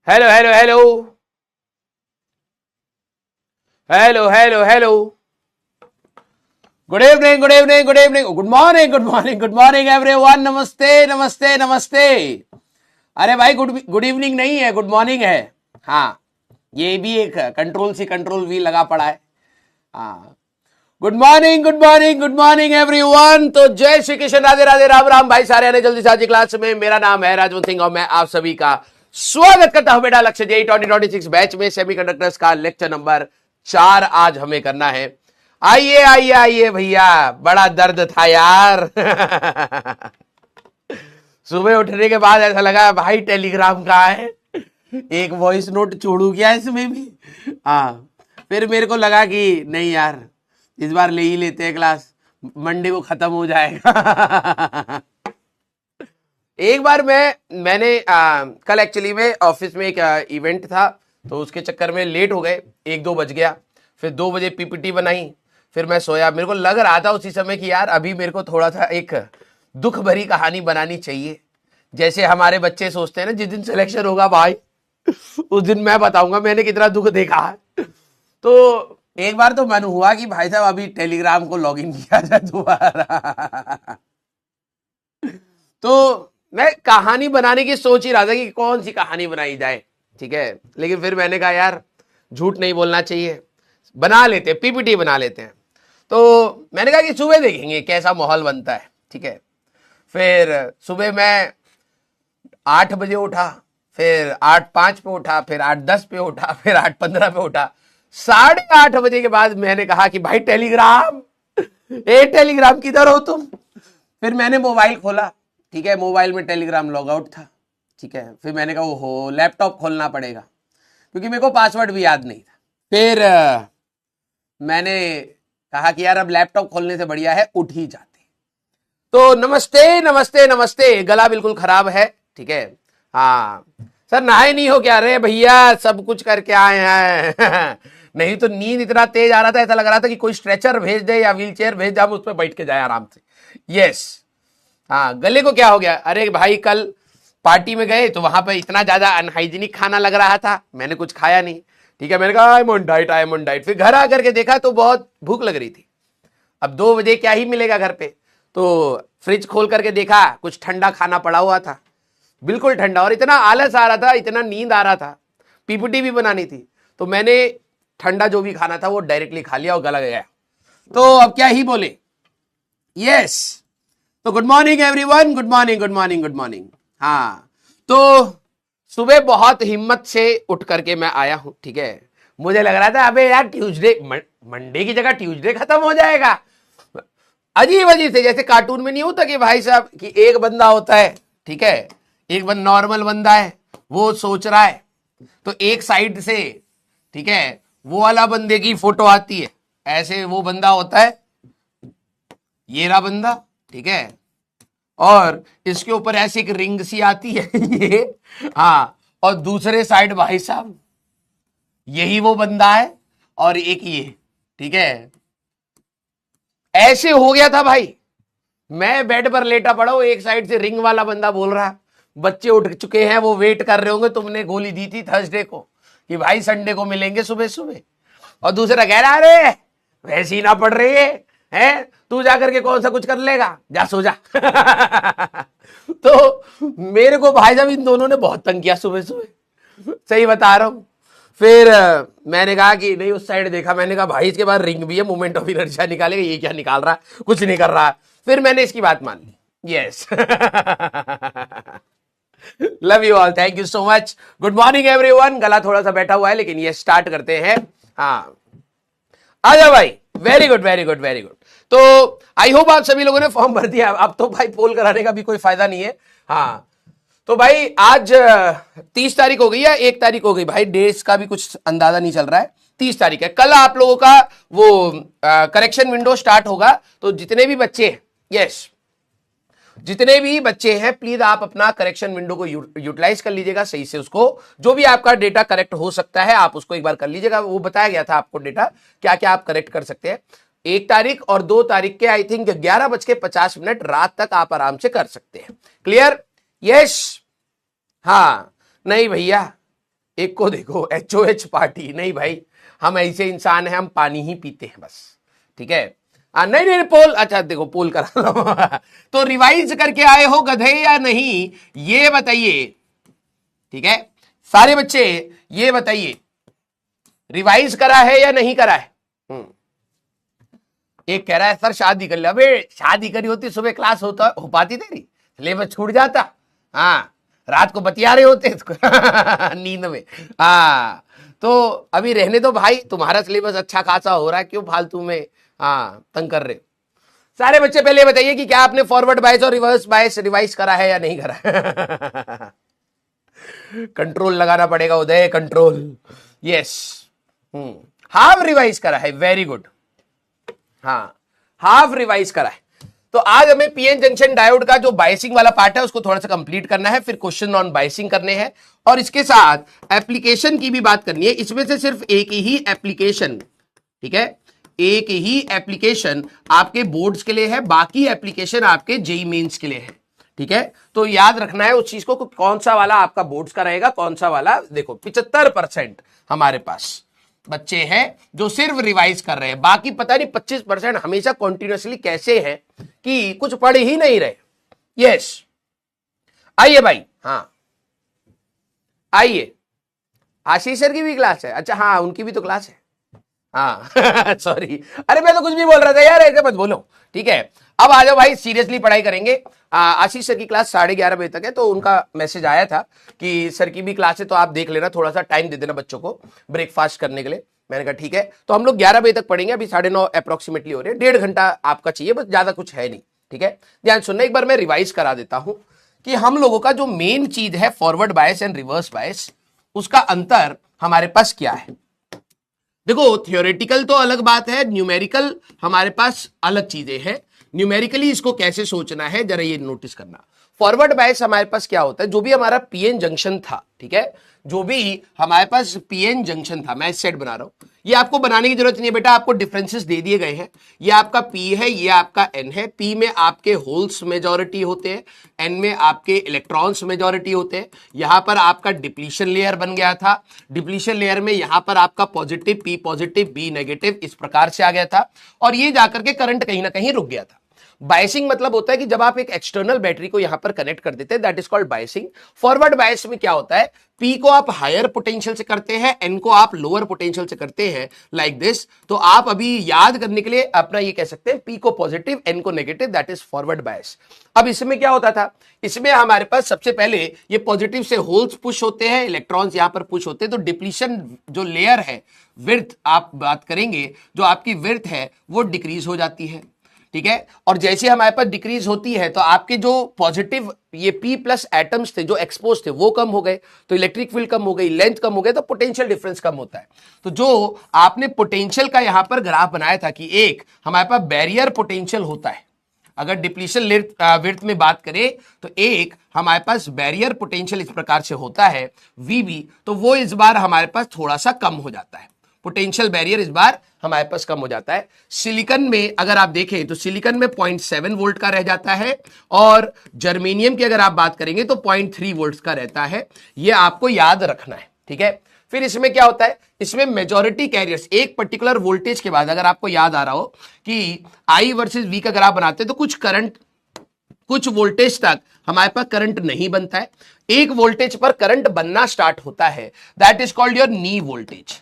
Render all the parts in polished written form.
Hello hello hello hello hello hello. Good evening good evening good evening good morning good morning good morning everyone. नमस्ते नमस्ते नमस्ते। अरे भाई good good evening नहीं है, good morning है। हाँ, ये भी एक कंट्रोल सी कंट्रोल वी लगा पड़ा है। हाँ, good morning good morning good morning everyone. तो जय श्री कृष्ण, राधे राधे, राम राम। भाई सारे आने जल्दी से आज की क्लास में। मेरा नाम है राजवंत सिंह और मैं आप सभी का स्वागत करता हूं बेटा लक्ष्य जेई 2026 बैच में। सेमीकंडक्टर्स का लेक्चर नंबर 4 आज हमें करना है। आइए आइए आइए भैया, बड़ा दर्द था यार। सुबह उठने के बाद ऐसा लगा भाई टेलीग्राम कहाँ है, एक वॉइस नोट छोड़ू क्या इसमें भी। हाँ, फिर मेरे को लगा कि नहीं यार, इस बार ले ही लेते हैं क्लास, मंडे को खत्म हो जाएगा। एक बार मैंने कल एक्चुअली में ऑफिस में एक इवेंट था, तो उसके चक्कर में लेट हो गए, 1-2 बज गया। फिर 2 बजे पीपीटी बनाई, फिर मैं सोया। मेरे को लग रहा था उसी समय कि यार अभी मेरे को थोड़ा सा एक दुख भरी कहानी बनानी चाहिए, जैसे हमारे बच्चे सोचते हैं ना जिस दिन सिलेक्शन होगा भाई उस दिन मैं बताऊंगा मैंने कितना दुख देखा है। तो एक बार तो मन हुआ कि भाई साहब अभी टेलीग्राम को लॉगिन किया जाए दोबारा। तो मैं कहानी बनाने की सोच ही रहा था कि कौन सी कहानी बनाई जाए, ठीक है। लेकिन फिर मैंने कहा यार झूठ नहीं बोलना चाहिए, बना लेते हैं, पीपीटी बना लेते हैं। तो मैंने कहा कि सुबह देखेंगे कैसा माहौल बनता है, ठीक है। फिर सुबह मैं 8 बजे उठा, फिर 8:05 पे उठा, फिर 8:10 पे उठा, फिर 8:15 पे उठा। 8:30 बजे के बाद मैंने कहा कि भाई टेलीग्राम, ए टेलीग्राम किधर हो तुम। फिर मैंने मोबाइल खोला, ठीक है, मोबाइल में टेलीग्राम लॉग आउट था, ठीक है। फिर मैंने कहा ओहो लैपटॉप खोलना पड़ेगा, क्योंकि मेरे को पासवर्ड भी याद नहीं था। फिर मैंने कहा कि यार अब लैपटॉप खोलने से बढ़िया है उठ ही जाते। तो नमस्ते नमस्ते नमस्ते, गला बिल्कुल खराब है, ठीक है। हाँ सर, नहाए नहीं हो क्या? रे भैया सब कुछ करके आए हैं। नहीं तो नींद इतना तेज आ रहा था, ऐसा लग रहा था कि कोई स्ट्रेचर भेज दे या व्हील चेयर भेज दे, हम उस पर बैठ के जाए आराम से। यस। हाँ, गले को क्या हो गया? अरे भाई कल पार्टी में गए तो वहां पर इतना ज्यादा अनहाइजीनिक खाना लग रहा था, मैंने कुछ खाया नहीं, ठीक है। मैंने कहा I am on diet, I am on diet. फिर घर आकर के देखा तो बहुत भूख लग रही थी। अब 2 बजे क्या ही मिलेगा घर पे, तो फ्रिज खोल करके देखा कुछ ठंडा खाना पड़ा हुआ था, बिल्कुल ठंडा। और इतना आलस आ रहा था, इतना नींद आ रहा था, पीपीटी भी बनानी थी, तो मैंने ठंडा जो भी खाना था वो डायरेक्टली खा लिया और गला गया। तो अब क्या ही बोले। यस। तो good morning everyone, good morning good morning good morning. हाँ, तो सुबह बहुत हिम्मत से उठ करके मैं आया हूं, ठीक है। मुझे लग रहा था अबे यार ट्यूसडे, मंडे की जगह ट्यूसडे खत्म हो जाएगा। अजीब अजीब से, जैसे कार्टून में नहीं होता कि भाई साहब कि एक बंदा होता है, ठीक है, एक नॉर्मल बंदा है, वो सोच रहा है, तो एक साइड से, ठीक है, वो वाला बंदे की फोटो आती है, ऐसे वो बंदा होता है, ये रहा बंदा, ठीक है, और इसके ऊपर ऐसी एक रिंग सी आती है। ये, हाँ, और दूसरे साइड भाई साहब यही वो बंदा है, और एक ये, ठीक है। ऐसे हो गया था भाई, मैं बेड पर लेटा पड़ा हूं, एक साइड से रिंग वाला बंदा बोल रहा, बच्चे उठ चुके हैं, वो वेट कर रहे होंगे, तुमने गोली दी थी थर्सडे को कि भाई संडे को मिलेंगे सुबह सुबह। और दूसरा कह रहा अरे वैसी ना पड़ रही है तू जाकर के कौन सा कुछ कर लेगा, जा सो जा। तो मेरे को भाई साहब इन दोनों ने बहुत तंग किया सुबह सुबह, सही बता रहा हूं। फिर मैंने कहा कि नहीं, उस साइड देखा, मैंने कहा भाई इसके बाद रिंग भी है, मूवमेंट ऑफ इनर्शिया निकालेगा, ये क्या निकाल रहा है, कुछ नहीं कर रहा। फिर मैंने इसकी बात मान ली। Yes. Love you all, thank you so much. Good morning everyone. गला थोड़ा सा बैठा हुआ है, लेकिन ये स्टार्ट करते हैं। हाँ, आजा भाई, very good very good very good. तो आई होप आप सभी लोगों ने फॉर्म भर दिया। अब तो भाई पोल कराने का भी कोई फायदा नहीं है। हाँ, तो भाई आज 30 तारीख हो गई या 1 तारीख हो गई भाई, डेट्स का भी कुछ अंदाजा नहीं चल रहा है। 30 तारीख है, कल आप लोगों का वो करेक्शन विंडो स्टार्ट होगा। तो जितने भी बच्चे, यस, जितने भी बच्चे हैं प्लीज आप अपना करेक्शन विंडो को यूटिलाइज कर लीजिएगा सही से। उसको जो भी आपका डेटा करेक्ट हो सकता है आप उसको एक बार कर लीजिएगा। वो बताया गया था आपको डेटा क्या क्या आप करेक्ट कर सकते हैं। 1 तारीख और 2 तारीख के आई थिंक 11:50 रात तक आप आराम से कर सकते हैं। क्लियर? यस। हाँ, नहीं भैया एक को देखो HOH पार्टी, नहीं भाई हम ऐसे इंसान हैं, हम पानी ही पीते हैं बस, ठीक है। नहीं नहीं पोल, अच्छा देखो पोल करा लो तो रिवाइज करके आए हो गधे या नहीं ये बताइए, ठीक है। सारे बच्चे ये बताइए रिवाइज करा है या नहीं करा है। एक कह रहा है सर शादी कर ले, अबे शादी करी होती सुबह क्लास होता हो पाती तेरी, सिलेबस छूट जाता, हाँ रात को बतिया रहे होते नींद में, हाँ तो अभी रहने दो भाई, तुम्हारा सिलेबस अच्छा खासा हो रहा है, क्यों फालतू में हाँ तंग कर रहे। सारे बच्चे पहले बताइए कि क्या आपने फॉरवर्ड बायस और रिवर्स बायस रिवाइज करा है या नहीं करा है कंट्रोल लगाना पड़ेगा उदय, कंट्रोल, यस। हाफ रिवाइज करा है, वेरी गुड, हाँ हाफ रिवाइज करा है। तो आज हमें पीएन जंक्शन डायोड का जो बायसिंग वाला पार्ट है उसको थोड़ा सा कंप्लीट करना है, फिर क्वेश्चन ऑन बायसिंग करने हैं और इसके साथ एप्लीकेशन की भी बात करनी है। इसमें से सिर्फ एक ही एप्लीकेशन, ठीक है, एक ही एप्लीकेशन आपके बोर्ड्स के लिए है, बाकी एप्लीकेशन आपके जेईई मेंस के लिए है, ठीक है। तो याद रखना है उस चीज को, कौन सा वाला आपका बोर्ड्स का रहेगा, कौन सा वाला। देखो 75% हमारे पास बच्चे हैं जो सिर्फ रिवाइज कर रहे हैं, बाकी पता नहीं 25% हमेशा कॉन्टिन्यूसली कैसे है कि कुछ पढ़ ही नहीं रहे। यस आइए भाई, हाँ आइए। आशीष सर की भी क्लास है, अच्छा हाँ उनकी भी तो क्लास है, हाँ सॉरी अरे मैं तो कुछ भी बोल रहा था यार, ऐसे मत बोलो, ठीक है। अब आ जाओ भाई, सीरियसली पढ़ाई करेंगे। आशीष सर की क्लास 11:30 बजे तक है, तो उनका मैसेज आया था कि सर की भी क्लास है, तो आप देख लेना, थोड़ा सा टाइम दे देना बच्चों को ब्रेकफास्ट करने के लिए। मैंने कहा ठीक है, तो हम लोग 11 बजे तक पढ़ेंगे, अभी 9:30 अप्रोक्सीमेटली हो रहे हैं, 1.5 घंटा आपका चाहिए बस, ज्यादा कुछ है नहीं, ठीक है। ध्यान सुनना, एक बार मैं रिवाइज करा देता हूं कि हम लोगों का जो मेन चीज है फॉरवर्ड बायस एंड रिवर्स बायस, उसका अंतर हमारे पास क्या है। देखो थियोरेटिकल तो अलग बात है, न्यूमेरिकल हमारे पास अलग चीजें हैं। न्यूमेरिकली इसको कैसे सोचना है जरा ये नोटिस करना। फॉरवर्ड बायस हमारे पास क्या होता है, जो भी हमारा पीएन जंक्शन था, ठीक है, जो भी हमारे पास पीएन जंक्शन था, मैं सेट बना रहा हूं, ये आपको बनाने की जरूरत नहीं है बेटा, आपको डिफरेंसेस दे दिए गए हैं। ये आपका पी है, ये आपका एन है। पी में आपके होल्स मेजॉरिटी होते हैं, एन में आपके इलेक्ट्रॉन्स मेजॉरिटी होते हैं। यहां पर आपका डिप्लीशन लेयर बन गया था, डिप्लीशन लेयर में यहां पर आपका positive, P positive, B negative, इस प्रकार से आ गया था, और ये जाकर के करंट कहीं ना कहीं रुक गया था। बायसिंग मतलब होता है कि जब आप एक एक्सटर्नल बैटरी को यहां पर कनेक्ट कर देते हैं, that is called biasing. Forward bias में क्या होता है, पी को आप हायर पोटेंशियल से करते हैं, एन को आप लोअर पोटेंशियल से करते हैं, लाइक दिस। तो आप अभी याद करने के लिए अपना ये कह सकते हैं, पी को पॉजिटिव, एन को negative, that is forward bias. अब इसमें क्या होता था, इसमें हमारे पास सबसे पहले ये पॉजिटिव से होल्स पुश होते हैं, इलेक्ट्रॉन्स यहां पर पुश होते हैं, तो डिप्लीशन जो लेयर है, विड्थ आप बात करेंगे, जो आपकी विड्थ है वो डिक्रीज हो जाती है, ठीक है। और जैसे हमारे पास डिक्रीज होती है तो आपके जो पॉजिटिव ये P प्लस एटम्स थे जो एक्सपोज थे वो कम हो गए, तो इलेक्ट्रिक फील्ड कम हो गई, लेंथ कम हो गई, तो पोटेंशियल डिफरेंस कम होता है। तो जो आपने पोटेंशियल का यहां पर ग्राफ बनाया था कि एक हमारे पास बैरियर पोटेंशियल होता है, अगर डिप्लीशन विड्थ में बात करें तो एक हमारे पास बैरियर पोटेंशियल इस प्रकार से होता है VB, तो वो इस बार हमारे पास थोड़ा सा कम हो जाता है, पोटेंशियल बैरियर इस बार हमारे पास कम हो जाता है। सिलिकॉन में अगर आप देखें तो सिलिकॉन में 0.7 वोल्ट का रह जाता है, और जर्मेनियम की अगर आप बात करेंगे तो 0.3 वोल्ट का रहता है। ये आपको याद रखना है, ठीक है। फिर इसमें क्या होता है, इसमें मेजॉरिटी कैरियर्स एक पर्टिकुलर वोल्टेज के बाद, अगर आपको याद आ रहा हो कि I वर्सेस V का ग्राफ बनाते हैं तो कुछ करंट, कुछ वोल्टेज तक हमारे पास करंट नहीं बनता है, एक वोल्टेज पर करंट बनना स्टार्ट होता है, that is called your knee voltage,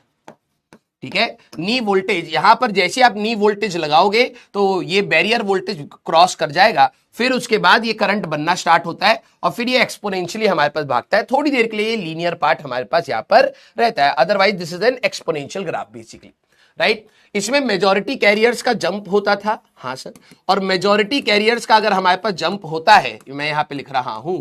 ठीक है। नी वोल्टेज, यहां पर जैसे आप नी वोल्टेज लगाओगे तो ये बैरियर वोल्टेज क्रॉस कर जाएगा, फिर उसके बाद ये करंट बनना स्टार्ट होता है, और फिर ये एक्सपोनेंशियली हमारे पास भागता है। थोड़ी देर के लिए ये लीनियर पार्ट हमारे पास यहां पर रहता है, otherwise this is N exponential graph basically, right. इसमें मेजॉरिटी कैरियर्स का जंप होता था, हाँ सर, और मेजॉरिटी कैरियर्स का अगर हमारे पास जंप होता है, मैं यहां पे लिख रहा हूं,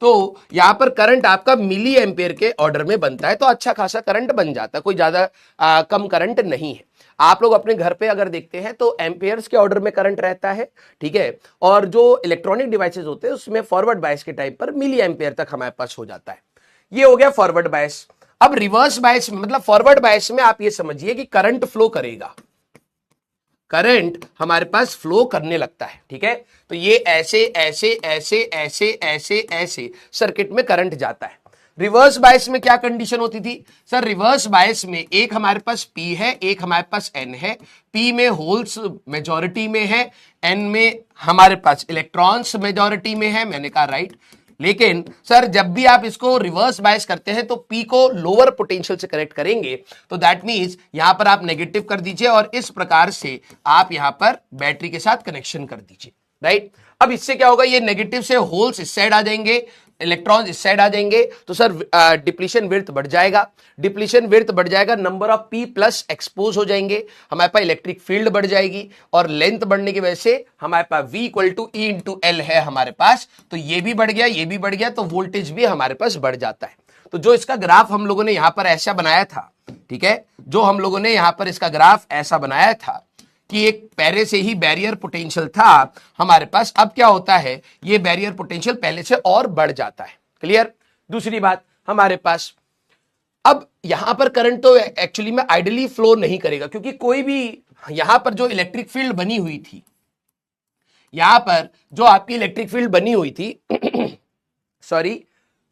तो यहां पर करंट आपका मिली एम्पियर के ऑर्डर में बनता है, तो अच्छा खासा करंट बन जाता है, कोई ज्यादा कम करंट नहीं है। आप लोग अपने घर पे अगर देखते हैं तो एम्पियर्स के ऑर्डर में करंट रहता है, ठीक है, और जो इलेक्ट्रॉनिक डिवाइसेस होते हैं उसमें फॉरवर्ड बायस के टाइप पर मिली एम्पियर तक हमारे पास हो जाता है। ये हो गया फॉरवर्ड बायस। अब रिवर्स बायस में, मतलब फॉरवर्ड बायस में आप ये समझिए कि करंट फ्लो करेगा, करंट हमारे पास फ्लो करने लगता है, ठीक है। तो ये ऐसे ऐसे ऐसे ऐसे ऐसे ऐसे सर्किट में करंट जाता है। रिवर्स बायस में क्या कंडीशन होती थी सर? रिवर्स बायस में एक हमारे पास P है, एक हमारे पास N है। P में होल्स मेजॉरिटी में है, N में हमारे पास इलेक्ट्रॉन्स मेजॉरिटी में है। मैंने कहा राइट। लेकिन सर जब भी आप इसको रिवर्स बायस करते हैं तो P को लोअर पोटेंशियल से करेक्ट करेंगे, तो दैट मींस यहां पर आप नेगेटिव कर दीजिए और इस प्रकार से आप यहां पर बैटरी के साथ कनेक्शन कर दीजिए, राइट। अब इससे क्या होगा, ये नेगेटिव से होल्स इस साइड आ जाएंगे, इलेक्ट्रॉन्स इस साइड आ जाएंगे, तो सर डिप्लीशन विड्थ बढ़ जाएगा। डिप्लीशन विड्थ बढ़ जाएगा, number of P plus expose हो जाएंगे, हमारे पास इलेक्ट्रिक फील्ड बढ़ जाएगी और लेंथ बढ़ने की वजह से हमारे पास V equal to E into L है हमारे पास, तो ये भी बढ़ गया, ये भी बढ़ गया, तो वोल्टेज भी हमारे पास बढ़ जाता है। तो जो इसका ग्राफ हम लोगों ने यहां पर ऐसा बनाया था, ठीक है, जो हम लोगों ने यहां पर इसका ग्राफ ऐसा बनाया था कि एक पहले से ही बैरियर पोटेंशियल था हमारे पास, अब क्या होता है, ये बैरियर पोटेंशियल पहले से और बढ़ जाता है। क्लियर? दूसरी बात हमारे पास, अब यहां पर करंट तो एक्चुअली में आइडियली फ्लो नहीं करेगा, क्योंकि कोई भी यहां पर जो इलेक्ट्रिक फील्ड बनी हुई थी, यहां पर जो आपकी इलेक्ट्रिक फील्ड बनी हुई थी सॉरी,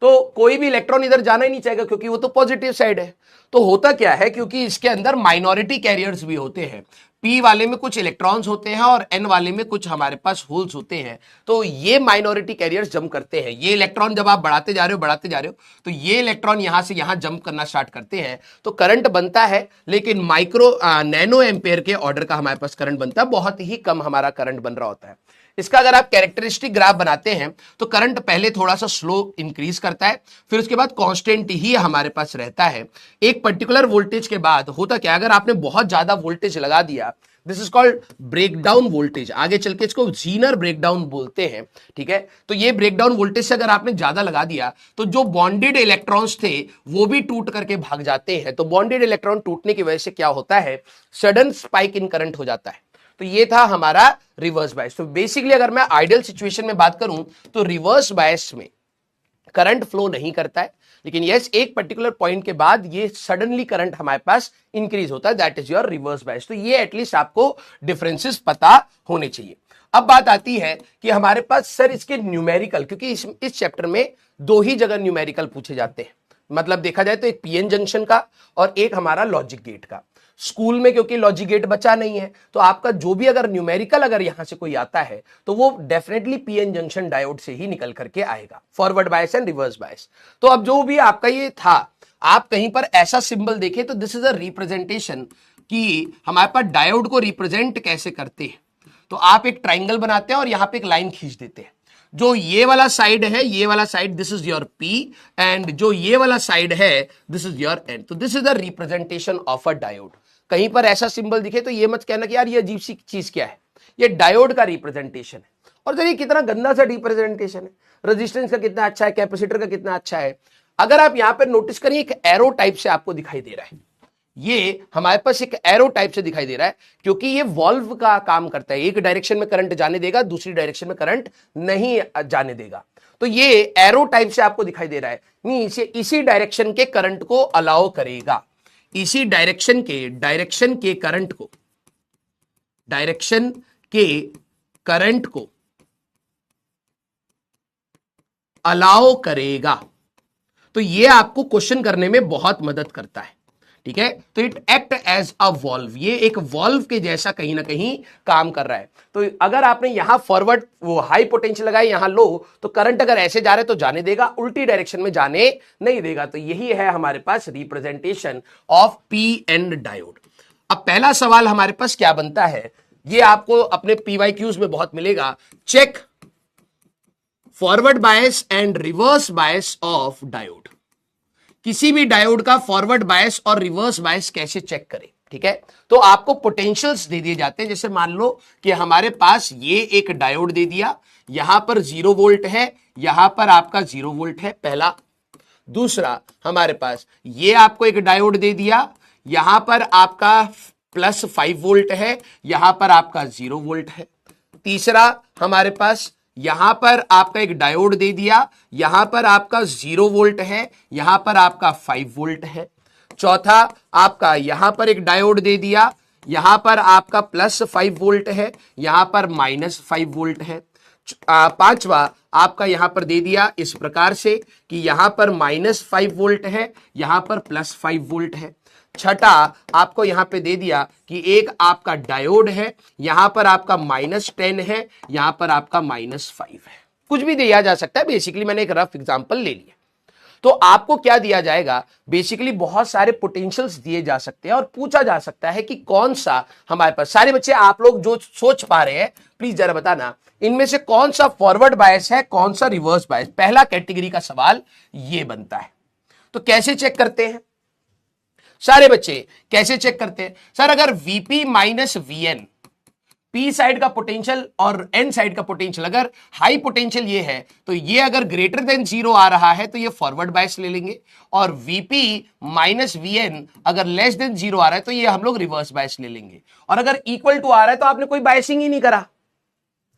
तो कोई भी इलेक्ट्रॉन इधर जाना ही नहीं चाहेगा, क्योंकि वो तो पॉजिटिव साइड है। तो होता क्या है, क्योंकि इसके अंदर माइनॉरिटी कैरियर्स भी होते हैं, P वाले में कुछ इलेक्ट्रॉन्स होते हैं और N वाले में कुछ हमारे पास होल्स होते हैं, तो ये माइनॉरिटी कैरियर्स जंप करते हैं। ये इलेक्ट्रॉन जब आप बढ़ाते जा रहे हो तो ये इलेक्ट्रॉन यहां से यहां जंप करना स्टार्ट करते हैं, तो करंट बनता है, लेकिन नैनो एम्पेयर के ऑर्डर का हमारे पास करंट बनता है, बहुत ही कम हमारा करंट बन रहा होता है। इसका अगर आप कैरेक्टरिस्टिक ग्राफ बनाते हैं तो करंट पहले थोड़ा सा स्लो इंक्रीज करता है, फिर उसके बाद कांस्टेंट ही हमारे पास रहता है। एक पर्टिकुलर वोल्टेज के बाद होता क्या, अगर आपने बहुत ज्यादा वोल्टेज लगा दिया, this is called breakdown voltage, आगे चल के इसको जीनर ब्रेकडाउन बोलते हैं, ठीक है। तो ये ब्रेकडाउन वोल्टेज से अगर आपने ज्यादा लगा दिया तो जो बॉन्डेड इलेक्ट्रॉन्स थे वो भी टूट करके भाग जाते हैं। तो बॉन्डेड इलेक्ट्रॉन टूटने की वजह से क्या होता है, सडन स्पाइक इन करंट हो जाता है। तो ये था हमारा रिवर्स बायस। तो बेसिकली अगर मैं आइडियल सिचुएशन में बात करूं तो रिवर्स बायस में करंट फ्लो नहीं करता है, लेकिन यस एक पर्टिकुलर पॉइंट के बाद ये सडनली करंट हमारे पास इंक्रीज होता है, that is your reverse bias. तो ये एटलीस्ट आपको डिफरेंसेस पता होने चाहिए। अब बात आती है कि हमारे पास सर इसके न्यूमेरिकल, क्योंकि इस चैप्टर में दो ही जगह न्यूमेरिकल पूछे जाते हैं, मतलब देखा जाए तो एक पीएन जंक्शन का और एक हमारा लॉजिक गेट का। स्कूल में क्योंकि लॉजिक गेट बचा नहीं है, तो आपका जो भी अगर न्यूमेरिकल अगर यहां से कोई आता है तो वो डेफिनेटली पीएन जंक्शन डायोड से ही निकल करके आएगा, फॉरवर्ड बायस एंड रिवर्स बायस। तो अब जो भी आपका ये था, आप कहीं पर ऐसा सिंबल देखें तो दिस इज अ रिप्रेजेंटेशन कि हमारे पास डायोड को रिप्रेजेंट कैसे करते हैं। तो आप एक ट्राइंगल बनाते हैं और यहां पे एक लाइन खींच देते हैं। जो ये वाला साइड है, ये वाला side this is your P, and जो ये वाला साइड है दिस इज योर N। तो this is the representation of a diode. कहीं पर ऐसा सिंबल दिखे तो ये मत कहना कि यार ये अजीब सी चीज क्या है, ये डायोड का रिप्रेजेंटेशन है। और देखिए कितना गंदा सा रिप्रेजेंटेशन है, रेजिस्टेंस का कितना अच्छा है, कैपेसिटर का कितना अच्छा है। अगर आप यहां पर नोटिस करिए एक एरो टाइप से आपको दिखाई दे रहा है, ये हमारे पास एक एरो टाइप से दिखाई दे रहा है, क्योंकि ये वॉल्व का काम करता है, एक डायरेक्शन में करंट जाने देगा, दूसरी डायरेक्शन में करंट नहीं जाने देगा। तो ये एरो टाइप से आपको दिखाई दे रहा है, मींस इसी डायरेक्शन के करंट को अलाउ करेगा, इसी डायरेक्शन के करंट को अलाउ करेगा। तो ये आपको क्वेश्चन करने में बहुत मदद करता है, ठीक है। तो it act as a valve, ये एक वॉल्व के जैसा कहीं ना कहीं काम कर रहा है। तो अगर आपने यहां फॉरवर्ड वो हाई पोटेंशियल लगाई, यहां लो, तो करंट अगर ऐसे जा रहे तो जाने देगा, उल्टी डायरेक्शन में जाने नहीं देगा। तो यही है हमारे पास representation of P N diode. अब पहला सवाल हमारे पास क्या बनता है, ये आपको अपने PYQs में बहुत मिलेगा, check forward bias and reverse bias of diode. किसी भी डायोड का फॉरवर्ड बायस और रिवर्स बायस कैसे चेक करें, ठीक है। तो आपको पोटेंशियल्स दे दिए जाते हैं, जैसे मान लो कि हमारे पास ये एक डायोड दे दिया, यहां पर 0 वोल्ट है, यहां पर आपका 0 वोल्ट है, पहला। दूसरा हमारे पास ये आपको एक डायोड दे दिया, यहां पर आपका प्लस 5 वोल्ट है, यहां पर आपका 0 वोल्ट है। तीसरा हमारे पास यहां पर आपका एक डायोड दे दिया, यहां पर आपका 0 वोल्ट है, यहां पर आपका 5 वोल्ट है। चौथा आपका यहां पर एक डायोड दे दिया, यहां पर आपका प्लस 5 वोल्ट है, यहां पर माइनस 5 वोल्ट है। पांचवा आपका यहां पर दे दिया इस प्रकार से कि यहां पर -5 वोल्ट है, यहां पर +5 वोल्ट है। छठा आपको यहां पे दे दिया कि एक आपका डायोड है, यहां पर आपका -10 है, यहां पर आपका -5 है। कुछ भी दिया जा सकता है, बेसिकली मैंने एक रफ एग्जांपल ले लिया। तो आपको क्या दिया जाएगा, बेसिकली बहुत सारे पोटेंशियल्स दिए जा सकते हैं और पूछा जा सकता है कि कौन सा हमारे पास, सारे बच्चे आप लोग जो सोच पा रहे हैं प्लीज जरा बताना, इनमें से कौन सा फॉरवर्ड बायस है, कौन सा रिवर्स बायस। पहला कैटेगरी का सवाल ये बनता है। तो कैसे चेक करते हैं सारे बच्चे, कैसे चेक करते हैं सर? अगर Vp minus Vn, P side का पोटेंशियल और एन साइड का पोटेंशियल, अगर हाई पोटेंशियल ये है तो ये अगर ग्रेटर देन 0 आ रहा है तो ये फॉरवर्ड बायस ले लेंगे, और Vp माइनस Vn अगर लेस देन 0 आ रहा है तो ये हम लोग रिवर्स बायस ले लेंगे, और अगर इक्वल टू आ रहा है तो आपने कोई बायसिंग ही नहीं करा।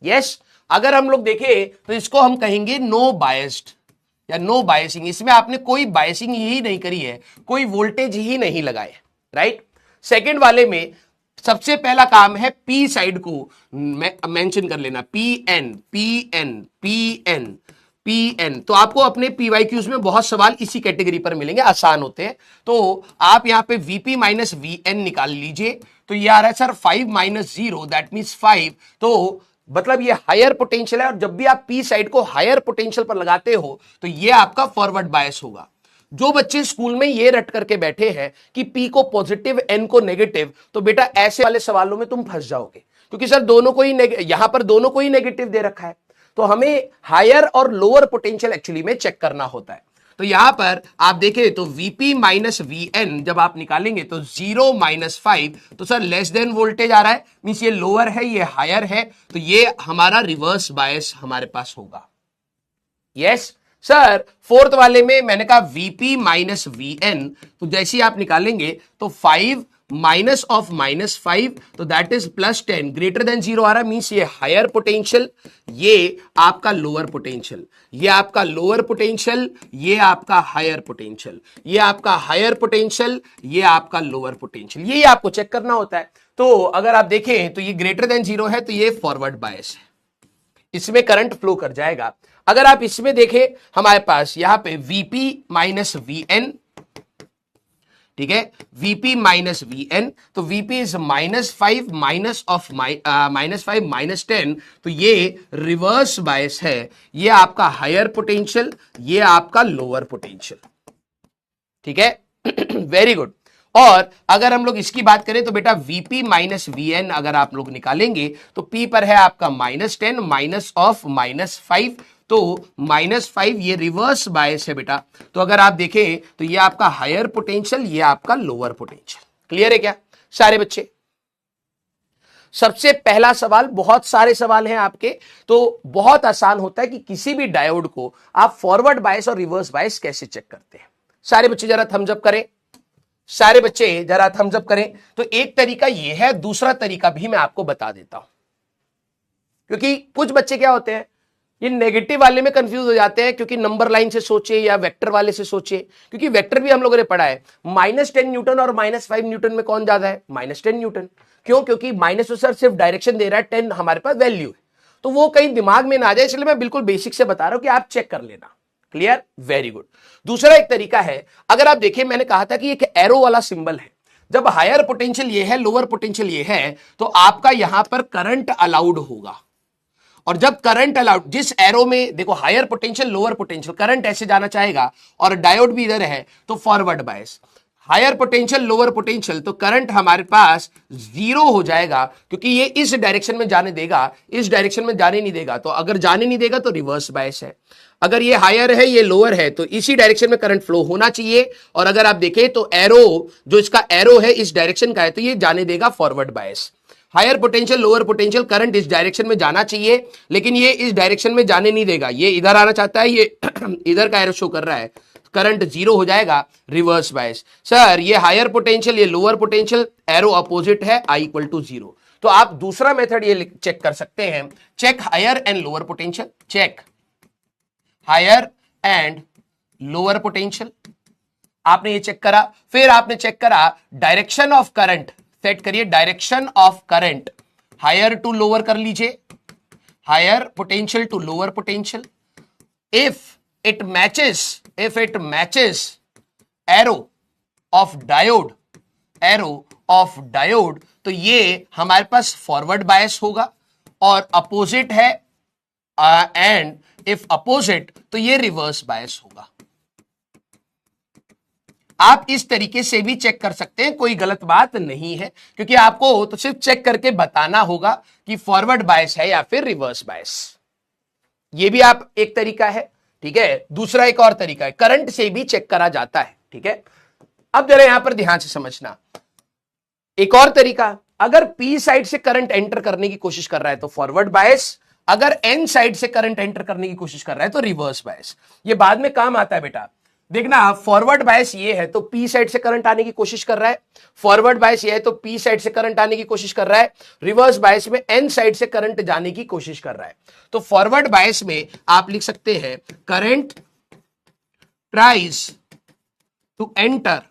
यस, अगर हम लोग देखें तो इसको हम कहेंगे नो बायस्ड या नो बायसिंग। इसमें आपने कोई बायसिंग ही नहीं करी है, कोई वोल्टेज ही नहीं लगाए, राइट। सेकंड वाले में सबसे पहला काम है पी साइड को मेंशन कर लेना, P N P N P N P N. तो आपको अपने पीवाईक्यूज में बहुत सवाल इसी कैटेगरी पर मिलेंगे, आसान होते हैं। तो आप यहां पे Vp माइनस Vn निकाल लीजिए, तो ये आ रहा है सर 5 माइनस 0 दैट मीन्स 5। तो मतलब ये हायर पोटेंशियल है, और जब भी आप पी साइड को हायर पोटेंशियल पर लगाते हो तो ये आपका फॉरवर्ड बायस होगा। जो बच्चे स्कूल में ये रट करके बैठे हैं कि पी को पॉजिटिव एन को नेगेटिव, तो बेटा ऐसे वाले सवालों में तुम फंस जाओगे, क्योंकि सर दोनों को ही यहां पर दोनों को ही नेगेटिव दे रखा है। तो हमें हायर और लोअर पोटेंशियल एक्चुअली में चेक करना होता है। तो यहां पर आप देखें तो Vp माइनस Vn जब आप निकालेंगे तो 0 माइनस 5, तो सर लेस देन वोल्टेज आ रहा है, मींस ये लोअर है ये हायर है, तो ये हमारा रिवर्स बायस हमारे पास होगा। यस सर, फोर्थ वाले में मैंने कहा Vp माइनस Vn, तो जैसे ही आप निकालेंगे तो 5 माइनस ऑफ -5, तो दैट इज +10, ग्रेटर देन 0 आ रहा है, मींस ये हायर पोटेंशियल, ये आपका लोअर पोटेंशियल, ये आपका लोअर पोटेंशियल, ये आपका हायर पोटेंशियल, ये आपका हायर पोटेंशियल, ये आपका लोअर पोटेंशियल, यही आपको चेक करना होता है। तो अगर आप देखें तो ये ग्रेटर देन 0 है तो ये फॉरवर्ड बायस है, इसमें करंट फ्लो कर जाएगा। अगर आप इसमें देखें हमारे पास यहां पे Vp माइनस Vn, ठीक है, Vp माइनस Vn, तो Vp इज -5 माइनस ऑफ -5 -10, तो ये रिवर्स बायस है, ये आपका हायर पोटेंशियल, ये आपका लोअर पोटेंशियल, ठीक है। Very good. और अगर हम लोग इसकी बात करें तो बेटा Vp माइनस Vn अगर आप लोग निकालेंगे तो P पर है आपका -10 माइनस ऑफ -5, तो -5 ये रिवर्स बायस है बेटा। तो अगर आप देखें तो ये आपका हायर पोटेंशियल, ये आपका लोअर पोटेंशियल। क्लियर है क्या सारे बच्चे? सबसे पहला सवाल, बहुत सारे सवाल हैं आपके, तो बहुत आसान होता है कि किसी भी डायोड को आप फॉरवर्ड बायस और रिवर्स बायस कैसे चेक करते हैं। सारे बच्चे जरा थम्स अप करें, सारे बच्चे जरा थम्स अप करें। तो एक तरीका यह है, दूसरा तरीका भी मैं आपको बता देता हूं, क्योंकि कुछ बच्चे क्या होते हैं, ये नेगेटिव वाले में कंफ्यूज हो जाते हैं, क्योंकि नंबर लाइन से सोचे या वेक्टर वाले से सोचे, क्योंकि वेक्टर भी हम लोगों ने पढ़ा है, -10 न्यूटन और -5 न्यूटन में कौन ज्यादा है? -10 न्यूटन। क्यों? क्योंकि माइनस तो सर सिर्फ डायरेक्शन दे रहा है, 10 हमारे पास वैल्यू है, तो वो कहीं दिमाग में ना आ जाए, इसलिए मैं बिल्कुल बेसिक से बता रहा हूं कि आप चेक कर लेना। क्लियर? Very good. दूसरा एक तरीका है, अगर आप देखिए मैंने कहा था कि एक एरो वाला सिंबल है, जब हायर पोटेंशियल ये है, लोअर पोटेंशियल ये है, तो आपका यहां पर करंट अलाउड होगा। और जब करंट अलाउड, जिस एरो में देखो higher potential lower potential, current ऐसे जाना चाहेगा और डायोड भी इधर है, तो forward bias. Higher potential lower potential, तो करंट हमारे पास 0 हो जाएगा, क्योंकि ये इस डायरेक्शन में जाने देगा, इस डायरेक्शन में जाने नहीं देगा। तो अगर जाने नहीं देगा तो रिवर्स बायस है। अगर ये हायर है ये लोअर है, तो इसी डायरेक्शन में करंट फ्लो होना चाहिए। और अगर आप देखें तो एरो, जो इसका एरो है इस डायरेक्शन का है, तो ये जाने देगा forward bias. Higher potential lower potential, current इस डायरेक्शन में जाना चाहिए, लेकिन ये इस डायरेक्शन में जाने नहीं देगा, ये इधर आना चाहता है, ये इधर का एरो शो कर रहा है, करंट 0 हो जाएगा, रिवर्स बायस। सर ये हायर पोटेंशियल ये लोअर पोटेंशियल, एरो अपोजिट है, I = 0। तो आप दूसरा मेथड ये चेक कर सकते हैं, check higher and lower potential, check higher and lower potential. आपने ये चेक करा, फिर आपने चेक करा डायरेक्शन ऑफ करंट, सेट करिए direction of current, higher to lower कर लीजिए, higher potential to lower potential, if it matches arrow of diode, तो ये हमारे पास फॉरवर्ड बायस होगा, और अपोजिट है एंड इफ अपोजिट तो ये रिवर्स बायस होगा। आप इस तरीके से भी चेक कर सकते हैं, कोई गलत बात नहीं है, क्योंकि आपको तो सिर्फ चेक करके बताना होगा कि फॉरवर्ड बायस है या फिर रिवर्स बायस। ये भी आप एक तरीका है, ठीक है। दूसरा एक और तरीका है, करंट से भी चेक करा जाता है, ठीक है। अब जरा यहां पर ध्यान से समझना, एक और तरीका, अगर पी साइड से करंट एंटर करने की कोशिश कर रहा है तो फॉरवर्ड बायस, अगर एन साइड से करंट एंटर करने की कोशिश कर रहा है तो रिवर्स बायस। ये बाद में काम आता है बेटा, देखना। फॉरवर्ड बायस ये है तो पी साइड से करंट आने की कोशिश कर रहा है, फॉरवर्ड बायस ये है तो पी साइड से करंट आने की कोशिश कर रहा है, रिवर्स बायस में एन साइड से करंट जाने की कोशिश कर रहा है। तो फॉरवर्ड बायस में आप लिख सकते हैं current tries to enter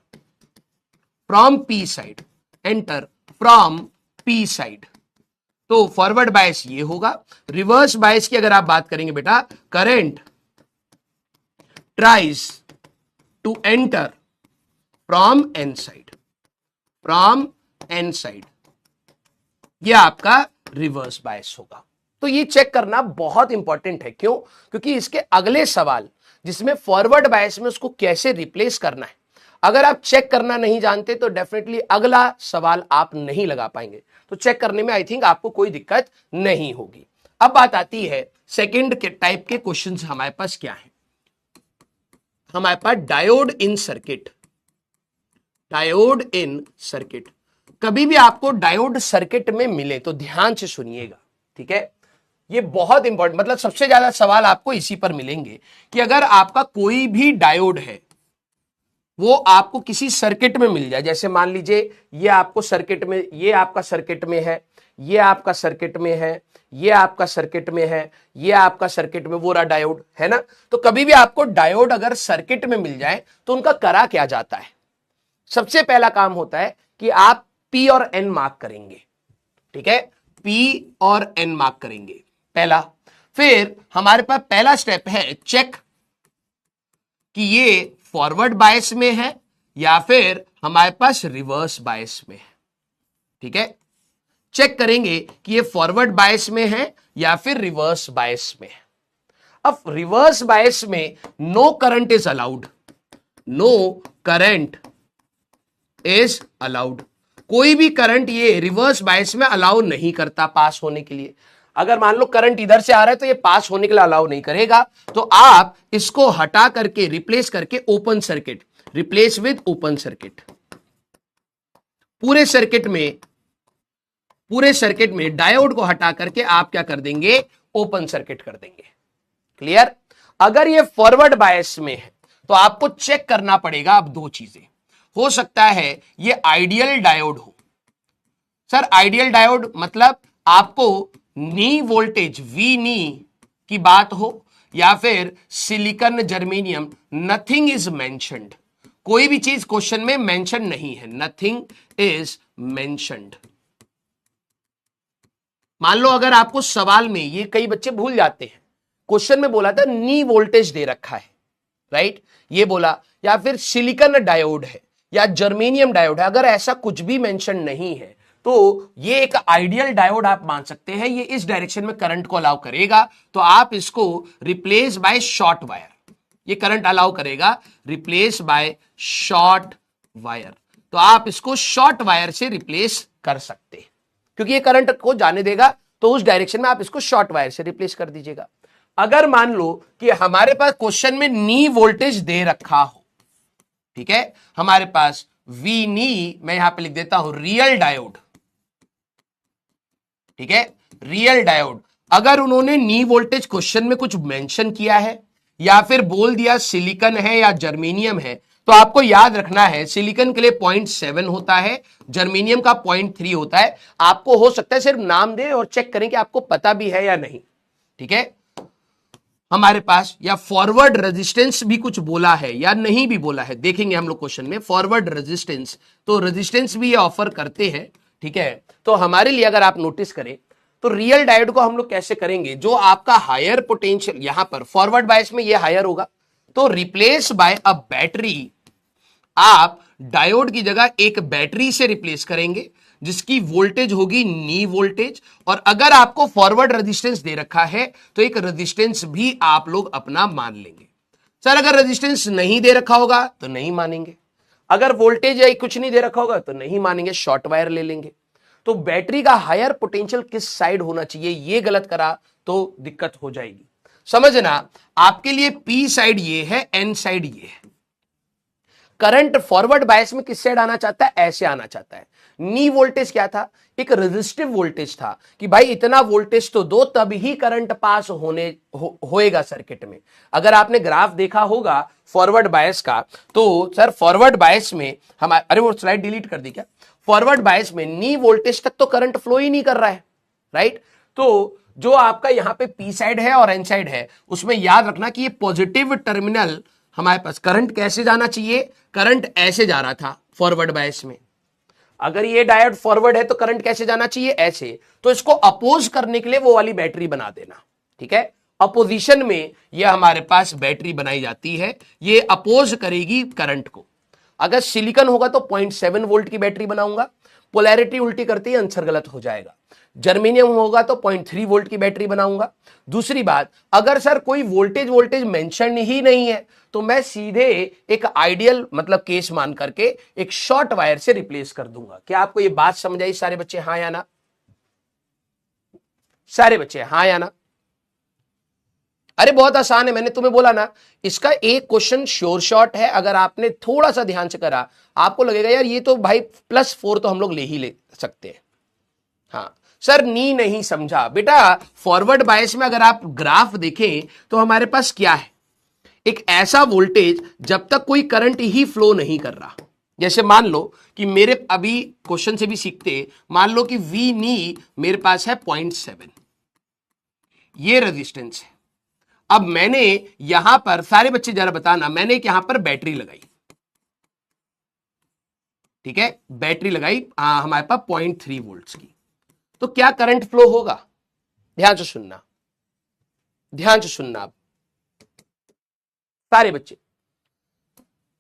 from P side, enter from P side, तो फॉरवर्ड बायस ये होगा। रिवर्स बायस की अगर आप बात करेंगे बेटा, current tries to enter from N side, यह आपका रिवर्स बायस होगा। तो ये चेक करना बहुत इंपॉर्टेंट है, क्यों? क्योंकि इसके अगले सवाल जिसमें फॉरवर्ड बायस में उसको कैसे रिप्लेस करना है, अगर आप चेक करना नहीं जानते तो डेफिनेटली अगला सवाल आप नहीं लगा पाएंगे। तो चेक करने में आई थिंक आपको कोई दिक्कत नहीं होगी। अब बात आती है सेकंड के टाइप के क्वेश्चंस हमारे पास क्या है। हमारे पास डायोड इन सर्किट। कभी भी आपको डायोड सर्किट में मिले तो ध्यान से सुनिएगा, ठीक है। ये बहुत इंपॉर्टेंट, मतलब सबसे ज्यादा सवाल आपको इसी पर मिलेंगे कि अगर आपका कोई भी डायोड है वो आपको किसी सर्किट में मिल जाए, जैसे मान लीजिए ये आपको सर्किट में, ये आपका सर्किट में है, ये आपका सर्किट में है, ये आपका सर्किट में है, ये आपका सर्किट में, वो रहा डायोड, है ना। तो कभी भी आपको डायोड अगर सर्किट में मिल जाए तो उनका करा क्या जाता है, सबसे पहला काम होता है कि आप P और N मार्क करेंगे, ठीक है। P और N मार्क करेंगे पहला। फिर हमारे पास पहला स्टेप है चेक कि ये फॉरवर्ड बायस में है या फिर हमारे पास रिवर्स बायस में है, ठीक है। चेक करेंगे कि ये फॉरवर्ड बायस में है या फिर रिवर्स बायस में है। अब रिवर्स बायस में नो करंट इज अलाउड, कोई भी करंट ये रिवर्स बायस में अलाउ नहीं करता पास होने के लिए। अगर मान लो करंट इधर से आ रहा है तो ये पास होने के लिए अलाउ नहीं करेगा, तो आप इसको हटा करके रिप्लेस करके open circuit, replace with open circuit, पूरे सर्किट में डायोड को हटा करके आप क्या कर देंगे, ओपन सर्किट कर देंगे। क्लियर? अगर ये फॉरवर्ड बायस में है तो आपको चेक करना पड़ेगा अब दो चीजें। हो सकता है ये आइडियल डायोड हो। सर आइडियल डायोड मतलब आपको नी वोल्टेज वी नी की बात हो या फिर silicon germanium, nothing is mentioned, कोई भी चीज क्वेश्चन में मेंशन नहीं है, नथिंग इज मेंशन्ड। मान लो अगर आपको सवाल में, ये कई बच्चे भूल जाते हैं, क्वेश्चन में बोला था नी वोल्टेज दे रखा है, राइट, ये बोला, या फिर सिलिकॉन डायोड है या जर्मेनियम डायोड है, अगर ऐसा कुछ भी मेंशन नहीं है तो ये एक आइडियल डायोड आप मान सकते हैं, ये इस डायरेक्शन में करंट को अलाउ करेगा, तो आप इसको रिप्लेस बाय शॉर्ट वायर, ये करंट अलाउ करेगा, रिप्लेस बाय शॉर्ट वायर, तो आप इसको शॉर्ट वायर से रिप्लेस कर सकते हैं, क्योंकि ये करंट को जाने देगा, तो उस डायरेक्शन में आप इसको शॉर्ट वायर से रिप्लेस कर दीजिएगा। अगर मान लो कि हमारे पास क्वेश्चन में नी वोल्टेज दे रखा हो, ठीक है, हमारे पास वी नी, मैं यहां पे लिख देता हूं रियल डायोड, ठीक है, रियल डायोड, अगर उन्होंने नी वोल्टेज क्वेश्चन में कुछ मेंशन किया है या फिर बोल दिया सिलिकॉन है या जर्मेनियम है, तो आपको याद रखना है सिलिकॉन के लिए 0.7 होता है, जर्मेनियम का 0.3 होता है। आपको हो सकता है सिर्फ नाम दे और चेक करें कि आपको पता भी है या नहीं, ठीक है। हमारे पास या फॉरवर्ड रेजिस्टेंस भी कुछ बोला है या नहीं भी बोला है, देखेंगे हम लोग क्वेश्चन में फॉरवर्ड रेजिस्टेंस, तो रेजिस्टेंस भी ये ऑफर करते हैं, ठीक है। तो हमारे लिए अगर आप नोटिस करें तो रियल डायोड को हम लोग कैसे करेंगे, जो आपका हायर पोटेंशियल यहां पर फॉरवर्ड बायस में ये हायर होगा, तो रिप्लेस बाय अ बैटरी, आप डायोड की जगह एक बैटरी से रिप्लेस करेंगे जिसकी वोल्टेज होगी नी वोल्टेज, और अगर आपको फॉरवर्ड रेजिस्टेंस दे रखा है तो एक रेजिस्टेंस भी आप लोग अपना मान लेंगे। सर अगर रेजिस्टेंस नहीं दे रखा होगा तो नहीं मानेंगे, अगर वोल्टेज या कुछ नहीं दे रखा होगा तो नहीं मानेंगे, शॉर्ट वायर ले लेंगे। तो बैटरी का हायर पोटेंशियल किस साइड होना चाहिए, ये गलत करा तो दिक्कत हो जाएगी। समझना, आपके लिए पी साइड ये है, एन साइड ये है। करंट फॉरवर्ड बायस में किस साइड आना चाहता है, ऐसे आना चाहता है। नी वोल्टेज क्या था, एक रेजिस्टिव वोल्टेज था कि भाई इतना वोल्टेज तो दो तब ही करंट पास होएगा सर्किट में। अगर आपने ग्राफ देखा होगा फॉरवर्ड बायस का, तो सर फॉरवर्ड बायस में हमारे, अरे वो स्लाइड डिलीट कर दी क्या, फॉरवर्ड बायस में नी वोल्टेज तक तो करंट फ्लो ही नहीं कर रहा है, राइट। तो जो आपका यहां पे पी साइड है और एन साइड है, उसमें याद रखना कि ये पॉजिटिव टर्मिनल हमारे पास करंट कैसे जाना चाहिए, करंट ऐसे जा रहा था फॉरवर्ड बायस में। अगर ये डायोड फॉरवर्ड है तो करंट कैसे जाना चाहिए, ऐसे। तो इसको अपोज करने के लिए वो वाली बैटरी बना देना, ठीक है। अपोजिशन में ये हमारे पास बैटरी बनाई जाती है, ये अपोज करेगी करंट को। अगर सिलिकॉन होगा तो 0.7 वोल्ट की बैटरी बनाऊंगा, पोलैरिटी उल्टी करती है, आंसर गलत हो जाएगा। जर्मेनियम होगा तो 0.3 वोल्ट की बैटरी बनाऊंगा। दूसरी बात, अगर सर कोई वोल्टेज मेंशन ही नहीं है तो मैं सीधे एक आइडियल मतलब केस मान करके एक शॉर्ट वायर से रिप्लेस कर दूंगा। क्या आपको ये बात समझ आई सारे बच्चे, हां या ना? सारे बच्चे हां या ना? अरे बहुत आसान है, मैंने तुम्हें बोला ना, इसका एक क्वेश्चन श्योर शॉट है। अगर आपने थोड़ा सा ध्यान से करा आपको लगेगा यार ये तो भाई +4 तो हम लोग ले ही ले सकते हैं। हाँ सर, नी नहीं समझा बेटा, फॉरवर्ड बायस में अगर आप ग्राफ देखें तो हमारे पास क्या है, एक ऐसा वोल्टेज जब तक कोई करंट ही फ्लो नहीं कर रहा। जैसे मान लो कि मेरे अभी क्वेश्चन से भी सीखते, मान लो कि वी नी मेरे पास है 0.7, ये रेजिस्टेंस है। अब मैंने यहां पर, सारे बच्चे जरा बताना, मैंने एक यहां पर बैटरी लगाई, ठीक है, बैटरी लगाई हमारे पास 0.3 वोल्ट्स की, तो क्या करंट फ्लो होगा? ध्यान से सुनना, ध्यान से सुनना आप सारे बच्चे।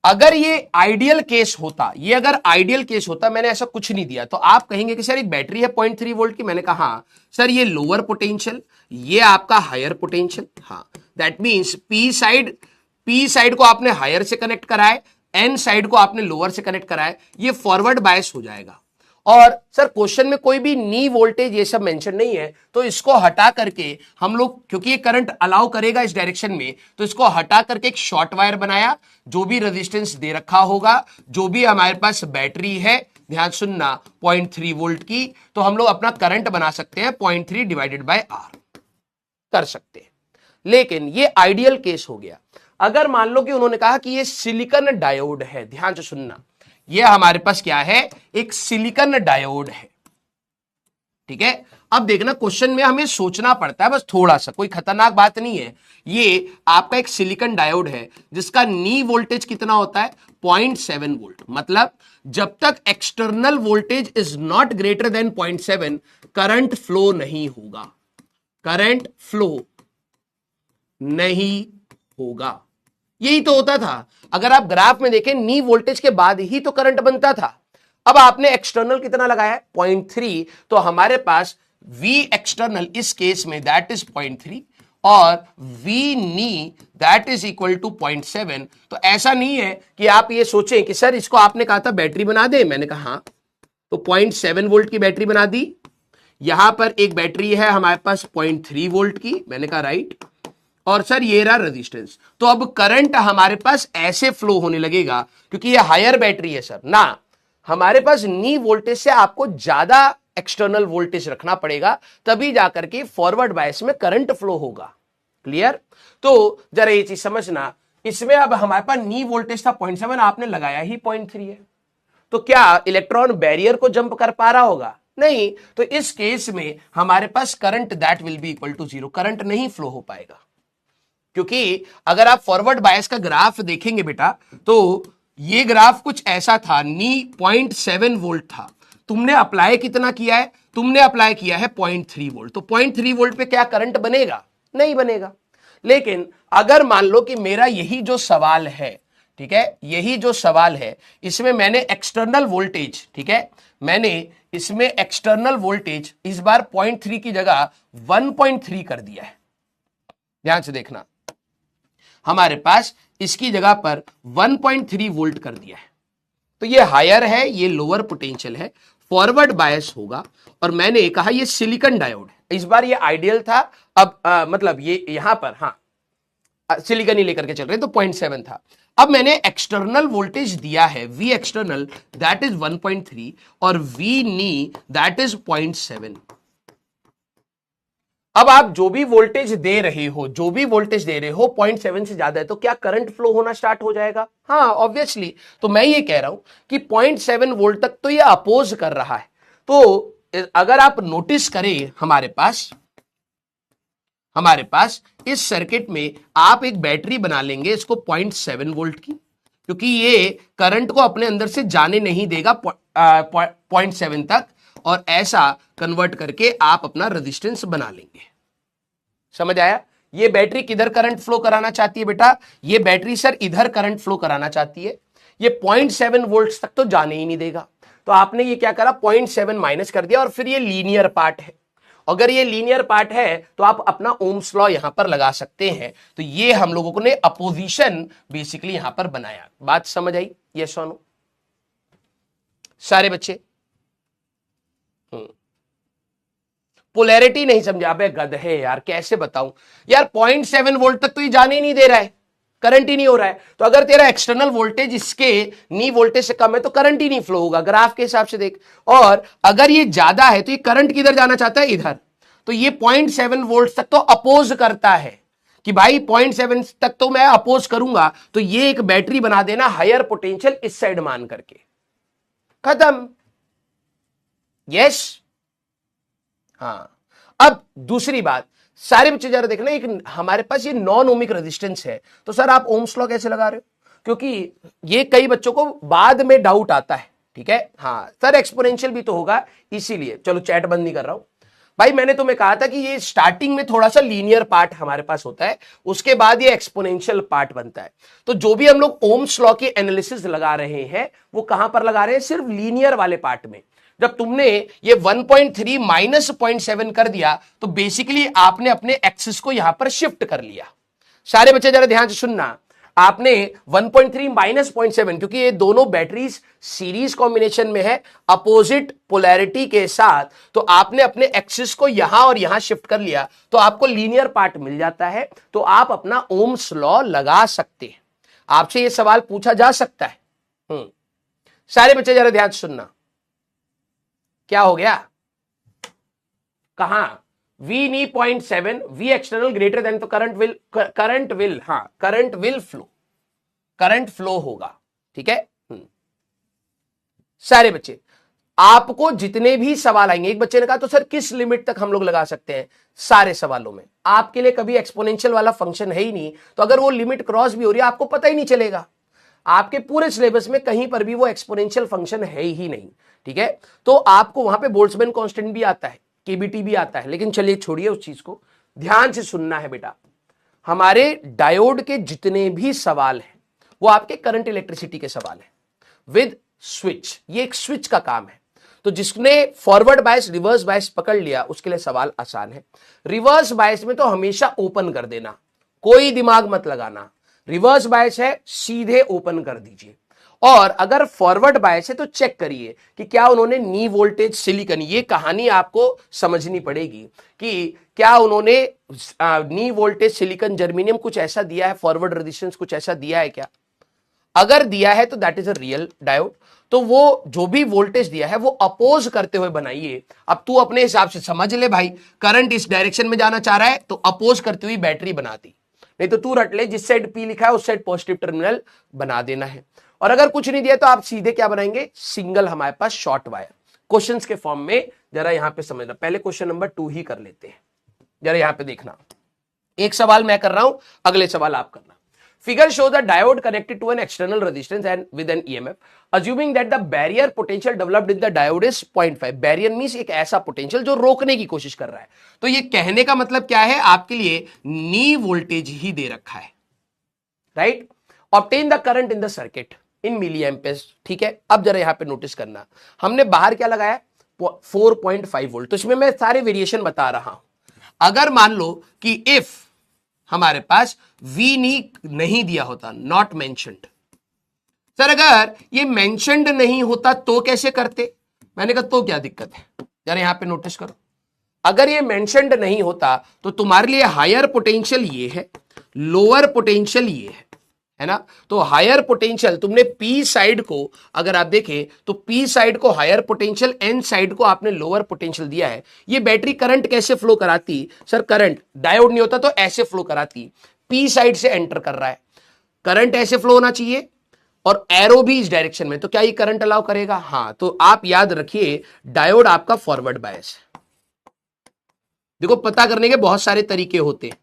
अगर ये आइडियल केस होता, ये अगर आइडियल केस होता, मैंने ऐसा कुछ नहीं दिया, तो आप कहेंगे कि सर एक बैटरी है 0.3 वोल्ट की। मैंने कहा हाँ सर, ये लोअर पोटेंशियल, ये आपका हायर पोटेंशियल। हाँ, दैट मींस पी साइड को आपने हायर से कनेक्ट कराए, एन साइड को आपने लोअर से कनेक्ट कराए, ये फॉरवर्ड बायस हो जाएगा। और सर क्वेश्चन में कोई भी नी वोल्टेज ये सब मेंशन नहीं है, तो इसको हटा करके हम लोग, क्योंकि ये करंट अलाउ करेगा इस डायरेक्शन में, तो इसको हटा करके एक शॉर्ट वायर बनाया, जो भी रेजिस्टेंस दे रखा होगा, जो भी हमारे पास बैटरी है, ध्यान सुनना, 0.3 वोल्ट की, तो हम लोग अपना करंट बना सकते हैं 0.3 डिवाइडेड बाय आर कर सकते हैं। लेकिन ये आइडियल केस हो गया। अगर मान लो कि उन्होंने कहा कि ये सिलिकॉन डायोड है, ध्यान से सुनना, ये हमारे पास क्या है, एक सिलिकॉन डायोड है, ठीक है। अब देखना क्वेश्चन में हमें सोचना पड़ता है बस थोड़ा सा, कोई खतरनाक बात नहीं है। ये आपका एक सिलिकॉन डायोड है जिसका नी वोल्टेज कितना होता है, 0.7 वोल्ट। मतलब जब तक external voltage is not greater than 0.7 current flow नहीं होगा, करंट फ्लो नहीं होगा। यही तो होता था। अगर आप ग्राफ में देखें, नी वोल्टेज के बाद ही तो करंट बनता था। अब आपने एक्सटर्नल कितना लगाया है, 0.3, तो हमारे पास V एक्सटर्नल इस केस में दैट इज 0.3 और V knee that is equal to 0.7। तो ऐसा नहीं है कि आप ये सोचें कि सर इसको आपने कहा था बैटरी बना दे, मैंने कहा हाँ, तो 0.7 वोल्ट की बैटरी बना दी। यहां पर एक बैटरी है हमारे पास 0.3 वोल्ट की, मैंने कहा राइट, और सर ये रहा रेजिस्टेंस। तो अब करंट हमारे पास ऐसे फ्लो होने लगेगा, क्योंकि ये हायर बैटरी है सर ना, हमारे पास नी वोल्टेज से आपको ज्यादा एक्सटर्नल वोल्टेज रखना पड़ेगा, तभी जाकर के फॉरवर्ड बायस में करंट फ्लो होगा। क्लियर? तो जरा ये चीज समझना, इसमें अब हमारे पास नी वोल्टेज था 0.7, आपने लगाया ही 0.3 है, तो क्या इलेक्ट्रॉन बैरियर को जंप कर पा रहा होगा? नहीं। तो इस केस में हमारे पास current that will be equal to 0, current नहीं फ्लो हो पाएगा। क्योंकि अगर आप फॉरवर्ड बायस का ग्राफ देखेंगे बेटा, तो ये ग्राफ कुछ ऐसा था, नी 0.7 वोल्ट था, तुमने अप्लाई कितना किया है, तुमने अप्लाई किया है 0.3 वोल्ट, तो 0.3 वोल्ट पे क्या करंट बनेगा? नहीं बनेगा। लेकिन अगर मान लो कि मेरा यही जो सवाल है, ठीक है, यही जो सवाल है, इसमें मैंने एक्सटर्नल वोल्टेज, ठीक है, मैंने इसमें एक्सटर्नल वोल्टेज इस बार 0.3 की जगह 1.3 कर दिया है। ध्यान से देखना, हमारे पास इसकी जगह पर 1.3 वोल्ट कर दिया है। तो ये हायर है, ये लोअर पोटेंशियल है, फॉरवर्ड बायस होगा। और मैंने कहा ये सिलिकॉन डायोड है। इस बार ये आइडियल था, अब मतलब ये यहां पर हाँ सिलिकॉन ही लेकर के चल रहे हैं, तो 0.7 था। अब मैंने एक्सटर्नल वोल्टेज दिया है वी एक्सटर्नल दैट इज 1.3 और वी नी दैट इज 0.7। अब आप जो भी वोल्टेज दे रहे हो, 0.7 से ज्यादा है तो क्या करंट फ्लो होना स्टार्ट हो जाएगा? हाँ ऑब्वियसली। तो मैं ये कह रहा हूं कि 0.7 वोल्ट तक तो ये अपोज कर रहा है। तो अगर आप नोटिस करें, हमारे पास इस सर्किट में आप एक बैटरी बना लेंगे इसको 0.7 वोल्ट की, क्योंकि ये करंट को अपने अंदर से जाने नहीं देगा 0.7 तक, और ऐसा कन्वर्ट करके आप अपना रेजिस्टेंस बना लेंगे। समझ आया? ये बैटरी किधर करंट फ्लो कराना चाहती है बेटा? ये बैटरी सर इधर करंट फ्लो कराना चाहती है। ये 0.7 वोल्ट तक तो जाने ही नहीं देगा। तो आपने ये क्या करा, 0.7 माइनस कर दिया, और फिर ये लीनियर पार्ट है। अगर ये लीनियर पार्ट है तो आप अपना ओम्स लॉ यहां पर लगा सकते हैं। तो ये हम लोगों ने अपोजिशन बेसिकली यहां पर बनाया। बात समझ आई? यस और नो सारे बच्चे? पोलैरिटी नहीं समझा? अबे गधे यार, कैसे बताऊं यार, 0.7 वोल्ट तक तो ये जाने ही नहीं दे रहा है, करंट ही नहीं हो रहा है। तो अगर तेरा एक्सटर्नल वोल्टेज इसके नी वोल्टेज से कम है तो करंट ही नहीं फ्लो होगा, ग्राफ के हिसाब से देख। और अगर ये ज्यादा है तो ये करंट किधर जाना चाहता है? इधर। तो ये 0.7 वोल्ट तक तो अपोज करता है कि भाई 0.7 तक तो मैं अपोज करूंगा, तो ये एक बैटरी बना देना हायर पोटेंशियल इस साइड मान करके, खत्म। यस। हाँ, अब दूसरी बात, सारे बच्चे जरा देखना, एक हमारे पास ये नॉन ओमिक रेजिस्टेंस है, तो सर आप ओम्स लॉ कैसे लगा रहे हो? क्योंकि ये कई बच्चों को बाद में डाउट आता है, ठीक है। हाँ सर एक्सपोनेंशियल भी तो होगा, इसीलिए। चलो चैट बंद नहीं कर रहा हूं भाई, मैंने तुम्हें कहा था कि ये स्टार्टिंग में थोड़ा सा लीनियर पार्ट हमारे पास होता है, उसके बाद ये एक्सपोनेंशियल पार्ट बनता है। तो जो भी हम लोग ओम्स लॉ की एनालिसिस लगा रहे हैं वो कहां पर लगा रहे हैं? सिर्फ लीनियर वाले पार्ट में। जब तुमने ये 1.3 माइनस 0.7 कर दिया तो बेसिकली आपने अपने एक्सिस को यहां पर शिफ्ट कर लिया। सारे बच्चे जरा ध्यान से सुनना, आपने 1.3 माइनस 0.7, क्योंकि ये दोनों बैटरीज सीरीज कॉम्बिनेशन में है अपोजिट पोलैरिटी के साथ, तो आपने अपने एक्सिस को यहां और यहां शिफ्ट कर लिया, तो आपको लीनियर पार्ट मिल जाता है। तो आप अपना ओम्स लॉ लगा सकते हैं। आपसे ये सवाल पूछा जा सकता है। सारे बच्चे जरा ध्यान से सुनना, क्या हो गया? कहां? V knee 0.7, V external greater than, तो करंट विल फ्लो होगा, ठीक है। सारे बच्चे, आपको जितने भी सवाल आएंगे, एक बच्चे ने कहा तो सर किस लिमिट तक हम लोग लगा सकते हैं? सारे सवालों में आपके लिए कभी एक्सपोनेंशियल वाला फंक्शन है ही नहीं, तो अगर वो लिमिट क्रॉस भी हो रही है आपको पता ही नहीं चलेगा। आपके पूरे सिलेबस में कहीं पर भी वो एक्सपोनेंशियल फंक्शन है ही नहीं, ठीक है। तो आपको वहां पे बोल्ट्जमैन कांस्टेंट भी आता है, केबीटी भी आता है, लेकिन चलिए छोड़िए उस चीज को, ध्यान से सुनना है बेटा। हमारे डायोड के जितने भी सवाल हैं वो आपके करंट इलेक्ट्रिसिटी के सवाल हैं विद स्विच। ये एक स्विच का काम है। तो जिसने फॉरवर्ड बायस रिवर्स बायस पकड़ लिया उसके लिए सवाल आसान है। रिवर्स बायस में तो हमेशा ओपन कर देना, कोई दिमाग मत लगाना। रिवर्स बायस है सीधे ओपन कर दीजिए। और अगर फॉरवर्ड बायस है तो चेक करिए कि क्या उन्होंने नी वोल्टेज सिलिकॉन, ये कहानी आपको समझनी पड़ेगी कि क्या उन्होंने नी वोल्टेज सिलिकॉन जर्मेनियम कुछ ऐसा दिया है, फॉरवर्ड रेजिस्टेंस कुछ ऐसा दिया है क्या? अगर दिया है तो that is a real diode. तो वो जो भी वोल्टेज दिया है वो अपोज करते हुए बनाइए। अब तू अपने हिसाब से समझ ले भाई, करंट इस डायरेक्शन में जाना चाह रहा है तो अपोज करती हुई बैटरी बना दी, नहीं तो तू रट ले जिस साइड पी लिखा है उस साइड पॉजिटिव टर्मिनल बना देना है। और अगर कुछ नहीं दिया तो आप सीधे क्या बनाएंगे? सिंगल हमारे पास शॉर्ट वायर, क्वेश्चंस के फॉर्म में। जरा यहां पे समझना, पहले क्वेश्चन नंबर 2 ही कर लेते हैं। जरा यहां पे देखना, एक सवाल मैं कर रहा हूं, अगले सवाल आप करना। Figure shows a diode connected to an external resistance and with an EMF. Assuming that the barrier potential developed in the diode is 0.5. Barrier means एक ऐसा potential जो रोकने की कोशिश कर रहा है. तो ये कहने का मतलब क्या है, आपके लिए नी वोल्टेज ही दे रखा है, right. Obtain the current in the circuit in milli amperes. ठीक है, अब जरा यहां पे नोटिस करना, हमने बाहर क्या लगाया 4.5 वोल्ट. तो इसमें मैं सारे वेरिएशन बता रहा हूं. अगर मान लो कि इफ हमारे पास वी नहीं दिया होता, नॉट मेंशन्ड. सर अगर ये मेंशन्ड नहीं होता तो कैसे करते, मैंने कहा तो क्या दिक्कत है, जरा यहां पे नोटिस करो. अगर ये मेंशन्ड नहीं होता तो तुम्हारे लिए हायर पोटेंशियल ये है, लोअर पोटेंशियल ये है ना. तो हायर पोटेंशियल तुमने पी साइड को अगर आप देखें तो पी साइड को हायर पोटेंशियल, एन साइड को आपने लोअर पोटेंशियल दिया है. ये बैटरी करंट कैसे फ्लो कराती, सर करंट डायोड नहीं होता तो ऐसे फ्लो कराती. पी साइड से एंटर कर रहा है, करंट ऐसे फ्लो होना चाहिए और एरो भी इस डायरेक्शन में, तो क्या ये करंट अलाउ करेगा, हाँ. तो आप याद रखिए डायोड आपका फॉरवर्ड बायस है. देखो पता करने के बहुत सारे तरीके होते हैं.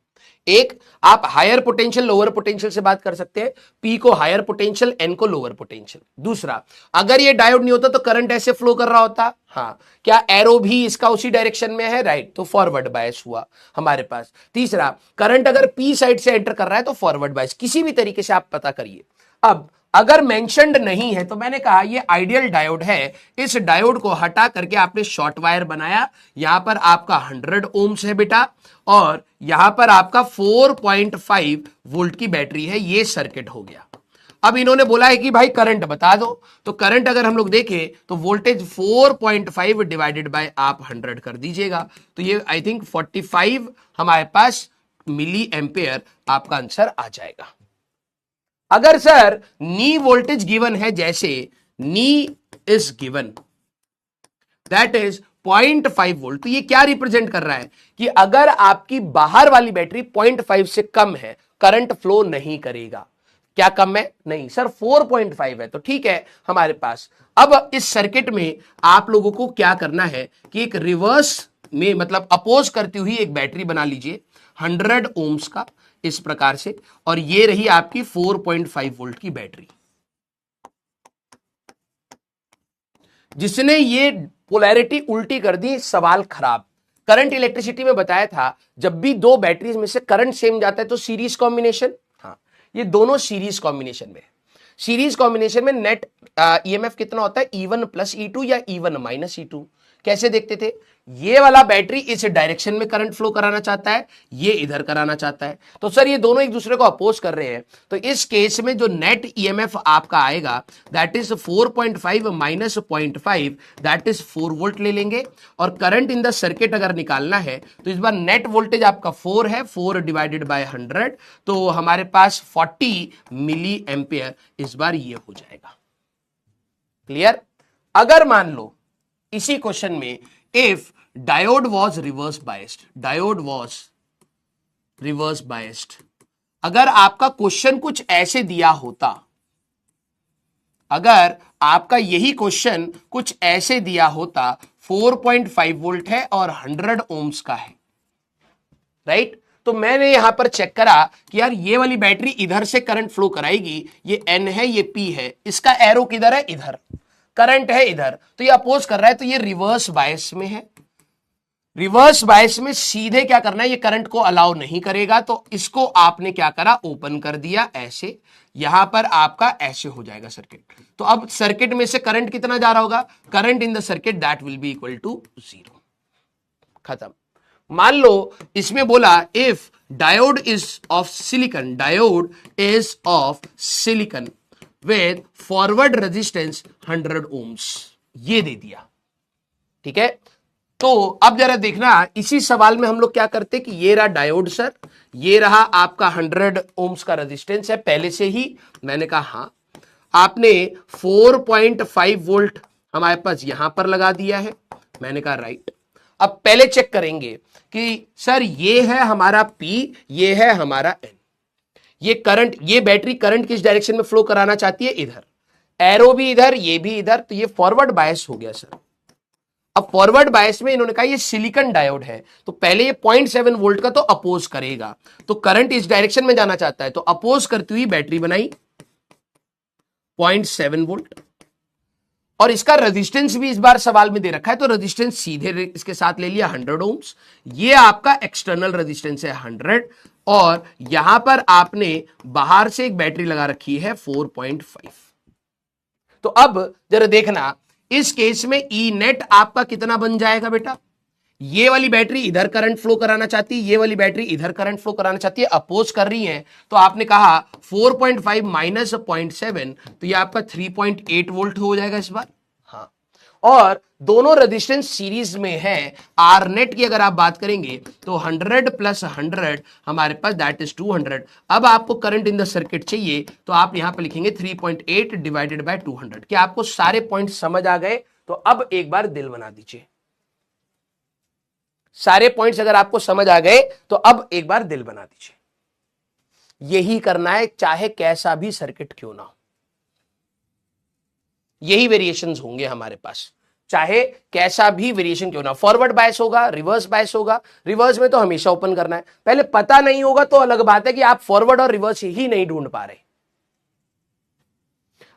एक, आप हायर पोटेंशियल लोअर पोटेंशियल से बात कर सकते हैं, पी को हायर पोटेंशियल, एन को लोअर पोटेंशियल. दूसरा, अगर ये डायोड नहीं होता तो करंट ऐसे फ्लो कर रहा होता, हाँ. क्या एरो भी इसका उसी डायरेक्शन में है, राइट, तो फॉरवर्ड बायस हुआ हमारे पास. तीसरा, करंट अगर पी साइड से एंटर कर रहा है तो फॉरवर्ड बायस. किसी भी तरीके से आप पता करिए. अब अगर मेंशन्ड नहीं है तो मैंने कहा ये आइडियल डायोड है, इस डायोड को हटा करके आपने शॉर्ट वायर बनाया. यहां पर आपका 100 ओम्स है बेटा और यहां पर आपका 4.5 वोल्ट की बैटरी है. ये सर्किट हो गया. अब इन्होंने बोला है कि भाई करंट बता दो, तो करंट अगर हम लोग देखें तो वोल्टेज 4.5 डिवाइडेड बाय आप 100 कर दीजिएगा, तो ये आई थिंक 45 हमारे पास मिली एम्पेयर आपका आंसर आ जाएगा. अगर सर नी वोल्टेज गिवन है, जैसे knee is given that is 0.5 volt, तो ये क्या रिप्रेजेंट कर रहा है कि अगर आपकी बाहर वाली बैटरी 0.5 से कम है करंट फ्लो नहीं करेगा. क्या कम है, नहीं सर 4.5 है, तो ठीक है हमारे पास. अब इस सर्किट में आप लोगों को क्या करना है कि एक रिवर्स में मतलब अपोज करती हुई एक बैटरी बना लीजिए 100 ओम्स का इस प्रकार से, और ये रही आपकी 4.5 वोल्ट की बैटरी. जिसने ये पोलैरिटी उल्टी कर दी, सवाल खराब. करंट इलेक्ट्रिसिटी में बताया था जब भी दो बैटरीज में से करंट सेम जाता है तो सीरीज कॉम्बिनेशन, हाँ ये दोनों सीरीज कॉम्बिनेशन में. सीरीज कॉम्बिनेशन में नेट ईएमएफ कितना होता है, E1 प्लस E2 या E1 माइनस E2. कैसे देखते थे, ये वाला बैटरी इस डायरेक्शन में करंट फ्लो कराना चाहता है, ये इधर कराना चाहता है, तो सर ये दोनों एक दूसरे को अपोज कर रहे हैं. तो इस केस में जो नेट ईएमएफ आपका आएगा that is 4.5 minus 0.5 that is 4 volt ले लेंगे. और करंट इन द सर्किट अगर निकालना है तो इस बार नेट वोल्टेज आपका 4 है, 4 डिवाइडेड बाय 100, तो हमारे पास 40 मिली एम्पियर इस बार ये हो जाएगा. क्लियर. अगर मान लो इसी क्वेश्चन में if diode was reverse biased, diode was reverse biased, अगर आपका क्वेश्चन कुछ ऐसे दिया होता, अगर आपका यही क्वेश्चन कुछ ऐसे दिया होता 4.5 वोल्ट है और 100 ओम्स का है, राइट, तो मैंने यहां पर चेक करा कि यार ये वाली बैटरी इधर से करंट फ्लो कराएगी, ये N है ये P है, इसका एरो किधर है, इधर, करंट है इधर, तो ये अपोज कर रहा है, तो ये रिवर्स बायस में है. रिवर्स बायस में सीधे क्या करना है, ये करंट को अलाउ नहीं करेगा, तो इसको आपने क्या करा, ओपन कर दिया ऐसे, यहां पर आपका ऐसे हो जाएगा सर्किट. तो अब सर्किट में से करंट कितना जा रहा होगा, current in the circuit that will be equal to 0. खत्म. मान लो इसमें बोला if diode is of silicon, diode is of silicon with forward resistance 100 ohms, ये दे दिया. ठीक है, तो अब जरा देखना इसी सवाल में हम लोग क्या करते कि ये रहा डायोड सर, ये रहा आपका 100 ओम्स का रेजिस्टेंस है पहले से ही. मैंने कहा हाँ, आपने 4.5 वोल्ट हमारे पास यहां पर लगा दिया है. मैंने कहा राइट. अब पहले चेक करेंगे कि सर ये है हमारा P, ये है हमारा N. ये करंट, ये बैटरी करंट किस डायरेक्शन में फ्लो कराना चाहती है, इधर, एरो भी इधर, ये भी इधर, तो ये फॉरवर्ड बायस हो गया सर. अब फॉरवर्ड बायस में इन्होंने कहा ये सिलिकॉन डायोड है, तो पहले ये 0.7 वोल्ट का तो अपोज करेगा, तो करंट इस डायरेक्शन में जाना चाहता है, तो अपोज करती हुई बैटरी बनाई 0.7 वोल्ट। और इसका रेजिस्टेंस भी इस बार सवाल में दे रखा है, तो रेजिस्टेंस सीधे इसके साथ ले लिया 100 ओम्स। ये आपका एक्सटर्नल रेजिस्टेंस है 100, और यहां पर आपने बाहर से एक बैटरी लगा रखी है 4.5। तो अब जरा देखना, इस केस में ई नेट आपका कितना बन जाएगा बेटा, ये वाली बैटरी इधर करंट फ्लो कराना चाहती है, ये वाली बैटरी इधर करंट फ्लो कराना चाहती है, अपोज कर रही है, तो आपने कहा 4.5 माइनस 0.7, तो ये आपका 3.8 वोल्ट हो जाएगा इस बार। हाँ, और दोनों रेजिस्टेंस सीरीज में है। आर नेट की अगर आप बात करेंगे तो 100 प्लस 100 हमारे पास दैट इज 200। अब आपको करंट इन द सर्किट चाहिए, तो आप यहां पर लिखेंगे 3.8 डिवाइडेड बाय 200। क्या आपको सारे पॉइंट समझ आ गए? तो अब एक बार दिल बना दीजिए। सारे पॉइंट्स अगर आपको समझ आ गए तो अब एक बार दिल बना दीजिए। यही करना है, चाहे कैसा भी सर्किट क्यों ना हो, यही वेरिएशंस होंगे हमारे पास, चाहे कैसा भी वेरिएशन क्यों ना। फॉरवर्ड बायस होगा, रिवर्स बायस होगा, रिवर्स में तो हमेशा ओपन करना है। पहले पता नहीं होगा तो अलग बात है कि आप फॉरवर्ड और रिवर्स ही नहीं ढूंढ पा रहे।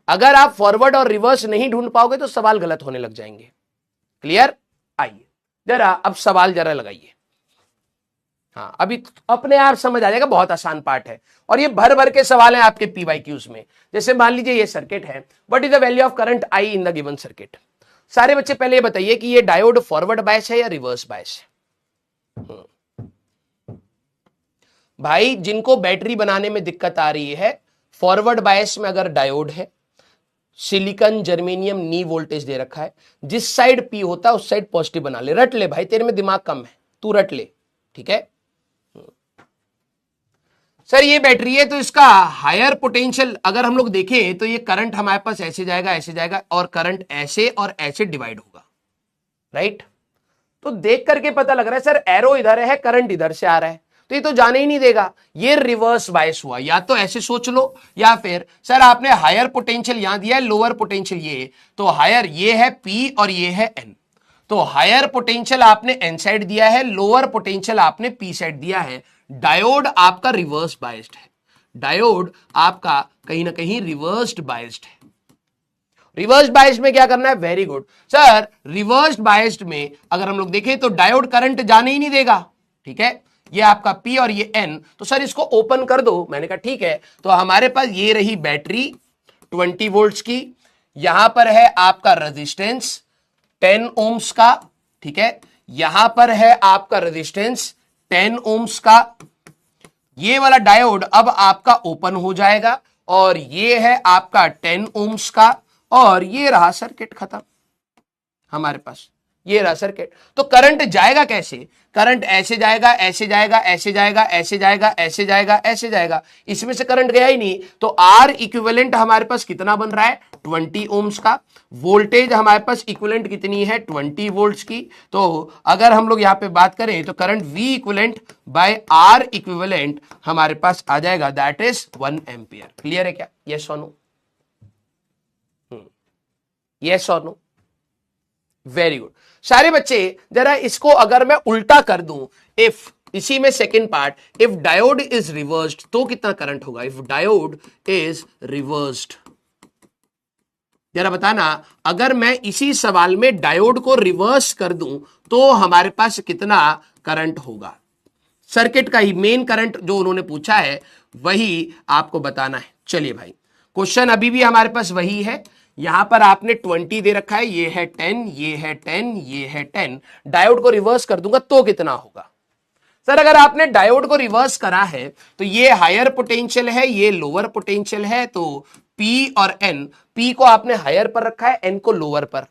अगर आप फॉरवर्ड और रिवर्स नहीं ढूंढ पाओगे तो सवाल गलत होने लग जाएंगे। क्लियर? आइए जरा अब सवाल जरा लगाइए। हाँ, अभी अपने आप समझ आ जाएगा, बहुत आसान पार्ट है, और ये भर भर के सवाल हैं आपके पीवाईक्यूज में। जैसे मान लीजिए ये सर्किट है, what is the value of current I in the given circuit. सारे बच्चे पहले ये बताइए कि ये डायोड फॉरवर्ड बायस है या रिवर्स बायस है। भाई जिनको बैटरी बनाने में दिक्कत आ रही है, फॉरवर्ड बायस में अगर डायोड है, सिलिकॉन जर्मेनियम नी वोल्टेज दे रखा है, जिस साइड पी होता है उस साइड पॉजिटिव बना ले। रट ले भाई, तेरे में दिमाग कम है, तू रट ले, ठीक है। सर ये बैटरी है तो इसका हायर पोटेंशियल अगर हम लोग देखें तो ये करंट हमारे पास ऐसे जाएगा, और करंट ऐसे और ऐसे डिवाइड होगा, राइट। तो देख करके पता लग रहा है सर एरो इधर है, करंट इधर से आ रहा है, तो ये तो जाने ही नहीं देगा, ये रिवर्स बायस हुआ। या तो ऐसे सोच लो, या फिर सर आपने हायर पोटेंशियल यहां दिया है, लोअर पोटेंशियल ये, तो हायर ये है P और ये है N, तो हायर पोटेंशियल आपने N साइड दिया है, लोअर पोटेंशियल आपने P साइड दिया है। डायोड आपका रिवर्स बायस्ड है, डायोड आपका कहीं ना कहीं रिवर्स्ड बायस्ड है। रिवर्स बायस्ड में क्या करना है? Very good sir, reversed biased में अगर हम लोग देखें तो डायोड करंट जाने ही नहीं देगा, ठीक है। ये आपका P और ये N, तो सर इसको ओपन कर दो। मैंने कहा ठीक है, तो हमारे पास ये रही बैटरी 20 वोल्ट्स की, यहां पर है आपका रेजिस्टेंस 10 ओम्स का, ठीक है, यहां पर है आपका रेजिस्टेंस 10 ओम्स का। ये वाला डायोड अब आपका ओपन हो जाएगा, और ये है आपका 10 ओम्स का, और ये रहा सर्किट खत्म हमारे पास, ये रहा सर्किट। तो करंट जाएगा कैसे? करंट ऐसे जाएगा, ऐसे जाएगा, ऐसे जाएगा, ऐसे जाएगा, ऐसे जाएगा, ऐसे जाएगा, इसमें से करंट गया ही नहीं। तो आर इक्विवेलेंट हमारे पास कितना बन रहा है? 20 ओम्स का। वोल्टेज हमारे पास इक्विवेलेंट कितनी है? 20 वोल्ट्स की। तो अगर हम लोग यहां पे बात करें तो current V equivalent by R equivalent हमारे पास आ जाएगा, दैट इज 1 एम्पियर। क्लियर है क्या? यस और नो? यस और नो? वेरी गुड सारे बच्चे। जरा इसको अगर मैं उल्टा कर दूं, इफ इसी में second part, if diode is reversed तो कितना करंट होगा? इफ डायोड इज रिवर्स्ड, जरा बताना, अगर मैं इसी सवाल में डायोड को रिवर्स कर दूं तो हमारे पास कितना करंट होगा? सर्किट का ही मेन करंट जो उन्होंने पूछा है वही आपको बताना है। चलिए भाई, क्वेश्चन अभी भी हमारे पास वही है। यहां पर आपने 20 दे रखा है, ये है 10, ये है 10, ये है 10। डायोड को रिवर्स कर दूंगा तो कितना होगा? सर अगर आपने डायोड को रिवर्स करा है तो ये हायर पोटेंशियल है, ये लोअर पोटेंशियल है, तो P और N, P को आपने हायर पर रखा है, N को लोअर पर।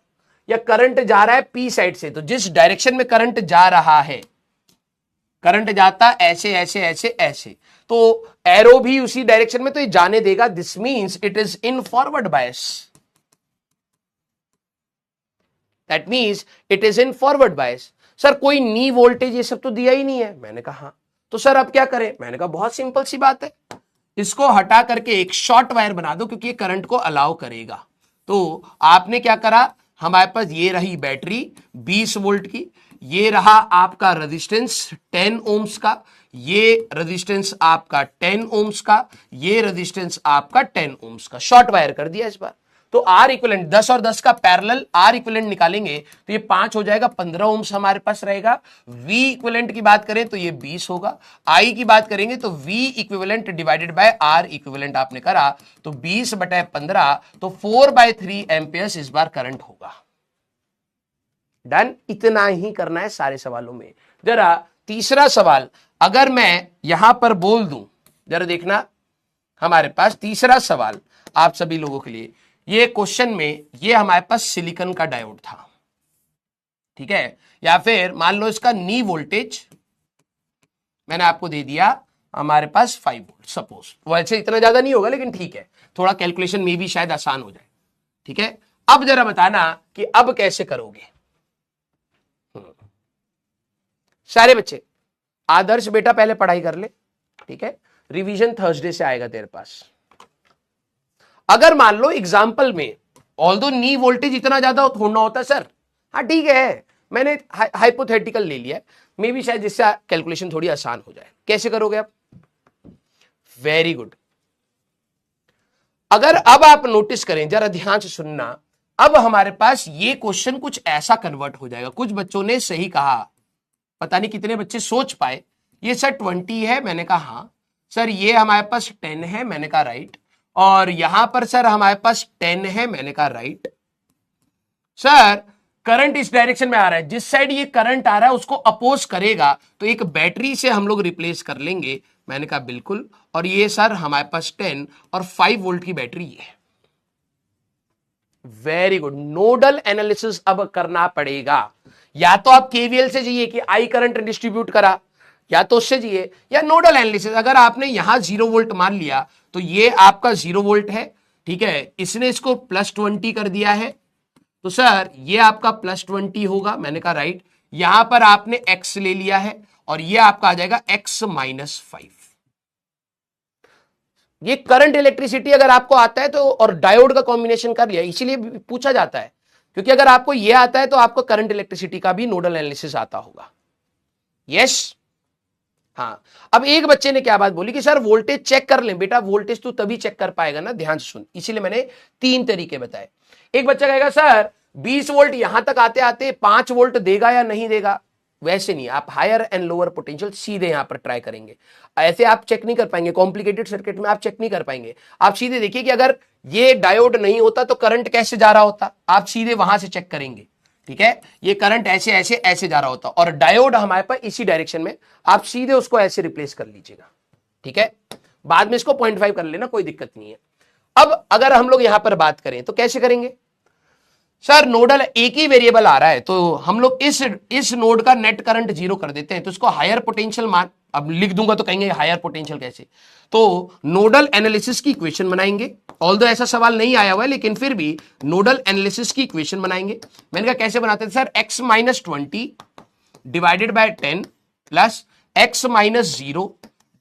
या करंट जा रहा है P साइड से, तो जिस डायरेक्शन में करंट जा रहा है, करंट जाता ऐसे ऐसे ऐसे ऐसे, तो एरो भी उसी डायरेक्शन में, तो ये जाने देगा। This means it is in forward bias, that means it is in forward bias. Sir कोई नी वोल्टेज ये सब तो दिया ही नहीं है। मैंने कहा हाँ, तो सर अब क्या करें? मैंने कहा बहुत सिंपल सी बात है, इसको हटा करके एक शॉर्ट वायर बना दो, क्योंकि ये करंट को अलाउ करेगा। तो आपने क्या करा? हमारे पास ये रही बैटरी 20 वोल्ट की, ये रहा आपका रेजिस्टेंस 10 ओम्स का, ये रेजिस्टेंस आपका 10 ओम्स का, ये रेजिस्टेंस आपका 10 ओम्स का, शॉर्ट वायर कर दिया इस बार। तो आर इक्विवेलेंट 10 और 10 का पैरेलल आर इक्विवेलेंट निकालेंगे तो ये 5 हो जाएगा, 15 ओम्स हमारे पास रहेगा। वी इक्विवेलेंट की बात करें तो ये 20 होगा। आई की बात करेंगे तो V equivalent divided by R equivalent आपने करा तो 20/15, तो 4/3 एम्पियर्स इस बार करंट होगा। डन, इतना ही करना है सारे सवालों में। जरा तीसरा सवाल अगर मैं यहां पर बोल दूं, जरा देखना हमारे पास तीसरा सवाल आप सभी लोगों के लिए, ये क्वेश्चन में ये हमारे पास सिलिकॉन का डायोड था, ठीक है, या फिर मान लो इसका नी वोल्टेज मैंने आपको दे दिया हमारे पास 5 वोल्ट सपोज, वैसे इतना ज्यादा नहीं होगा लेकिन ठीक है, थोड़ा कैलकुलेशन में भी शायद आसान हो जाए, ठीक है। अब जरा बताना कि अब कैसे करोगे। सारे बच्चे आदर्श बेटा पहले पढ़ाई कर ले, ठीक है, रिवीजन थर्सडे से आएगा तेरे पास। अगर मान लो एग्जाम्पल में ऑल्दो नी वोल्टेज इतना ज्यादा थोड़ा होता है सर, हाँ ठीक है, मैंने हाइपोथेटिकल ले लिया, मे भी शायद जिससे कैलकुलेशन थोड़ी आसान हो जाए। कैसे करोगे आप? Very good. अगर अब आप नोटिस करें, जरा ध्यान से सुनना, अब हमारे पास ये क्वेश्चन कुछ ऐसा कन्वर्ट हो जाएगा। कुछ बच्चों ने सही कहा, पता नहीं कितने बच्चे सोच पाए, ये सर 20 है, मैंने कहा हाँ सर, ये हमारे पास 10 है, मैंने कहा राइट, और यहां पर सर हमारे पास 10 है, मैंने कहा राइट। सर करंट इस डायरेक्शन में आ रहा है, जिस साइड ये करंट आ रहा है उसको अपोज करेगा तो एक बैटरी से हम लोग रिप्लेस कर लेंगे, मैंने कहा बिल्कुल, और ये सर हमारे पास 10 और 5 वोल्ट की बैटरी है। वेरी गुड, नोडल एनालिसिस अब करना पड़ेगा। या तो आप केवीएल से जाइए कि आई करंट डिस्ट्रीब्यूट करा, या तो उससे जाइए, या नोडल एनालिसिस। अगर आपने यहां 0 वोल्ट मान लिया तो ये आपका 0 वोल्ट है, ठीक है, इसने इसको +20 कर दिया है, तो सर ये आपका +20 होगा, मैंने कहा राइट। यहां पर आपने x ले लिया है और ये आपका आ जाएगा x-5। ये करंट इलेक्ट्रिसिटी अगर आपको आता है तो, और डायोड का कॉम्बिनेशन कर लिया, इसीलिए पूछा जाता है, क्योंकि अगर आपको ये आता है तो आपको करंट इलेक्ट्रिसिटी का भी नोडल एनालिसिस आता होगा। यस, हाँ। अब एक बच्चे ने क्या बात बोली कि सर वोल्टेज चेक कर लें। बेटा वोल्टेज तो तभी चेक कर पाएगा ना, ध्यान से सुन, इसीलिए मैंने 3 तरीके बताए। एक बच्चा कहेगा सर 20 वोल्ट यहां तक आते आते 5 वोल्ट देगा या नहीं देगा। वैसे नहीं, आप हायर एंड लोअर पोटेंशियल सीधे यहां पर ट्राई करेंगे, ऐसे आप चेक नहीं कर पाएंगे, कॉम्प्लिकेटेड सर्किट में आप चेक नहीं कर पाएंगे। आप सीधे देखिए कि अगर ये डायोड नहीं होता तो करंट कैसे जा रहा होता, आप सीधे वहां से चेक करेंगे, ठीक है, ये करंट ऐसे ऐसे ऐसे जा रहा होता, और डायोड हमारे पास इसी डायरेक्शन में, आप सीधे उसको ऐसे रिप्लेस कर लीजिएगा, ठीक है। बाद में इसको 0.5 कर लेना, कोई दिक्कत नहीं है। अब अगर हम लोग यहां पर बात करें तो कैसे करेंगे? सर नोडल एक ही वेरिएबल आ रहा है तो हम लोग इस नोड का नेट करंट 0 कर देते हैं, तो इसको हायर पोटेंशियल मान, अब लिख दूंगा तो कहेंगे हायर पोटेंशियल कैसे, तो नोडल एनालिसिस की इक्वेशन बनाएंगे। ऑल्दो ऐसा सवाल नहीं आया हुआ है लेकिन फिर भी नोडल एनालिसिस की इक्वेशन बनाएंगे। मैंने कहा कैसे बनाते थे sir, x-20 divided by 10 plus x-0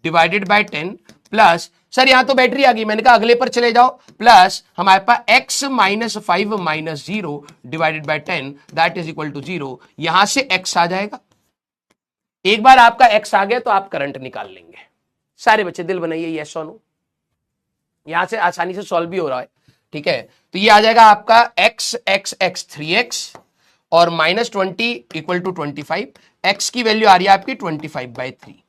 divided by 10 plus, sir यहां तो बैटरी आ गई, मैंने कहा अगले पर चले जाओ, प्लस हमारे पास x-5 - 0 divided by 10 that is equal to 0। यहां से x आ जाएगा। एक बार आपका x आ गया तो आप करंट निकाल लेंगे। सारे बच्चे दिल बनाइए, यस और नो, यहां से आसानी से सॉल्व भी हो रहा है, ठीक है। तो ये आ जाएगा आपका x 3x और -20 इक्वल टू 25, x की वैल्यू आ रही है आपकी 25/3।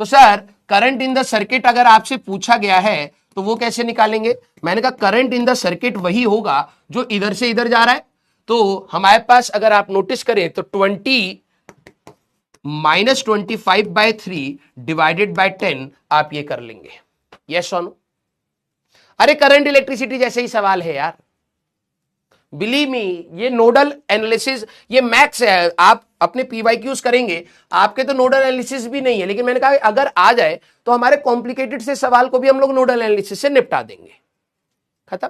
तो sir current in the circuit अगर आपसे पूछा गया है तो वो कैसे निकालेंगे? मैंने कहा करंट इन द सर्किट वही होगा जो इधर से इधर जा रहा है। तो हमारे पास अगर आप नोटिस करें तो 20 - 25/3 डिवाइडेड बाय 10 आप ये कर लेंगे। यस और नो? अरे करंट इलेक्ट्रिसिटी जैसे ही सवाल है यार, बिलीव मी, ये नोडल एनालिसिस, ये मैथ्स है, आप अपने पीवाईक्यूज करेंगे, आपके तो नोडल एनालिसिस भी नहीं है, लेकिन मैंने कहा अगर आ जाए तो हमारे कॉम्प्लिकेटेड से सवाल को भी हम लोग नोडल एनालिसिस से निपटा देंगे। खत्म?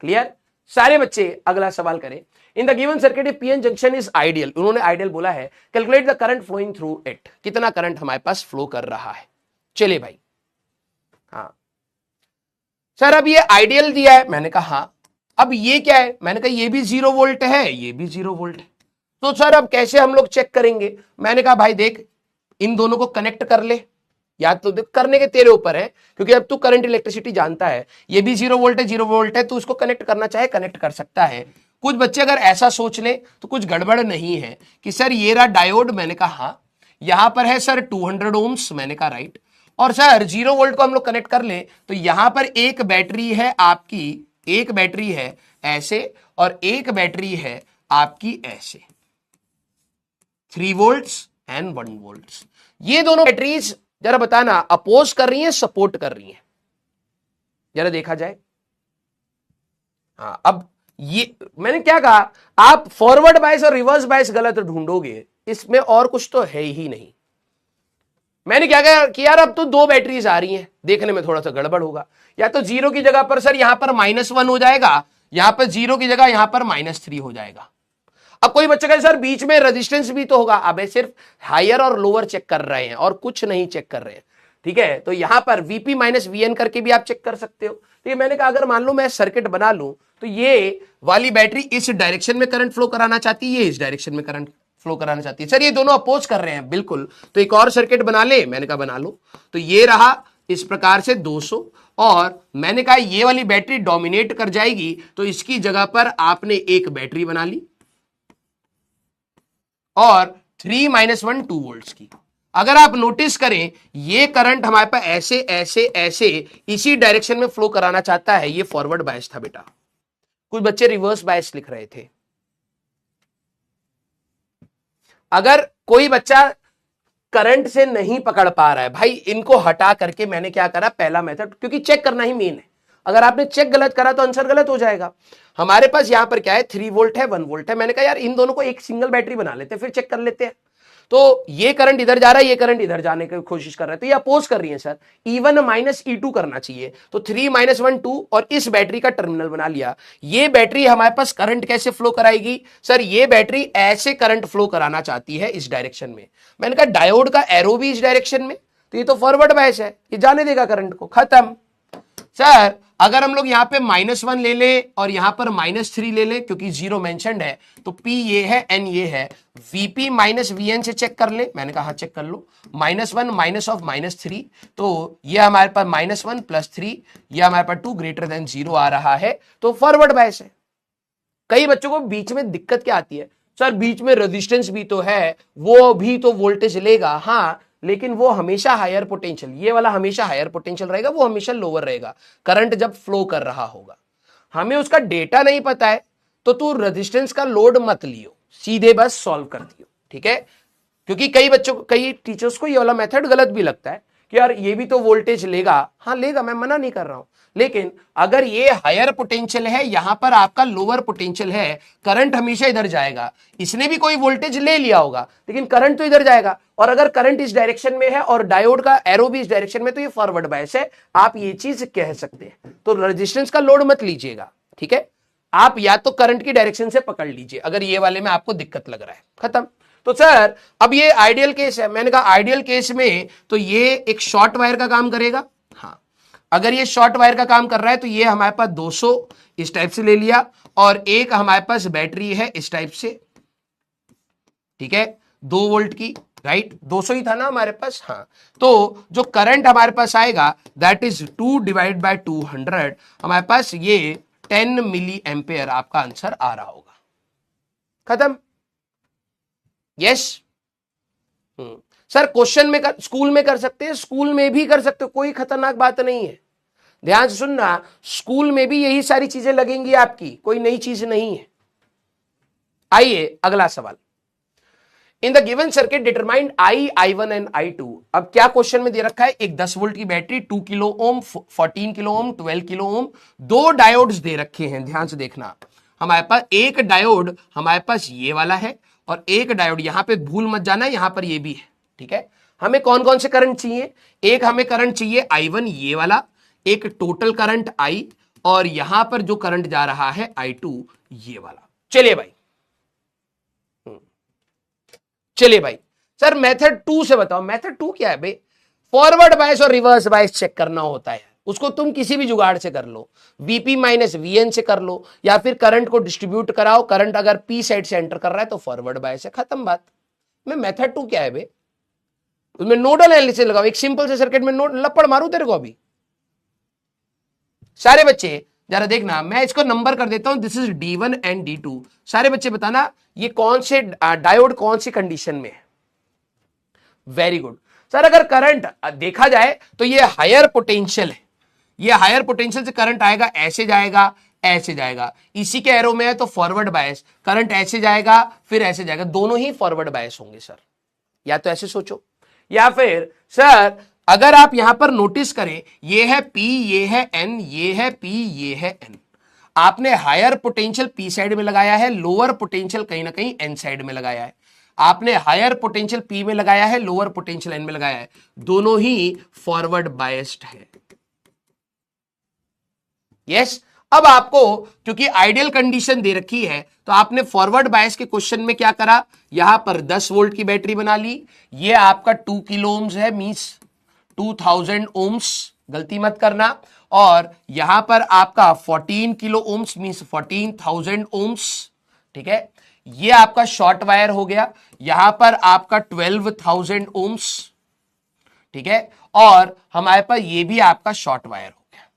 क्लियर? सारे बच्चे अगला सवाल करें। In the given circuit if PN junction is ideal, उन्होंने आइडियल बोला है, calculate the current flowing through it, कितना करंट हमारे पास फ्लो कर रहा है। चलिए भाई, हाँ सर अब ये आइडियल दिया है, मैंने कहा हाँ। अब ये क्या है, मैंने कहा ये भी 0 वोल्ट है, ये भी 0 वोल्ट है। तो सर अब कैसे हम लोग चेक करेंगे? मैंने कहा भाई देख, इन दोनों को कनेक्ट कर ले, या तो करने के तेरे ऊपर है, क्योंकि अब तू करंट इलेक्ट्रिसिटी जानता है, ये भी 0 वोल्ट है, 0 वोल्ट है, तो उसको कनेक्ट करना चाहे कनेक्ट कर सकता है। कुछ बच्चे अगर ऐसा सोच ले तो कुछ गड़बड़ नहीं है कि सर ये रहा डायोड, मैंने कहा हाँ, यहां पर है सर 200 ओम्स, मैंने कहा राइट, और सर 0 वोल्ट को हम लोग कनेक्ट कर ले तो यहां पर एक बैटरी है आपकी, एक बैटरी है ऐसे और एक बैटरी है आपकी ऐसे, 3 वोल्ट्स एंड 1 वोल्ट्स। ये दोनों बैटरीज जरा बताना अपोज कर रही हैं सपोर्ट कर रही हैं, जरा देखा जाए। हाँ, अब ये मैंने क्या कहा, आप फॉरवर्ड बायस और रिवर्स बायस गलत ढूंढोगे, इसमें और कुछ तो है ही नहीं। मैंने क्या कहा कि यार अब तो 2 बैटरीज आ रही हैं, देखने में थोड़ा सा गड़बड़ होगा, या तो 0 की जगह पर सर यहां पर -1 हो जाएगा, यहां पर 0 की जगह यहां पर -3 हो जाएगा। अब कोई बच्चा कहे सर बीच में रेजिस्टेंस भी तो होगा, अब सिर्फ हायर और लोअर चेक कर रहे हैं और कुछ नहीं चेक कर रहे हैं, ठीक है। तो यहां पर Vp माइनस Vn करके भी आप चेक कर सकते हो। तो ये मैंने कहा अगर मान लो मैं सर्किट बना लूं तो ये वाली बैटरी इस डायरेक्शन में करंट फ्लो कराना चाहती है, ये इस डायरेक्शन में करंट फ्लो कराना चाहती है, सर ये दोनों अपोज कर रहे हैं, बिल्कुल, तो एक और सर्किट बना ले, मैंने कहा बना लो। तो ये रहा इस प्रकार से 200, और मैंने कहा ये वाली बैटरी डोमिनेट कर जाएगी तो इसकी जगह पर आपने एक बैटरी बना ली और 3 - 1 2 वोल्ट्स की। अगर आप नोटिस करें ये करंट हमारे पास ऐसे ऐसे ऐसे इसी डायरेक्शन में फ्लो कराना चाहता है, ये फॉरवर्ड बायस था बेटा। कुछ बच्चे रिवर्स बायस लिख रहे थे। अगर कोई बच्चा करंट से नहीं पकड़ पा रहा है, भाई इनको हटा करके मैंने क्या करा, पहला मेथड, क्योंकि चेक करना ही मेन है, अगर आपने चेक गलत करा तो आंसर गलत हो जाएगा। हमारे पास यहां पर क्या है, 3 वोल्ट है, 1 वोल्ट है, मैंने कहा यार इन दोनों को एक सिंगल बैटरी बना लेते हैं, फिर चेक कर लेते हैं। तो ये करंट इधर जा रहा है, ये करंट इधर जाने की कोशिश कर रहा है, तो ये अपोज कर रही है सर, E1 - E2 करना चाहिए, तो 3 - 1 2, और इस बैटरी का टर्मिनल बना लिया। ये बैटरी हमारे पास करंट कैसे फ्लो कराएगी, सर ये बैटरी ऐसे करंट फ्लो कराना चाहती है इस डायरेक्शन में। मैंने कहा डायोड का एरो भी इस डायरेक्शन में, तो ये तो फॉरवर्ड बायस है, ये जाने देगा करंट को, खत्म। सर अगर हम लोग यहां पे -1 ले ले और यहां पर -3 ले ले, क्योंकि 0 मेंशन्ड है, तो P ये है, N ये है, Vp माइनस Vn से चेक कर ले, मैंने कहा चेक कर लो, -1 माइनस ऑफ -3, तो ये हमारे पास -1 + 3, ये हमारे पास 2 > 0 आ रहा है, तो फॉरवर्ड बायस है। कई बच्चों को बीच में दिक्कत क्या आती है, सर बीच में रेजिस्टेंस भी तो है, वो भी तो वोल्टेज लेगा, हाँ, लेकिन वो हमेशा हायर पोटेंशियल, ये वाला हमेशा हायर पोटेंशियल रहेगा, वो हमेशा लोअर रहेगा करंट जब फ्लो कर रहा होगा। हमें उसका डेटा नहीं पता है तो तू रेजिस्टेंस का लोड मत लियो, सीधे बस सॉल्व कर दियो, ठीक है। क्योंकि कई बच्चों को, कई टीचर्स को ये वाला मेथड गलत भी लगता है कि यार ये भी तो वोल्टेज लेगा, हाँ लेगा, मैं मना नहीं कर रहा हूं, लेकिन अगर ये हायर पोटेंशियल है, यहां पर आपका लोअर पोटेंशियल है, करंट हमेशा इधर जाएगा, इसने भी कोई वोल्टेज ले लिया होगा लेकिन करंट तो इधर जाएगा, और अगर करंट इस डायरेक्शन में है और डायोड का एरो भी इस डायरेक्शन में, तो ये फॉरवर्ड बायस है, आप ये चीज कह सकते हैं। तो रेजिस्टेंस का लोड मत लीजिएगा, ठीक है, आप या तो करंट की डायरेक्शन से पकड़ लीजिए अगर ये वाले में आपको दिक्कत लग रहा है, खत्म। तो सर अब ये आइडियल केस है, मैंने कहा आइडियल केस में तो ये एक शॉर्ट वायर का काम करेगा, हाँ, अगर ये शॉर्ट वायर का काम कर रहा है तो ये हमारे पास 200 इस टाइप से ले लिया, और एक हमारे पास बैटरी है इस टाइप से, ठीक है, 2 वोल्ट की, राइट, 200 ही था ना हमारे पास, हाँ। तो जो करंट हमारे पास आएगा दैट इज 2 / 200, हमारे पास ये 10 मिली एम्पेयर आपका आंसर आ रहा होगा, खत्म। यस सर क्वेश्चन में कर, स्कूल में कर सकते हैं, स्कूल में भी कर सकते हो, कोई खतरनाक बात नहीं है, ध्यान से सुनना, स्कूल में भी यही सारी चीजें लगेंगी आपकी, कोई नई चीज नहीं है। आइए अगला सवाल, इन the given circuit determine I1 and I2। अब क्या क्वेश्चन में दे रखा है, एक 10 वोल्ट की battery, 2 kilo ohm, 14 kilo ohm, 12 kilo ohm, 2 diodes दे रखे हैं, ध्यान से देखना, हमारे पास एक डायोड हमारे पास ये वाला है और एक डायोड, यहां पे भूल मत जाना, यहां पर ये भी है, ठीक है। हमें कौन कौन से करंट चाहिए, एक हमें करंट चाहिए I1 ये वाला, एक टोटल करंट I, और यहां पर जो करंट जा रहा है I2 ये वाला। चलिए भाई, चलिए भाई, सर मेथड 2 से बताओ, मेथड 2 क्या है भाई, फॉरवर्ड बायस और रिवर्स बायस चेक करना होता है, उसको तुम किसी भी जुगाड़ से कर लो, Vp माइनस Vn से कर लो, या फिर करंट को डिस्ट्रीब्यूट कराओ, करंट अगर P साइड से एंटर कर रहा है तो फॉरवर्ड बायस है, खत्म बात। मैं मेथड 2 क्या है बे, उसमें नोडल एनालिसिस लगाओ, एक सिंपल से सर्किट में नोड लपड़ मारू तेरे को अभी। सारे बच्चे जरा देखना, मैं इसको नंबर कर देता हूं, this is D1 and D2। सारे बच्चे बताना ये कौन से डायोड कौन सी कंडीशन में है। वेरी गुड सर, अगर करंट देखा जाए तो ये हायर पोटेंशियल है, ये हायर पोटेंशियल से करंट आएगा, ऐसे जाएगा, ऐसे जाएगा, इसी के एरो में है तो फॉरवर्ड बायस, करंट ऐसे जाएगा फिर ऐसे जाएगा, दोनों ही फॉरवर्ड बायस होंगे सर। या तो ऐसे सोचो, या फिर सर अगर आप यहां पर नोटिस करें, ये है P, ये है N, ये है P, ये है N, आपने हायर पोटेंशियल P साइड में लगाया है, लोअर पोटेंशियल कहीं ना कहीं N साइड में लगाया है, आपने हायर पोटेंशियल P में लगाया है, लोअर पोटेंशियल N में लगाया है, दोनों ही फॉरवर्ड बायस्ड है। यस अब आपको क्योंकि आइडियल कंडीशन दे रखी है तो आपने फॉरवर्ड बायस के क्वेश्चन में क्या करा, यहां पर 10 वोल्ट की बैटरी बना ली, ये आपका 2 किलो ओम्स है, मींस 2000 ओम्स, गलती मत करना, और यहां पर आपका 14 किलो ओम्स मींस 14,000 ओम्स, ठीक है, ये आपका शॉर्ट वायर हो गया, यहां पर आपका 12,000 ओम्स, ठीक है, और हमारे पास ये भी आपका शॉर्ट वायर हो गया।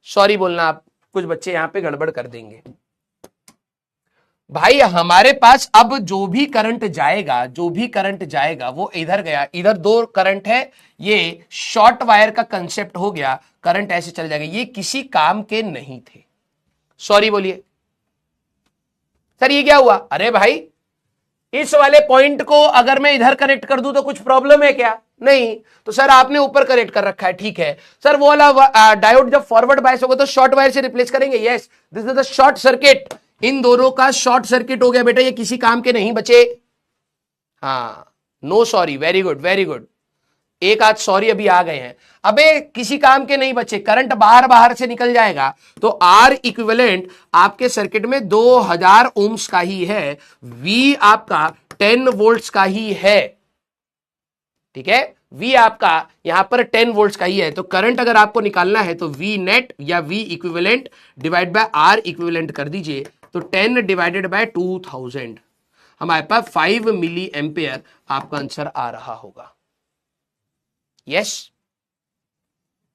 सॉरी बोलना, आप कुछ बच्चे यहां पे गड़बड़ कर देंगे भाई, हमारे पास अब जो भी करंट जाएगा, जो भी करंट जाएगा वो इधर गया, इधर 2 करंट है, ये शॉर्ट वायर का कंसेप्ट हो गया, करंट ऐसे चल जाएगा, ये किसी काम के नहीं थे। सॉरी बोलिए सर ये क्या हुआ, अरे भाई इस वाले पॉइंट को अगर मैं इधर कनेक्ट कर दूं तो कुछ प्रॉब्लम है क्या, नहीं, तो सर आपने ऊपर कनेक्ट कर रखा है, ठीक है सर, वो वाला डायोड जब फॉरवर्ड बायस होगा तो शॉर्ट वायर से रिप्लेस करेंगे, yes this is the short circuit, इन दोनों का शॉर्ट सर्किट हो गया बेटा, ये किसी काम के नहीं बचे। हाँ no sorry, very good very good, एक आध सॉरी अभी आ गए हैं, अबे किसी काम के नहीं बचे, करंट बाहर बाहर से निकल जाएगा, तो आर इक्विवेलेंट आपके सर्किट में 2000 ओम्स का ही है, वी आपका 10 वोल्ट्स का ही है, ठीक है, वी आपका यहां पर 10 वोल्ट्स का ही है, तो करंट अगर आपको निकालना है तो वी नेट या V equivalent divide by R equivalent कर दीजिए, तो 10 डिवाइडेड बाय 2000, हमारे पास 5 मिली एम्पेयर आपका आंसर आ रहा होगा। यस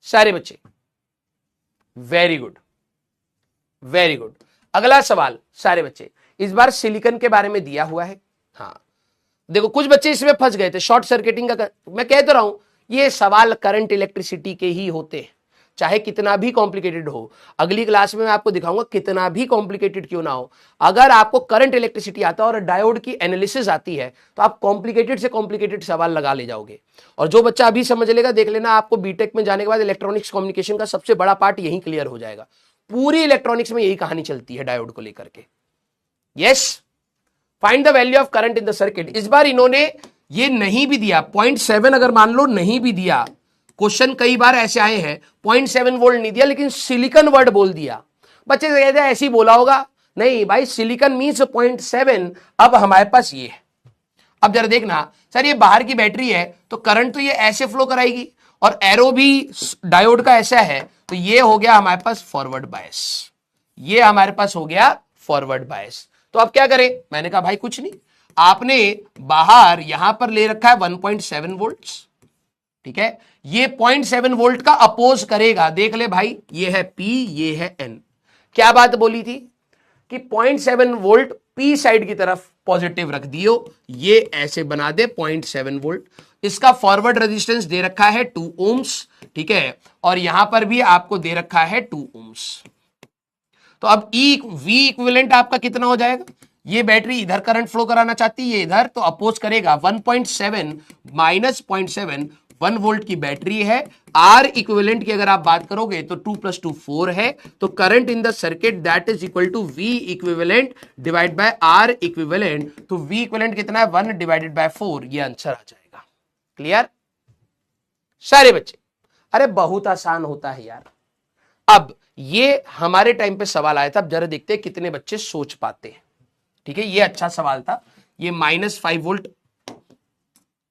सारे बच्चे वेरी गुड वेरी गुड। अगला सवाल सारे बच्चे, इस बार सिलिकॉन के बारे में दिया हुआ है। हाँ देखो कुछ बच्चे इसमें फंस गए थे, शॉर्ट सर्किटिंग का, मैं कह तो रहा हूं ये सवाल करंट इलेक्ट्रिसिटी के ही होते हैं, चाहे कितना भी कॉम्प्लिकेटेड हो, अगली क्लास में मैं आपको दिखाऊंगा कितना भी कॉम्प्लिकेटेड क्यों ना हो, अगर आपको करंट इलेक्ट्रिसिटी आता है और डायोड की एनालिसिस आती है तो आप कॉम्प्लिकेटेड से कॉम्प्लिकेटेड सवाल लगा ले जाओगे, और जो बच्चा अभी समझ लेगा देख लेना, आपको बीटेक में जाने के बाद इलेक्ट्रॉनिक्स कम्युनिकेशन का सबसे बड़ा पार्ट यही क्लियर हो जाएगा, पूरी इलेक्ट्रॉनिक्स में यही कहानी चलती है डायोड को लेकर के। Yes find the value of current in the circuit, इस बार इन्होंने ये नहीं भी दिया, 0.7 अगर मान लो नहीं भी दिया, क्वेश्चन कई बार ऐसे आए हैं 0.7 वोल्ट नहीं दिया लेकिन सिलिकॉन वर्ड बोल दिया, बच्चे कहते हैं ऐसे ही बोला होगा, नहीं भाई सिलिकॉन मींस 0.7, अब हमारे पास ये है, अब जरा देखना सर ये बाहर की बैटरी है तो करंट तो ये ऐसे फ्लो कराएगी, और एरो भी डायोड का ऐसा है, तो ये हो गया हमारे पास फॉरवर्ड बायस, ये हमारे पास हो गया फॉरवर्ड बायस, तो अब क्या करें, मैंने कहा भाई कुछ नहीं, आपने बाहर यहां पर ले रखा है 1.7 वोल्ट, ठीक है, ये 0.7 वोल्ट का अपोज करेगा, देख ले भाई ये है P ये है N, क्या बात बोली थी कि 0.7 वोल्ट P साइड की तरफ पॉजिटिव रख दियो, ये ऐसे बना दे 0.7 वोल्ट, इसका फॉरवर्ड रेजिस्टेंस दे रखा है 2 ओम्स, ठीक है, और यहां पर भी आपको दे रखा है 2 ओम्स, तो अब V इक्विवेलेंट आपका कितना हो जाएगा, ये बैटरी इधर करंट फ्लो कराना चाहती है इधर, तो अपोज करेगा 1.7 माइनस 0.7, 1 वोल्ट की बैटरी है, R इक्विवेलेंट की अगर आप बात करोगे तो 2 + 2 4 है, तो current in the circuit that is equal to V equivalent divide by R equivalent, तो V इक्विवेलेंट कितना है 1 डिवाइडेड बाय 4, ये आंसर आ जाएगा। क्लियर सारे बच्चे, अरे बहुत आसान होता है यार। अब ये हमारे टाइम पे सवाल आया था, अब जरा देखते हैं कितने बच्चे सोच पाते हैं, ठीक है, ये अच्छा सवाल था, ये -5 वोल्ट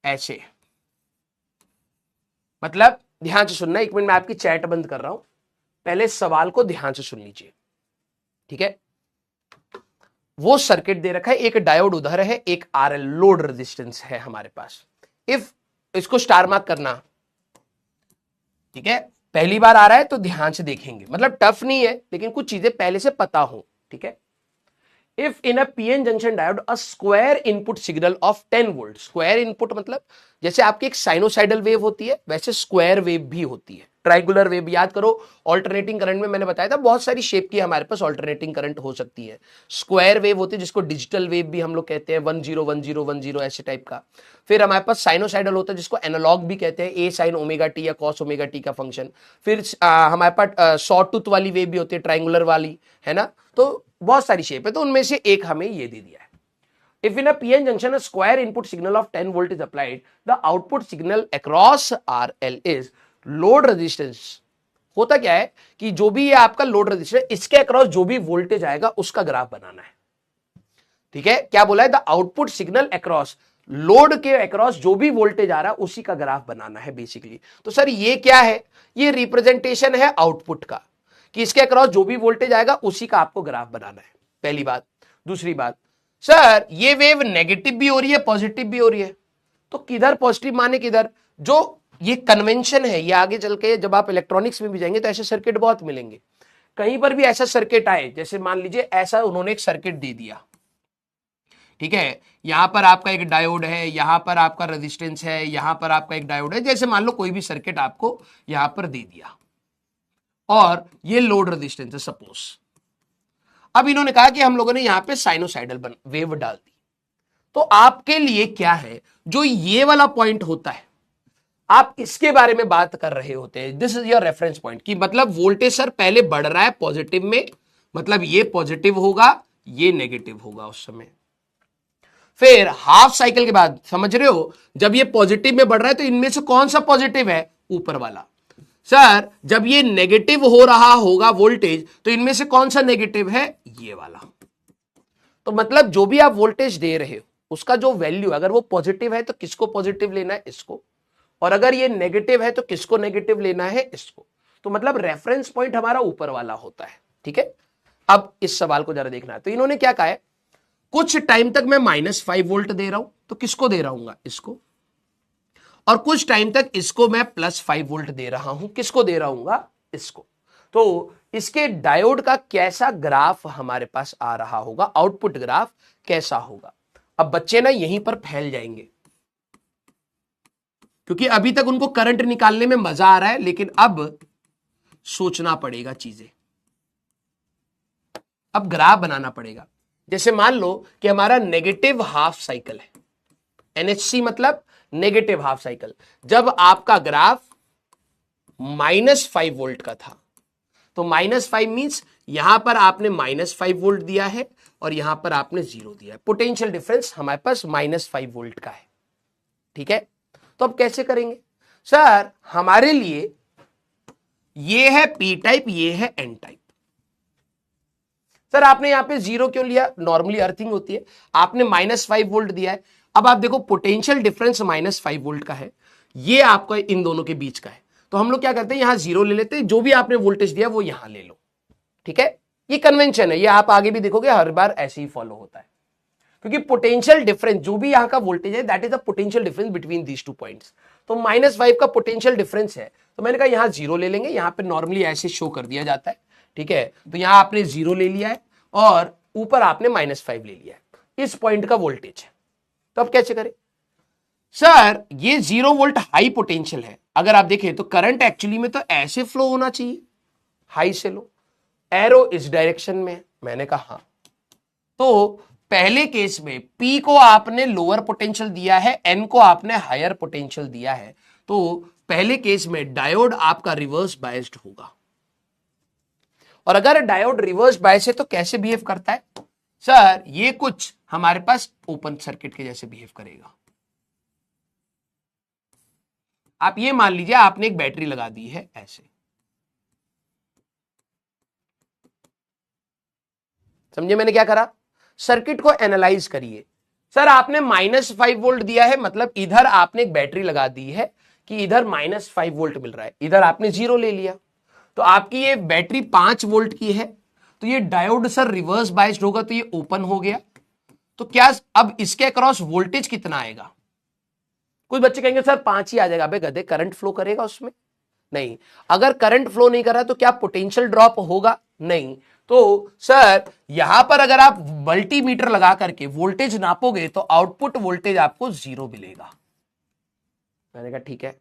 ऐसे, मतलब ध्यान से सुनना, एक मिनट मैं आपकी चैट बंद कर रहा हूं, पहले सवाल को ध्यान से सुन लीजिए, ठीक है। वो सर्किट दे रखा है, एक डायोड उधर है, एक आरएल लोड रेजिस्टेंस है हमारे पास। इफ इसको स्टार मार्क करना, ठीक है, पहली बार आ रहा है तो ध्यान से देखेंगे, मतलब टफ नहीं है लेकिन कुछ चीजें पहले से पता हो, ठीक है। If in a PN junction diode a square input signal of 10 volt, square input मतलब जैसे आपकी एक साइनोसाइडल वेव होती है वैसे स्क्वायर वेव भी होती है, ट्राइंगुलर वेव याद करो। ऑल्टरनेटिंग करंट में मैंने बताया था बहुत सारी शेप की हमारे पास ऑल्टरनेटिंग करंट हो सकती है। स्क्वायर वेव होती है जिसको डिजिटल वेव भी हम लोग कहते हैं, 101010 ऐसे टाइप का। फिर हमारे पास साइनोसाइडल होता है जिसको एनालॉग भी कहते हैं, ए साइन ओमेगा टी या कॉस ओमेगा टी का फंक्शन। फिर हमारे पास शॉर्ट टूथ वाली वेव भी होती है, ट्राइंगुलर वाली, है ना। तो बहुत सारी शेप है, तो उनमें से एक हमें ये दे दिया है। If in a PN junction a square input signal of 10 volt is applied, the output signal across RL is load resistance। होता क्या है कि जो भी ये आपका लोड रेजिस्टेंस, इसके अक्रॉस जो भी वोल्टेज आएगा उसका ग्राफ बनाना है, ठीक है। क्या बोला है? The output signal across, load के अक्रॉस जो भी वोल्टेज आ रहा है उसी का ग्राफ बनाना है बेसिकली। तो सर ये क्या है? ये रिप्रेजेंटेशन है आउटपुट का, कि इसके अक्रॉस जो भी वोल्टेज आएगा उसी का आपको ग्राफ बनाना है, पहली बात। दूसरी बात, सर ये वेव नेगेटिव भी हो रही है पॉजिटिव भी हो रही है, तो किधर पॉजिटिव माने किधर? जो ये कन्वेंशन है, ये आगे चल के जब आप इलेक्ट्रॉनिक्स में भी जाएंगे तो ऐसे सर्किट बहुत मिलेंगे। कहीं पर भी ऐसा सर्किट आए, जैसे मान लीजिए ऐसा उन्होंने एक सर्किट दे दिया, ठीक है, यहां पर आपका एक डायोड है, यहां पर आपका रेजिस्टेंस है, यहां पर आपका एक डायोड है, जैसे मान लो कोई भी सर्किट आपको यहां पर दे दिया और ये लोड रेजिस्टेंस है सपोज। अब इन्होंने कहा कि हम लोगों ने यहां पे साइनोसाइडल वेव डाल दी, तो आपके लिए क्या है, जो ये वाला पॉइंट होता है आप इसके बारे में बात कर रहे होते हैं, this is your reference point, कि मतलब वोल्टेज सर पहले बढ़ रहा है पॉजिटिव में, मतलब ये पॉजिटिव होगा ये नेगेटिव होगा उस समय। फिर हाफ साइकिल के बाद, समझ रहे हो, जब ये पॉजिटिव में बढ़ रहा है तो इनमें से कौन सा पॉजिटिव है? ऊपर वाला। सर जब ये नेगेटिव हो रहा होगा वोल्टेज तो इनमें से कौन सा नेगेटिव है? ये वाला। तो मतलब जो भी आप वोल्टेज दे रहे हो उसका जो वैल्यू, अगर वो पॉजिटिव है तो किसको पॉजिटिव लेना है? इसको। और अगर ये नेगेटिव है तो किसको नेगेटिव लेना है? इसको। तो मतलब रेफरेंस पॉइंट हमारा ऊपर वाला होता है, ठीक है। अब इस सवाल को जरा देखना है, तो इन्होंने क्या कहा है, कुछ टाइम तक मैं -5 वोल्ट दे रहा हूं, तो किसको दे रहा हूं? इसको। और कुछ टाइम तक इसको मैं +5 वोल्ट दे रहा हूं, किसको दे रहा हूं? इसको। तो इसके डायोड का कैसा ग्राफ हमारे पास आ रहा होगा, आउटपुट ग्राफ कैसा होगा? अब बच्चे ना यहीं पर फैल जाएंगे, क्योंकि अभी तक उनको करंट निकालने में मजा आ रहा है, लेकिन अब सोचना पड़ेगा चीजें, अब ग्राफ बनाना पड़ेगा। जैसे मान लो कि हमारा नेगेटिव हाफ साइकिल है, एनएचसी मतलब नेगेटिव हाफ साइकिल, जब आपका ग्राफ -5 वोल्ट का था, तो -5 मींस यहां पर आपने -5 वोल्ट दिया है और यहां पर आपने 0 दिया है, पोटेंशियल डिफरेंस हमारे पास -5 वोल्ट का है, ठीक है। तो अब कैसे करेंगे? सर हमारे लिए ये है पी टाइप, ये है एन टाइप। सर आपने यहां पे 0 क्यों लिया? नॉर्मली अर्थिंग होती है, आपने -5 वोल्ट दिया है। अब आप देखो पोटेंशियल डिफरेंस -5 वोल्ट का है, ये आपका इन दोनों के बीच का है, तो हम लोग क्या करते हैं, यहां 0 ले लेते हैं, जो भी आपने वोल्टेज दिया वो यहां ले लो, ठीक है। ये कन्वेंशन है, ये आप आगे भी देखोगे हर बार ऐसे ही फॉलो होता है, क्योंकि पोटेंशियल डिफरेंस जो भी यहां का वोल्टेज है that is the potential difference between these two points. तो -5 का पोटेंशियल डिफरेंस है, तो मैंने कहा यहां 0 ले लेंगे, यहां पे नॉर्मली ऐसे शो कर दिया जाता है, ठीक है। तो यहां आपने 0 ले लिया है और ऊपर आपने -5 ले लिया है, इस पॉइंट का वोल्टेज है। तो अब कैसे करें? सर ये 0 वोल्ट हाई पोटेंशियल है, अगर आप देखें तो करंट एक्चुअली में तो ऐसे फ्लो होना चाहिए, हाई से लो, एरो इस डायरेक्शन में, मैंने कहा हाँ। तो पहले केस में P को आपने लोअर पोटेंशियल दिया है, N को आपने हायर पोटेंशियल दिया है, तो पहले केस में डायोड आपका रिवर्स बायस्ड होगा। और अगर डायोड रिवर्स बायस है तो कैसे बिहेव करता है? सर ये कुछ हमारे पास ओपन सर्किट के जैसे बिहेव करेगा। आप ये मान लीजिए आपने एक बैटरी लगा दी है ऐसे, समझे मैंने क्या करा? सर्किट को एनालाइज करिए। सर आपने -5 वोल्ट दिया है, मतलब इधर आपने एक बैटरी लगा दी है, कि इधर -5 वोल्ट मिल रहा है, इधर आपने 0 ले लिया, तो आपकी ये बैटरी 5 वोल्ट की है, तो ये डायोड सर रिवर्स बाइस्ड होगा, तो ये ओपन हो गया। तो क्या अब इसके अक्रॉस वोल्टेज कितना आएगा? कुछ बच्चे कहेंगे सर 5 ही आ जाएगा। अबे गधे, करंट फ्लो करेगा उसमें? नहीं। अगर करंट फ्लो नहीं कर रहा तो क्या पोटेंशियल ड्रॉप होगा? नहीं। तो सर यहां पर अगर आप मल्टीमीटर लगा करके वोल्टेज नापोगे तो आउटपुट वोल्टेज आपको 0 मिलेगा। मैंने कहा ठीक है।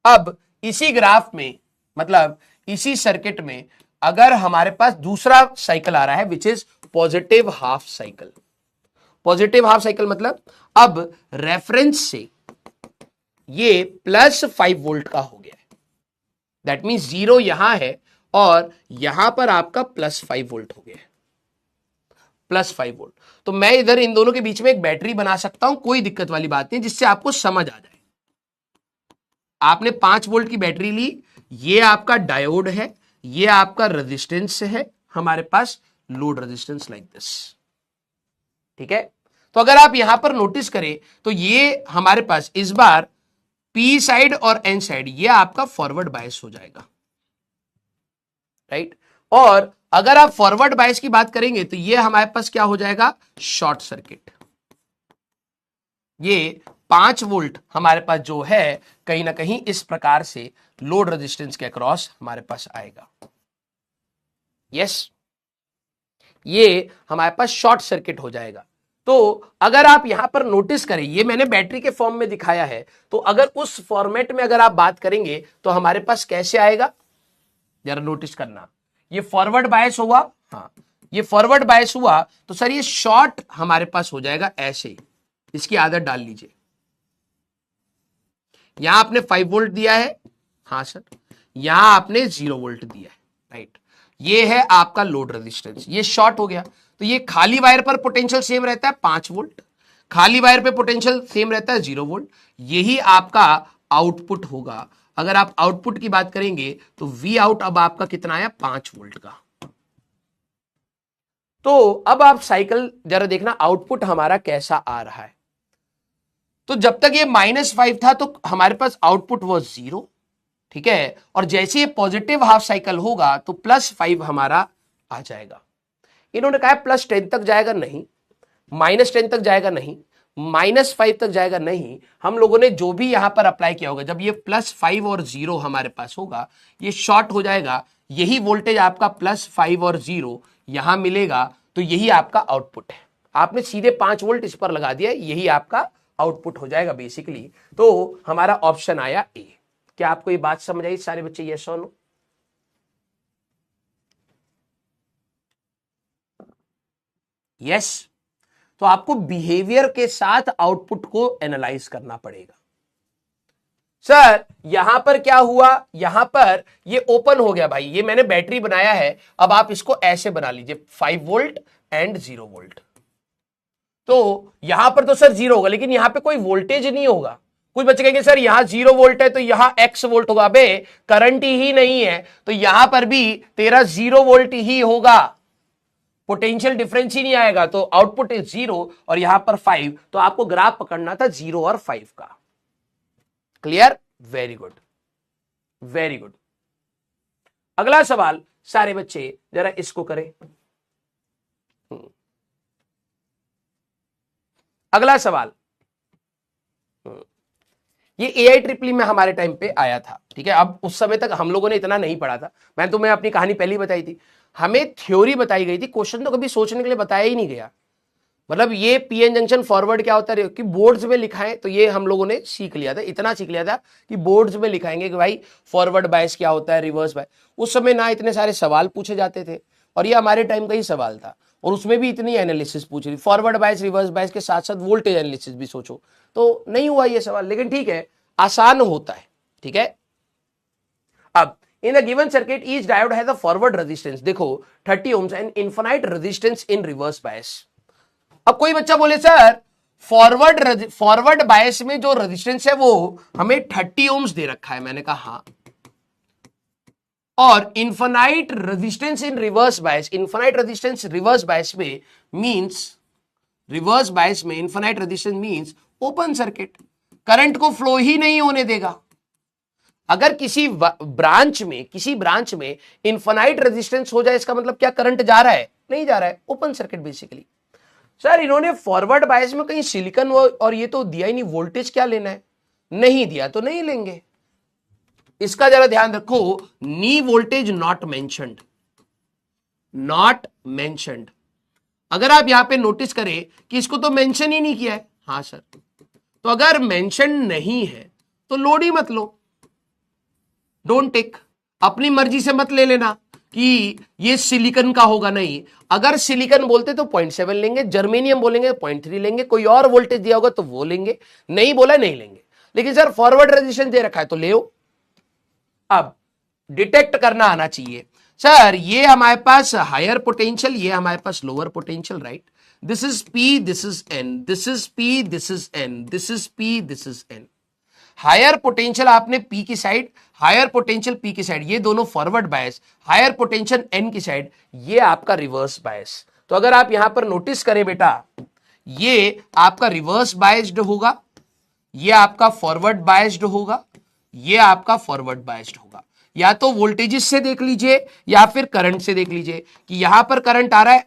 अब इसी ग्राफ में, मतलब इसी सर्किट में, अगर हमारे पास दूसरा साइकिल आ रहा है which is positive half cycle. Positive half cycle मतलब अब रेफरेंस से ये +5 वोल्ट का हो गया है, दैट मीन्स 0 यहां है और यहां पर आपका +5 वोल्ट हो गया है, +5 वोल्ट। तो मैं इधर इन दोनों के बीच में एक बैटरी बना सकता हूं, कोई दिक्कत वाली बात नहीं, जिससे आपको समझ आ जाए। आपने 5 वोल्ट की बैटरी ली, ये आपका डायोड है, ये आपका रेजिस्टेंस है, हमारे पास लोड रेजिस्टेंस लाइक दिस, ठीक है। तो अगर आप यहां पर नोटिस करें तो ये हमारे पास इस बार पी साइड और एन साइड ये आपका फॉरवर्ड बायस हो जाएगा, राइट। और अगर आप फॉरवर्ड बायस की बात करेंगे तो ये हमारे पास क्या हो जाएगा? Short circuit. ये 5 वोल्ट हमारे पास जो है कहीं ना कहीं इस प्रकार से लोड रेजिस्टेंस के अक्रॉस हमारे पास आएगा। यस, ये हमारे पास शॉर्ट सर्किट हो जाएगा। तो अगर आप यहां पर नोटिस करें, ये मैंने बैटरी के फॉर्म में दिखाया है, तो अगर उस फॉर्मेट में अगर आप बात करेंगे तो हमारे पास कैसे आएगा, जरा नोटिस करना। ये फॉरवर्ड बायस हुआ, हाँ ये फॉरवर्ड बायस हुआ, तो सर ये शॉर्ट हमारे पास हो जाएगा ऐसे। इसकी आदत डाल लीजिए। यहां आपने 5 वोल्ट दिया है, हाँ सर, यहां आपने 0 वोल्ट दिया है, राइट। ये है आपका लोड रेजिस्टेंस, ये शॉर्ट हो गया। तो ये खाली वायर पर पोटेंशियल सेम रहता है 5 वोल्ट, खाली वायर पे पोटेंशियल सेम रहता है 0 वोल्ट। यही आपका आउटपुट होगा। अगर आप आउटपुट की बात करेंगे तो वी आउट अब आपका कितना आया? 5 वोल्ट का। तो अब आप साइकिल जरा देखना, आउटपुट हमारा कैसा आ रहा है। तो जब तक ये -5 था तो हमारे पास आउटपुट वो 0, ठीक है। और जैसे ये पॉजिटिव हाफ साइकिल होगा तो +5 हमारा आ जाएगा। इन्होंने कहा +10 तक जाएगा, नहीं। -10 तक जाएगा, नहीं। -5 तक जाएगा, नहीं। हम लोगों ने जो भी यहां पर अप्लाई किया होगा, जब ये +5 और 0 हमारे पास होगा, ये शॉर्ट हो जाएगा। यही वोल्टेज आपका +5 और 0 यहां मिलेगा, तो यही आपका आउटपुट है। आपने सीधे 5 वोल्ट इस पर लगा दिया, यही आपका आउटपुट हो जाएगा बेसिकली। तो हमारा ऑप्शन आया ए। क्या आपको ये बात समझ आई सारे बच्चे? यस और नो? यस। तो आपको बिहेवियर के साथ आउटपुट को एनालाइज करना पड़ेगा। सर यहां पर क्या हुआ? यहां पर ये ओपन हो गया भाई, ये मैंने बैटरी बनाया है, अब आप इसको ऐसे बना लीजिए 5 वोल्ट एंड 0 वोल्ट। तो यहां पर तो सर 0 होगा, लेकिन यहां पे कोई वोल्टेज नहीं होगा। कुछ बच्चे कहेंगे सर यहां 0 वोल्ट है तो यहां x वोल्ट होगा। बे करंट ही नहीं है तो यहां पर भी तेरा 0 वोल्ट ही होगा, पोटेंशियल डिफरेंस ही नहीं आएगा। तो आउटपुट इज 0 और यहां पर 5, तो आपको ग्राफ पकड़ना था 0 और 5 का। Clear? Very good, very good. अगला सवाल सारे बच्चे जरा इसको करें। अगला सवाल, ये AIEEE में हमारे टाइम पे आया था, ठीक है। अब उस समय तक हम लोगों ने इतना नहीं पढ़ा था। मैं तुम्हें अपनी कहानी पहले ही बताई थी, हमें थ्योरी बताई गई थी, क्वेश्चन तो कभी सोचने के लिए बताया ही नहीं गया। मतलब ये पीएन जंक्शन फॉरवर्ड क्या होता है कि बोर्ड्स में लिखाएं, तो ये हम लोगों ने सीख लिया था, इतना सीख लिया था कि बोर्ड्स में लिखाएंगे कि भाई फॉरवर्ड बायस क्या होता है, रिवर्स बायस। उस समय ना इतने सारे सवाल पूछे जाते थे, और ये हमारे टाइम का ही सवाल था, और उसमें भी इतनी एनालिसिस पूछ रही, फॉरवर्ड बायस रिवर्स बायस के साथ साथ वोल्टेज एनालिसिस भी सोचो, तो नहीं हुआ ये सवाल। लेकिन ठीक है, आसान होता है, ठीक है। अब in a given circuit each diode has a forward resistance, देखो 30 ohms and infinite resistance in reverse bias. अब कोई बच्चा बोले सर फॉरवर्ड बायस में जो रेजिस्टेंस है वो हमें 30 ohms दे रखा है। मैंने कहा हाँ, और infinite resistance in reverse bias, infinite resistance reverse bias में मींस, रिवर्स बायस में infinite resistance means open circuit, current को फ्लो ही नहीं होने देगा, अगर किसी ब्रांच में इन्फिनाइट रेजिस्टेंस हो जाए, इसका मतलब क्या करंट जा रहा है? नहीं जा रहा है, ओपन सर्किट बेसिकली। सर इन्होंने फॉरवर्ड बायस में कहीं सिलिकॉन और ये तो दिया ही नहीं, वोल्टेज क्या लेना है? नहीं दिया तो नहीं लेंगे। इसका जरा ध्यान रखो, नी voltage not mentioned, not mentioned. अगर आप यहां पे नोटिस करें कि इसको तो मेंशन ही नहीं किया है, हाँ सर, तो अगर मेंशन नहीं है तो लोड ही मत लो, डोंट टेक। अपनी मर्जी से मत ले लेना कि ये सिलिकॉन का होगा, नहीं। अगर सिलिकॉन बोलते तो 0.7 लेंगे, जर्मेनियम बोलेंगे 0.3 लेंगे, कोई और वोल्टेज दिया होगा तो वो लेंगे, नहीं बोला नहीं लेंगे। लेकिन सर फॉरवर्ड रेजिस्टेंस दे रखा है तो ले। अब डिटेक्ट करना आना चाहिए। सर ये हमारे पास हायर पोटेंशियल, ये हमारे पास lower potential, right? This is P, this is N, this is P, this is N, this is P, this is N. Higher potential आपने पी की साइड, हायर पोटेंशियल पी की side, ये दोनों forward bias, higher potential N की side, ये आपका reverse bias. तो अगर आप यहां पर नोटिस करें बेटा, ये आपका रिवर्स बायस्ड होगा, ये आपका फॉरवर्ड बायस्ड होगा, ये आपका फॉरवर्ड बायस्ड होगा। या तो वोल्टेजेस से देख लीजिए या फिर करंट से देख लीजिए कि यहां पर करंट आ रहा है,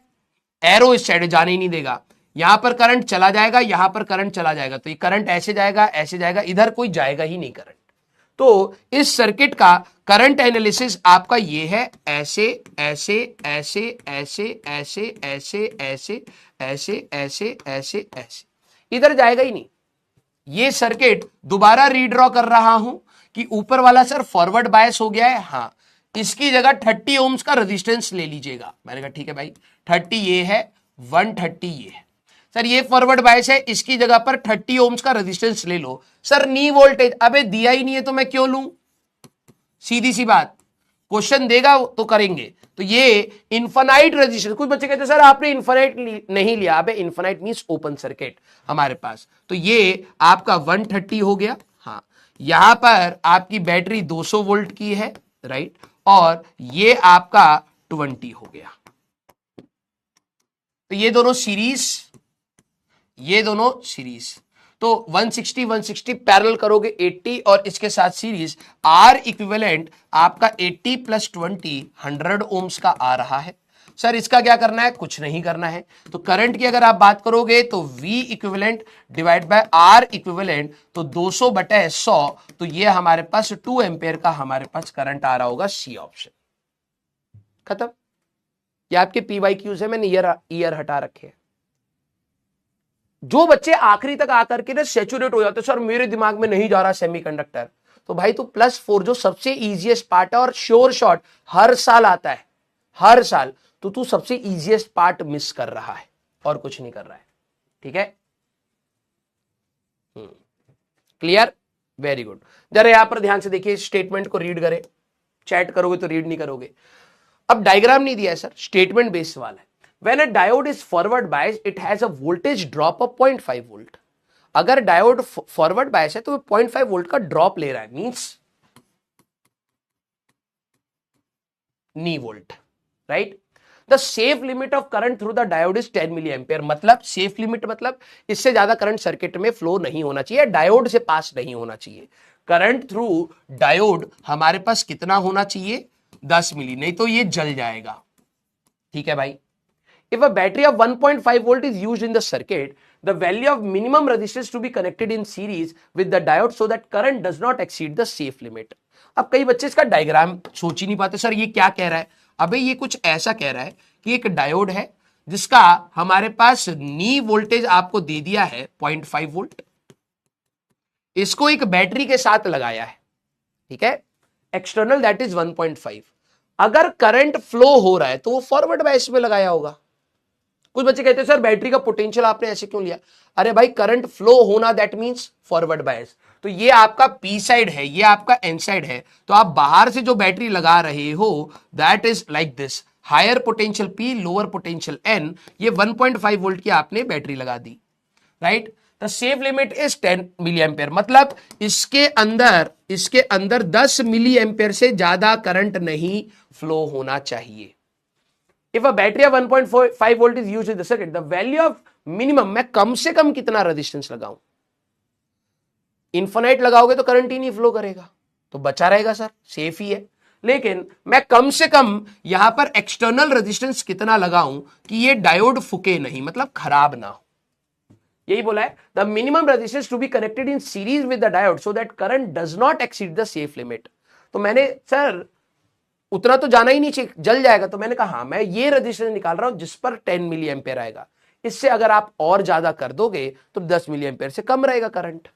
एरो इस साइड जाने ही नहीं देगा, यहां पर करंट चला जाएगा, यहां पर करंट चला जाएगा, तो ये करंट ऐसे जाएगा, ऐसे जाएगा, इधर कोई जाएगा ही नहीं करंट। तो इस सर्किट का करंट एनालिसिस आपका ये है, ऐसे ऐसे ऐसे ऐसे ऐसे ऐसे ऐसे ऐसे ऐसे ऐसे ऐसे, इधर जाएगा ही नहीं। ये सर्किट दोबारा रीड्रॉ कर रहा हूं कि ऊपर वाला सर फॉरवर्ड बायस हो गया है, हाँ, इसकी जगह 30 ओम्स का रेजिस्टेंस ले लीजिएगा। मैंने कहा ठीक है भाई, 30 ये है, 130 ये है। सर ये फॉरवर्ड बायस है, इसकी जगह पर 30 ओम्स का रेजिस्टेंस ले लो। सर नी वोल्टेज, अबे दिया ही नहीं है तो मैं क्यों लूं? सीधी सी बात, क्वेश्चन देगा तो करेंगे। तो ये इन्फिनाइट रेजिस्टेंस, कुछ बच्चे कहते हैं सर आपने इन्फिनाइट नहीं लिया। अबे इन्फिनाइट मींस ओपन सर्किट हमारे पास। तो ये आपका 130 हो गया, हाँ। यहां पर आपकी बैटरी 200 वोल्ट की है, राइट, और ये आपका 20 हो गया। तो ये दोनों सीरीज, ये दोनों सीरीज, तो 160 160 पैरेलल करोगे 80, और इसके साथ सीरीज, आर इक्विवेलेंट आपका 80 प्लस 20 100 ओम्स का आ रहा है। सर इसका क्या करना है? कुछ नहीं करना है। तो करंट की अगर आप बात करोगे तो V equivalent divide by R equivalent, तो 200 बटे 100, तो ये हमारे पास 2 एम्पेयर का हमारे पास करंट आ रहा होगा, सी ऑप्शन। खत्म। ये आपके PYQs है, मैंने ईयर हटा रखे हैं। जो बच्चे आखिरी तक आकर के ना सैचुरेट हो जाते, सर मेरे दिमाग में नहीं जा रहा सेमीकंडक्टर, तो भाई तू +4 जो सबसे इजीएस्ट पार्ट है और श्योर शॉट हर साल आता है, हर साल, तो तू सबसे इजीएस्ट पार्ट मिस कर रहा है और कुछ नहीं कर रहा है। ठीक है, क्लियर, वेरी गुड। जरा यहां पर ध्यान से देखिए, स्टेटमेंट को रीड करें, चैट करोगे तो रीड नहीं करोगे। अब डायग्राम नहीं दिया है सर, स्टेटमेंट बेस्ड सवाल है। When a diode is forward biased, it has a voltage drop of 0.5 volt. अगर डायोड फॉरवर्ड बायस है तो 0.5 वोल्ट का ड्रॉप ले रहा है, means knee volt, right. The safe limit of current through the diode is 10 milli ampere. मतलब safe limit मतलब इससे ज्यादा करंट सर्किट में फ्लो नहीं होना चाहिए, डायोड से पास नहीं होना चाहिए। करंट थ्रू डायोड हमारे पास कितना होना चाहिए? 10 मिली, नहीं तो ये जल जाएगा। ठीक है भाई। If a battery of 1.5 volt is used in the circuit, the value of minimum resistance to be connected in series with the diode so that current does not exceed the safe limit। अब कई बच्चे इसका diagram सोच ही नहीं पाते, sir ये क्या कह रहा है? अबे ये कुछ ऐसा कह रहा है कि एक डायोड है जिसका हमारे पास नी वोल्टेज आपको दे दिया है 0.5 वोल्ट, इसको एक बैटरी के साथ लगाया है, ठीक है, एक्सटर्नल दैट इज 1.5। अगर करंट फ्लो हो रहा है तो वो फॉरवर्ड बायस में लगाया होगा। कुछ बच्चे कहते हैं सर बैटरी का पोटेंशियल आपने ऐसे क्यों लिया? अरे भाई करंट फ्लो होना दैट मींस फॉरवर्ड बायस। तो ये आपका पी साइड है, ये आपका एन साइड है, तो आप बाहर से जो बैटरी लगा रहे हो that is like this, higher potential P, lower potential N. ये 1.5 वोल्ट की आपने बैटरी लगा दी, right. The safe limit is 10 milli ampere, मतलब इसके अंदर 10 मिली एम्पेयर से ज्यादा करंट नहीं फ्लो होना चाहिए। If a battery of 1.5 volt is used in the circuit, the value of minimum, मैं कम से कम कितना रेजिस्टेंस लगाऊं? इन्फिनाइट लगाओगे तो करंट ही नहीं फ्लो करेगा, तो बचा रहेगा सर, सेफ ही है। लेकिन मैं कम से कम यहां पर एक्सटर्नल रेजिस्टेंस कितना लगाऊं कि ये डायोड फुके नहीं, मतलब खराब ना हो। यही बोला है, the minimum resistance to be connected in series with the diode so that current does not exceed the safe limit. तो मैंने सर उतना तो जाना ही नहीं चाहिए, जल जाएगा। तो मैंने कहा हाँ, मैं ये रेजिस्टेंस निकाल रहा हूं जिस पर 10 मिली एम्पेयर आएगा। इससे अगर आप और ज्यादा कर दोगे तो 10 मिली एम्पेयर से कम रहेगा करंट।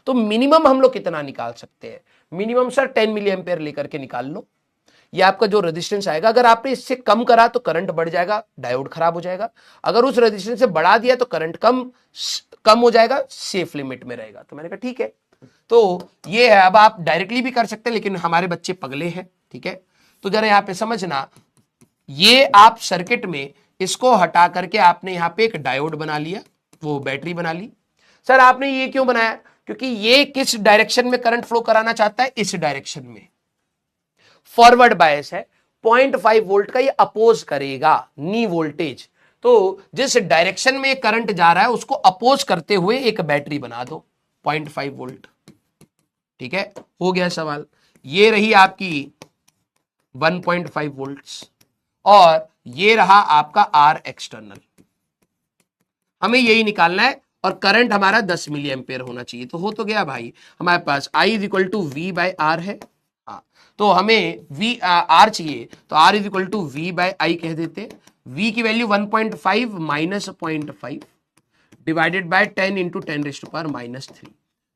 तो मिनिमम हम लोग कितना निकाल सकते हैं? मिनिमम सर 10 मिली एम्पेयर लेकर के निकाल लो। ये आपका जो रेजिस्टेंस आएगा, अगर आपने इससे कम करा तो करंट बढ़ जाएगा, डायोड खराब हो जाएगा। अगर उस रेजिस्टेंस से बढ़ा दिया तो करंट कम हो जाएगा, सेफ लिमिट में रहेगा। तो मैंने कहा ठीक है। तो ये है, अब आप डायरेक्टली भी कर सकते हैं, लेकिन हमारे बच्चे पगले हैं, ठीक है। तो जरा यहां पे समझना, ये आप सर्किट में इसको हटा करके आपने यहां पे एक डायोड बना लिया, वो बैटरी बना ली। सर आपने ये क्यों बनाया? क्योंकि ये किस डायरेक्शन में करंट फ्लो कराना चाहता है? इस डायरेक्शन में। फॉरवर्ड बायस है, 0.5 वोल्ट का ये अपोज करेगा नी वोल्टेज। तो जिस डायरेक्शन में करंट जा रहा है उसको अपोज करते हुए एक बैटरी बना दो 0.5 वोल्ट। ठीक है, हो गया सवाल। ये रही आपकी 1.5 वोल्ट्स और ये रहा आपका आर एक्सटर्नल। हमें यही निकालना है और करंट हमारा 10 मिली एम्पेयर होना चाहिए। तो हो तो गया भाई, हमारे पास I is equal to V by R है। हाँ, तो हमें वी आर चाहिए, तो R is equal to V by I कह देते। V की value 1.5 minus 0.5 divided by 10 into 10⁻³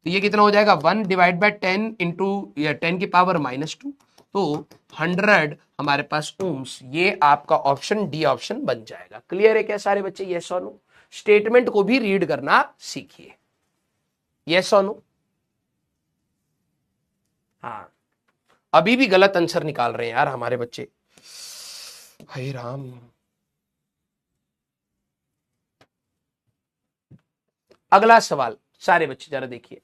तो ये कितना हो जाएगा? 1 डिवाइड बाय 10 इंटू 10 की पावर -2, तो 100 हमारे पास ओम्स। ये आपका ऑप्शन डी ऑप्शन बन जाएगा। क्लियर है क्या सारे बच्चे? यस और नो? स्टेटमेंट को भी रीड करना सीखिए। यस और नो? हाँ, अभी भी गलत आंसर निकाल रहे हैं यार हमारे बच्चे, हे राम। अगला सवाल सारे बच्चे जरा देखिए।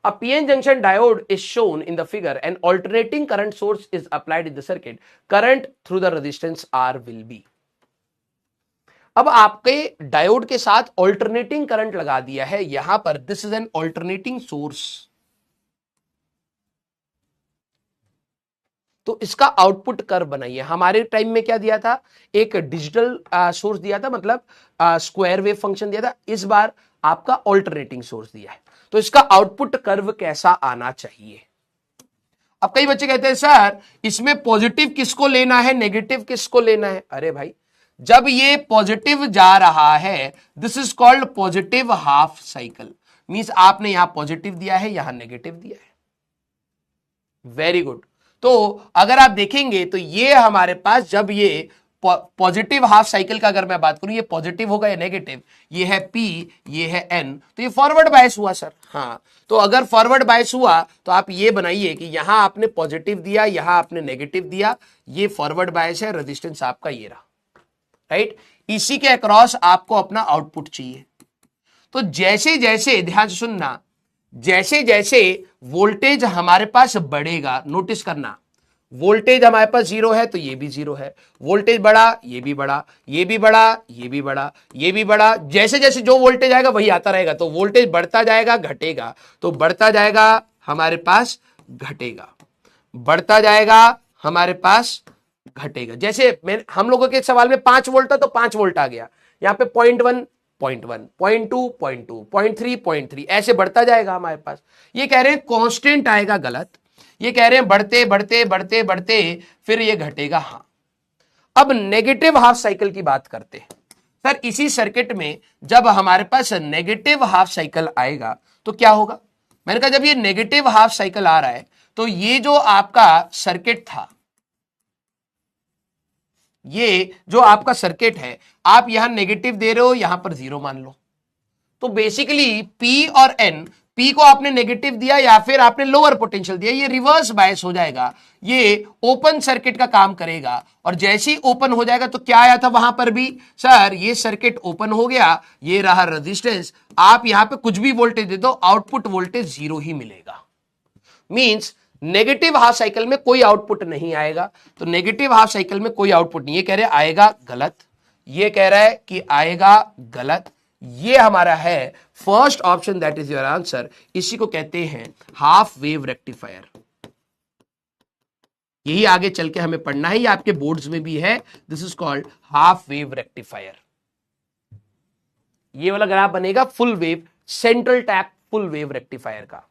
A PN junction diode is shown in the figure and alternating current source is applied in the circuit. Current through the resistance R will be. अब आपके डायोड के साथ ऑल्टरनेटिंग करंट लगा दिया है यहां पर। This is N alternating source. तो इसका आउटपुट कर्व बनाइए। हमारे टाइम में क्या दिया था? एक डिजिटल सोर्स दिया था, मतलब स्क्वायर वेव फंक्शन दिया था। इस बार आपका ऑल्टरनेटिंग सोर्स दिया है, तो इसका आउटपुट कर्व कैसा आना चाहिए? अब कई बच्चे कहते हैं सर इसमें पॉजिटिव किसको लेना है, नेगेटिव किसको लेना है? अरे भाई, जब ये पॉजिटिव जा रहा है, this is called positive half cycle. Means आपने यहां पॉजिटिव दिया है, यहां नेगेटिव दिया है। Very good. तो अगर आप देखेंगे तो ये हमारे पास, जब ये पॉजिटिव हाफ साइकिल का अगर मैं बात करूं, ये पॉजिटिव होगा या नेगेटिव? ये है P, ये है N, तो ये फॉरवर्ड बायस हुआ सर। हाँ, तो अगर फॉरवर्ड बायस हुआ तो आप ये बनाइए कि यहां आपने पॉजिटिव दिया, यहां आपने नेगेटिव दिया, ये फॉरवर्ड बायस है। रेजिस्टेंस आपका ये रहा, राइट। इसी के अक्रॉस आपको अपना आउटपुट चाहिए। तो जैसे जैसे, ध्यान से सुनना, जैसे जैसे वोल्टेज हमारे पास बढ़ेगा, नोटिस करना, वोल्टेज हमारे पास 0 है तो ये भी 0 है, वोल्टेज बढ़ा, ये भी बढ़ा, ये भी बढ़ा, ये भी बढ़ा, ये भी बढ़ा। जैसे जैसे जो वोल्टेज आएगा वही आता रहेगा। तो वोल्टेज बढ़ता जाएगा, घटेगा, तो बढ़ता जाएगा हमारे पास, घटेगा, बढ़ता जाएगा हमारे पास, घटेगा। जैसे हम लोगों के सवाल में 5 वोल्ट था तो 5 वोल्ट आ गया, यहाँ पे 0.1, 0.1, 0.2, 0.2, 0.3, 0.3, ऐसे बढ़ता जाएगा हमारे पास। ये कह रहे हैं कांस्टेंट आएगा, गलत। ये कह रहे हैं बढ़ते बढ़ते बढ़ते बढ़ते फिर ये घटेगा। हाँ, अब नेगेटिव हाफ साइकिल की बात करते हैं। सर इसी सर्किट में जब हमारे पास नेगेटिव हाफ साइकिल आएगा तो क्या होगा? मैंने कहा जब ये नेगेटिव हाफ साइकिल आ रहा है तो ये जो आपका सर्किट था, ये जो आपका सर्किट है, आप यहां नेगेटिव दे रहे हो, यहां पर 0 मान लो। तो बेसिकली P और N, P को आपने नेगेटिव दिया या फिर आपने लोअर पोटेंशियल दिया, ये रिवर्स बायस हो जाएगा, ये ओपन सर्किट का काम करेगा। और जैसे ही ओपन हो जाएगा तो क्या आया था वहां पर भी? सर ये सर्किट ओपन हो गया, ये रहा रेजिस्टेंस, आप यहां पे कुछ भी वोल्टेज दे दो, आउटपुट वोल्टेज 0 ही मिलेगा। मींस नेगेटिव हाफ साइकिल में कोई आउटपुट नहीं आएगा। तो नेगेटिव हाफ साइकिल में कोई आउटपुट नहीं, ये कह रहे आएगा, गलत। ये कह रहा है कि आएगा, गलत। ये हमारा है first option, that is your answer. इसी को कहते हैं हाफ वेव रेक्टिफायर। यही आगे चल के हमें पढ़ना है, ये आपके बोर्ड्स में भी है। This is called half wave rectifier. ये वाला ग्राफ बनेगा full wave, central tap full wave rectifier का।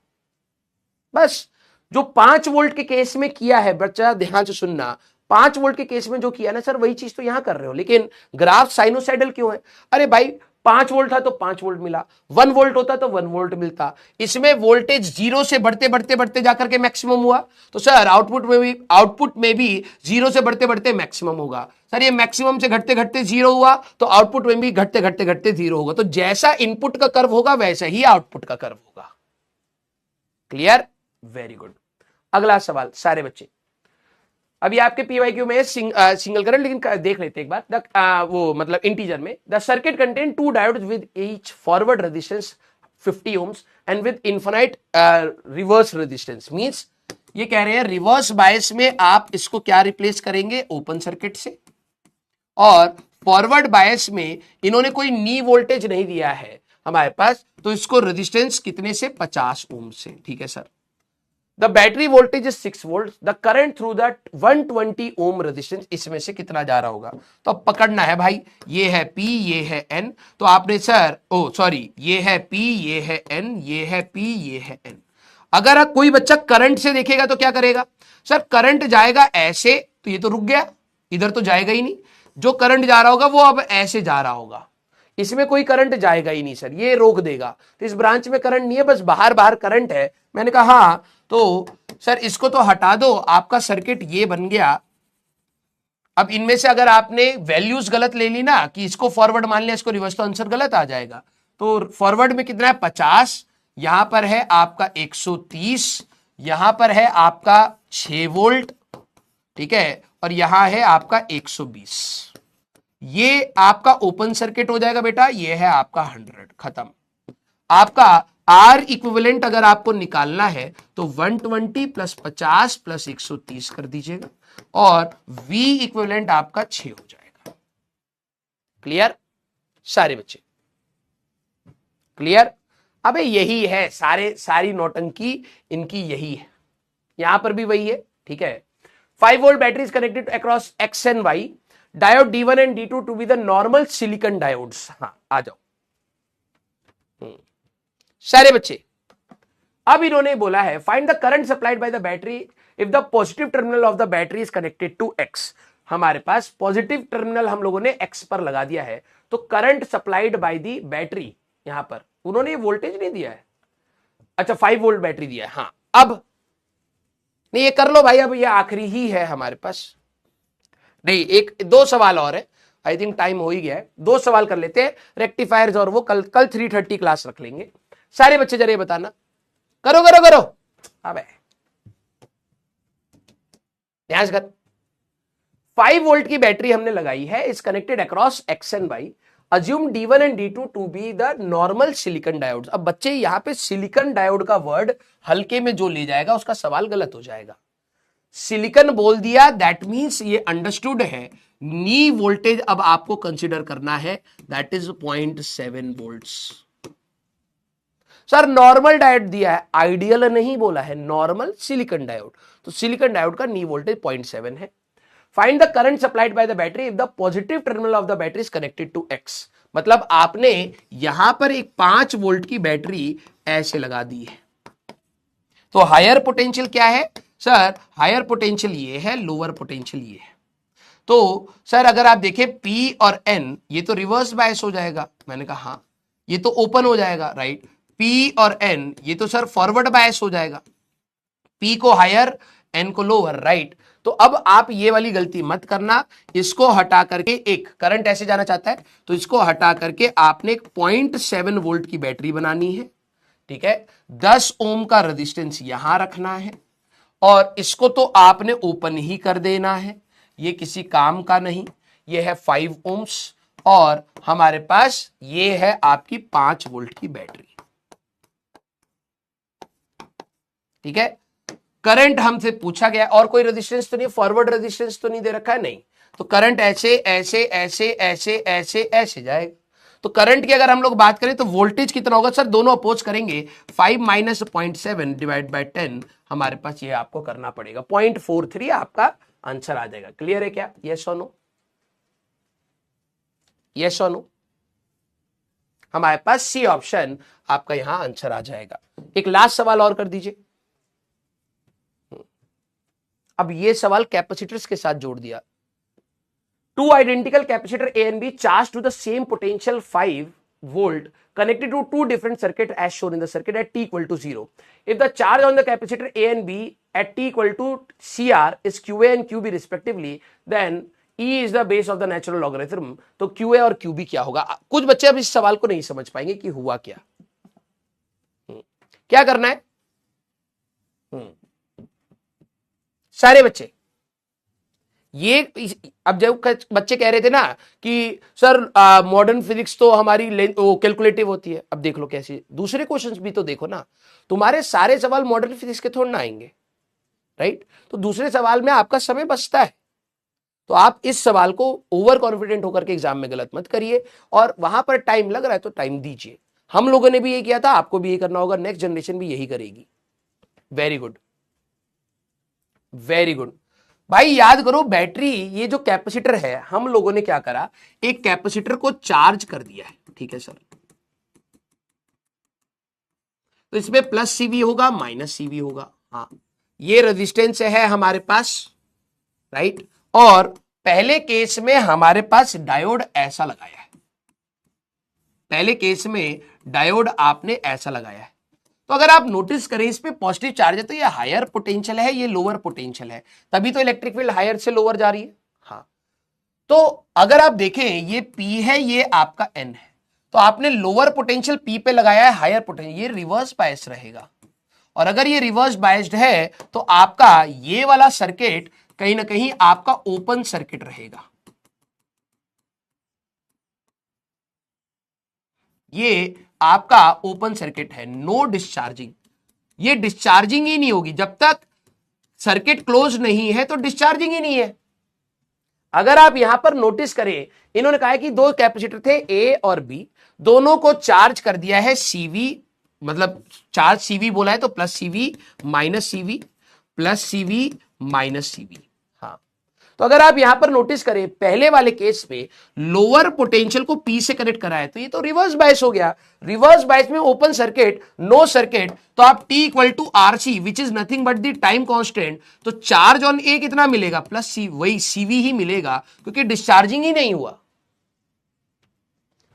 बस जो 5 वोल्ट के केस में किया है, बच्चा ध्यान से सुनना, 5 वोल्ट के केस में जो किया ना सर, वही चीज तो यहां कर रहे हो, लेकिन ग्राफ साइनोसाइडल क्यों है? अरे भाई 5 वोल्ट था तो 5 वोल्ट मिला, 1 वोल्ट होता तो 1 वोल्ट मिलता। इसमें वोल्टेज जीरो से बढ़ते बढ़ते बढ़ते जाकर के मैक्सिमम हुआ, तो सर आउटपुट में भी जीरो से बढ़ते बढ़ते मैक्सिमम होगा। सर ये मैक्सिमम से घटते घटते जीरो हुआ, तो आउटपुट में भी घटते घटते घटते जीरो होगा। तो जैसा इनपुट का कर्व होगा वैसा ही आउटपुट का कर्व होगा। क्लियर? Very good. अगला सवाल सारे बच्चे, अभी आपके पीवाईक्यू में सिंगल करंट, लेकिन देख लेते एक बार वो मतलब इंटीजर में। The circuit contain 2 diodes with each forward resistance 50 ohms and with infinite reverse resistance. Means ये कह रहे हैं रिवर्स बायस में आप इसको क्या रिप्लेस करेंगे? ओपन सर्किट से। और फॉरवर्ड बायस में इन्होंने कोई नी वोल्टेज नहीं दिया है हमारे पास, तो इसको रेजिस्टेंस कितने से? 50 ओम से। ठीक है sir. The battery voltage is 6 volt, the current through that 120 ohm resistance, इसमें से कितना जा रहा होगा? तो अब पकड़ना है भाई, ये है P, ये है N, तो आपने सर ये है P, ये है N, ये है P, ये है N। अगर कोई बच्चा करंट से देखेगा तो क्या करेगा? सर करंट जाएगा ऐसे, तो ये तो रुक गया, इधर तो जाएगा ही नहीं। जो करंट जा रहा होगा वो अब ऐसे जा रहा होगा, इसमें कोई करंट जाएगा ही नहीं सर, ये रोक देगा। तो इस ब्रांच में करंट नहीं है, बस बाहर बाहर करंट है। मैंने कहा हाँ, तो सर इसको तो हटा दो, आपका सर्किट ये बन गया। अब इनमें से अगर आपने वैल्यूज गलत ले ली ना, कि इसको फॉरवर्ड मान लिया, इसको रिवर्स, तो आंसर गलत आ जाएगा। तो फॉरवर्ड में कितना है? 50, यहां पर है आपका 130, यहां पर है आपका 6 वोल्ट, ठीक है, और यहां है आपका 120। ये आपका ओपन सर्किट हो जाएगा बेटा, ये है आपका 100, खत्म। आपका आर इक्विवेलेंट अगर आपको निकालना है तो 120 प्लस 50 प्लस 130 कर दीजिएगा, और V इक्विवेलेंट आपका 6 हो जाएगा। क्लियर सारे बच्चे? क्लियर? अबे यही है सारी नौटंकी इनकी यही है, यहां पर भी वही है। ठीक है। 5 volt battery is connected across X and Y, diode D1 and D2 to be the normal silicon diodes. हाँ आ जाओ सारे बच्चे। अब इन्होंने बोला है find the current supplied by the battery if the positive terminal of the battery is connected to X। हमारे पास पॉजिटिव टर्मिनल हम लोगों ने X पर लगा दिया है, तो current supplied by the battery, यहां पर उन्होंने वोल्टेज नहीं दिया है, अच्छा 5 वोल्ट बैटरी दिया है। हाँ अब नहीं, ये कर लो भाई, अब ये आखिरी ही है हमारे पास। नहीं, 2 सवाल और है, आई थिंक टाइम हो ही गया है, 2 सवाल कर लेते हैं रेक्टिफायर्स, और वो कल 3:30 क्लास रख लेंगे। सारे बच्चे जरा बताना, करो करो करो। अबे ध्यान से कर। 5 वोल्ट की बैटरी हमने लगाई है, is connected across X and Y, assume D1 and D2 to be the normal silicon diode. अब बच्चे यहां पे सिलिकॉन डायोड का वर्ड हल्के में जो ले जाएगा उसका सवाल गलत हो जाएगा। सिलिकॉन बोल दिया, दैट मींस ये अंडरस्टूड है। नी वोल्टेज अब आपको कंसीडर करना है, that is 0.7 volts. Sir normal diode दिया है, आइडियल नहीं बोला है, नॉर्मल सिलिकॉन डायोड, तो सिलिकॉन डायोड का नी वोल्टेज 0.7 है। Find the current supplied by the battery if the positive terminal of the battery is connected to X। मतलब आपने यहां पर एक 5 वोल्ट की बैटरी ऐसे लगा दी है, तो हायर पोटेंशियल क्या है सर? हायर पोटेंशियल ये है, लोअर पोटेंशियल ये है। तो सर अगर आप देखें P और N, ये तो रिवर्स बायस हो जाएगा। मैंने कहा हाँ, ये तो ओपन हो जाएगा, राइट। P और N ये तो सर फॉरवर्ड बायस हो जाएगा, P को हायर N को लोअर, राइट। तो अब आप ये वाली गलती मत करना, इसको हटा करके, एक करंट ऐसे जाना चाहता है तो इसको हटा करके आपने एक 0.7 वोल्ट की बैटरी बनानी है, ठीक है। 10 ओम का रेजिस्टेंस यहां रखना है, और इसको तो आपने ओपन ही कर देना है, ये किसी काम का नहीं। ये है 5 ओम्स, और हमारे पास ये है आपकी 5 वोल्ट की बैटरी, ठीक है। करंट हमसे पूछा गया, और कोई रेजिस्टेंस तो नहीं, फॉरवर्ड रेजिस्टेंस तो नहीं दे रखा है, नहीं। तो करंट ऐसे ऐसे ऐसे ऐसे ऐसे ऐसे जाएगा, तो करंट की अगर हम लोग बात करें तो वोल्टेज कितना होगा सर, दोनों अपोज करेंगे 5 माइनस 0.7 डिवाइड बाय 10, हमारे पास ये आपको करना पड़ेगा 0.43 आपका आंसर आ जाएगा। क्लियर है क्या? यस और नो? यस और नो? हमारे पास सी ऑप्शन आपका यहां आंसर आ जाएगा। एक लास्ट सवाल और कर दीजिए। अब ये सवाल कैपेसिटर्स के साथ जोड़ दिया। Two identical capacitor A and B charge to the same potential 5 volt connected to two different circuit as shown in the circuit at t equal to 0. If the charge on the capacitor A and B at t equal to CR is QA and QB respectively, then E is the base of the natural logarithm. तो QA और QB क्या होगा? कुछ बच्चे अब इस सवाल को नहीं समझ पाएंगे कि हुआ क्या। क्या करना है सारे बच्चे? ये अब जब बच्चे कह रहे थे ना कि सर मॉडर्न फिजिक्स तो हमारी कैलकुलेटिव होती है, अब देख लो कैसे दूसरे क्वेश्चंस भी तो देखो ना, तुम्हारे सारे सवाल मॉडर्न फिजिक्स के थोड़ा ना आएंगे, राइट? तो दूसरे सवाल में आपका समय बचता है, तो आप इस सवाल को ओवर कॉन्फिडेंट होकर के एग्जाम में गलत मत करिए, और वहां पर टाइम लग रहा है तो टाइम दीजिए। हम लोगों ने भी ये किया था, आपको भी यही करना होगा, नेक्स्ट जनरेशन भी यही करेगी। वेरी गुड, वेरी गुड भाई। याद करो बैटरी, ये जो कैपेसिटर है, हम लोगों ने क्या करा, एक कैपेसिटर को चार्ज कर दिया है, ठीक है सर? तो इसमें प्लस सीवी होगा, माइनस सीवी होगा। हाँ, ये रेजिस्टेंस है हमारे पास, राइट? और पहले केस में हमारे पास डायोड ऐसा लगाया है, पहले केस में डायोड आपने ऐसा लगाया है। तो अगर आप नोटिस करें, इस पे पॉजिटिव चार्ज है तो ये हायर पोटेंशियल है, ये लोअर पोटेंशियल है, तभी तो इलेक्ट्रिक फील्ड हायर से लोअर जा रही है। हाँ, तो अगर आप देखें ये P है, ये आपका N है, तो आपने लोअर पोटेंशियल P पे लगाया है, हायर पोटेंशियल, ये रिवर्स बायस रहेगा। और अगर ये रिवर्स बायस्ड है तो आपका ये वाला सर्किट कहीं ना कहीं आपका ओपन सर्किट रहेगा। ये आपका ओपन सर्किट है, नो डिस्चार्जिंग। ये डिस्चार्जिंग ही नहीं होगी जब तक सर्किट क्लोज नहीं है, तो डिस्चार्जिंग ही नहीं है। अगर आप यहां पर नोटिस करें, इन्होंने कहा है कि दो कैपेसिटर थे ए और बी, दोनों को चार्ज कर दिया है सीवी, मतलब चार्ज सीवी बोला है तो plus CV minus CV, plus CV minus CV. हाँ, तो अगर आप यहां पर नोटिस करें, पहले वाले केस में लोअर पोटेंशियल को पी से कनेक्ट करा है, तो ये तो रिवर्स बायस हो गया। रिवर्स बायस में ओपन सर्किट, नो सर्किट, तो आप T equal to R C which is nothing but the time constant, तो चार्ज ऑन ए कितना मिलेगा? प्लस सी, वही सीवी ही मिलेगा, क्योंकि डिस्चार्जिंग ही नहीं हुआ।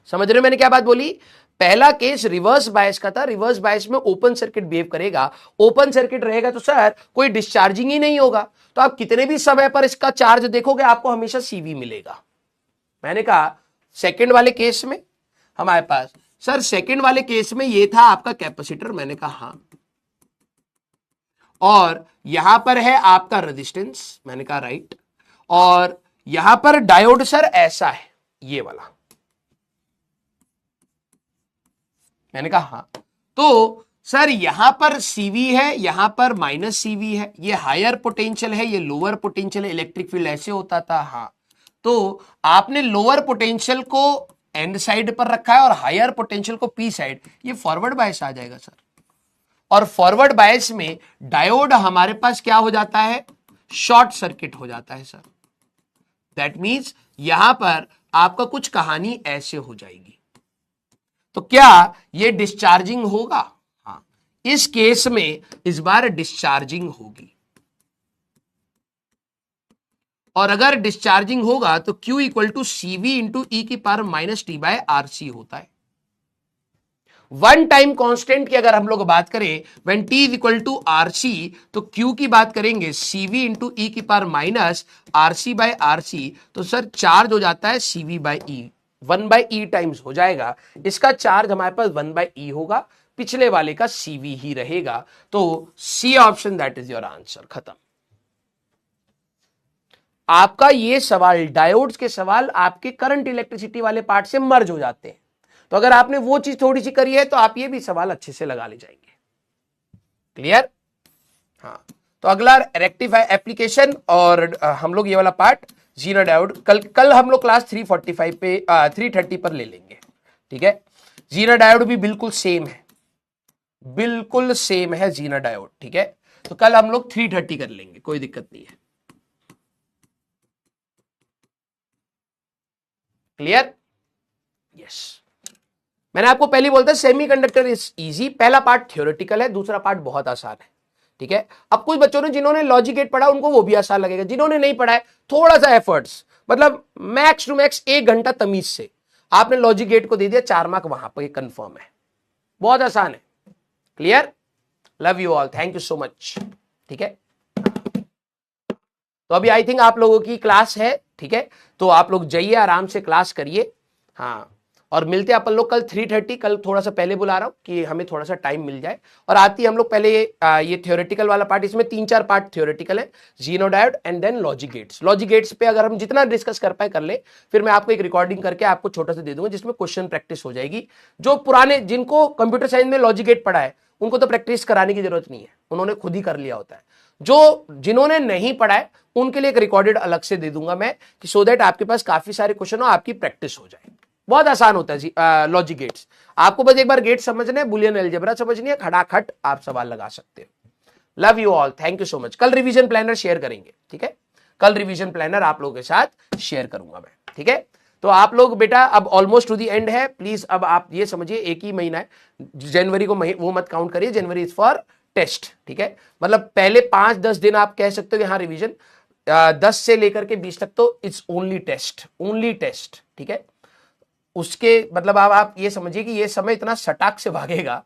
समझ रहे हो मैंने क्या बात बोली? पहला केस रिवर्स बायस का था, रिवर्स बायस में ओपन सर्किट बिहेव करेगा, ओपन सर्किट रहेगा तो सर कोई डिस्चार्जिंग ही नहीं होगा, तो आप कितने भी समय पर इसका चार्ज देखोगे आपको हमेशा सीवी मिलेगा। मैंने कहा सेकंड वाले केस में हमारे पास, सर सेकंड वाले केस में ये था आपका कैपेसिटर, मैंने कहा हाँ, और यहां पर है आपका रेजिस्टेंस, मैंने कहा राइट, और यहां पर डायोड सर ऐसा है, ये वाला, मैंने कहा हाँ। तो सर यहां पर सीवी है, यहां पर माइनस सीवी है, ये हायर पोटेंशियल है, ये लोअर पोटेंशियल है, इलेक्ट्रिक फील्ड ऐसे होता था। हाँ, तो आपने लोअर पोटेंशियल को एंड साइड पर रखा है और हायर पोटेंशियल को पी साइड, ये फॉरवर्ड बायस आ जाएगा सर। और फॉरवर्ड बायस में डायोड हमारे पास क्या हो जाता है? शॉर्ट सर्किट हो जाता है सर। दैट मीन्स यहां पर आपका कुछ कहानी ऐसे हो जाएगी। तो क्या ये डिस्चार्जिंग होगा? हाँ, इस केस में इस बार डिस्चार्जिंग होगी, और अगर डिस्चार्जिंग होगा तो Q equal to CV into e की power minus t by R C होता है। वन टाइम कांस्टेंट की अगर हम लोग बात करें, when T is equal to R C, तो Q की बात करेंगे CV इंटू ई की power minus R C by R C, तो सर चार्ज हो जाता है CV बाय ई, 1/e टाइम्स हो जाएगा। इसका चार्ज हमारे पास 1/e होगा, पिछले वाले का CV ही रहेगा। तो C option that is your answer. खत्म। आपका ये सवाल, डायोड्स के सवाल आपके करंट इलेक्ट्रिसिटी वाले पार्ट से मर्ज हो जाते हैं, तो अगर आपने वो चीज थोड़ी सी करी है तो आप ये भी सवाल अच्छे से लगा ले जाएंगे। क्लियर? हाँ, तो अगला रेक्टिफाई एप्लीकेशन, और हम लोग ये वाला पार्ट जीरो डायोड कल हम लोग क्लास 3:45 पे 3:30 पर ले लेंगे। ठीक है। जीना डायोड भी बिल्कुल सेम है, बिल्कुल सेम है जीना डायोड, ठीक है। तो कल हम लोग 330 कर लेंगे, कोई दिक्कत नहीं है। क्लियर? यस। मैंने आपको पहले बोलता सेमीकंडक्टर इज इजी, पहला पार्ट थ्योरेटिकल है, दूसरा पार्ट बहुत आसान है, ठीक है। अब कुछ बच्चों ने जिन्होंने लॉजिक गेट पढ़ा उनको वो भी आसान लगेगा, जिन्होंने नहीं पढ़ा है थोड़ा सा एफर्ट्स, मतलब मैक्स टू मैक्स 1 घंटा तमीज से आपने लॉजिक गेट को दे दिया, 4 मार्क वहां पर कंफर्म है, बहुत आसान है। Clear? Love you all, thank you so much, ठीक है। तो अभी आई थिंक आप लोगों की क्लास है, ठीक है, तो आप लोग जाइए आराम से क्लास करिए, हाँ। और मिलते हैं अपन लोग कल 3:30, कल थोड़ा सा पहले बुला रहा हूं कि हमें थोड़ा सा टाइम मिल जाए। और आती हम लोग पहले ये थ्योरेटिकल वाला पार्ट, इसमें 3-4 पार्ट थ्योरेटिकल है, zener diode and then logic gates. Logic gates पे अगर हम जितना डिस्कस कर पाए कर ले, फिर मैं आपको एक रिकॉर्डिंग करके आपको छोटा सा दे दूंगा जिसमें क्वेश्चन प्रैक्टिस हो जाएगी। जो पुराने जिनको कंप्यूटर साइंस में लॉजिक गेट पढ़ा है उनको तो प्रैक्टिस कराने की जरूरत नहीं है, उन्होंने खुद ही कर लिया होता है। जो जिन्होंने नहीं पढ़ा है उनके लिए एक रिकॉर्डेड अलग से दे दूंगा मैं, कि सो दैट आपके पास काफी सारे क्वेश्चन हो, आपकी प्रैक्टिस हो जाए। बहुत आसान होता है लॉजिक गेट्स, आपको बस एक बार गेट समझना है, बुलियन अलजेब्रा समझनी है, खड़ाखट आप सवाल लगा सकते हो। Love you all, thank you so much. कल रिवीजन प्लानर शेयर करेंगे, ठीक है, कल रिवीजन प्लानर आप लोगों के साथ शेयर करूंगा मैं, ठीक है। तो आप लोग बेटा अब ऑलमोस्ट टू दी एंड है, प्लीज अब आप ये समझिए 1 ही महीना है, जनवरी को वो मत काउंट करिए, जनवरी इज फॉर टेस्ट, ठीक है। मतलब पहले 5-10 दिन आप कह सकते हो कि हाँ रिवीजन, 10 से लेकर के 20 तक तो it's only test, only test, ठीक है। उसके मतलब अब आप ये समझिए कि ये समय इतना सटाक से भागेगा,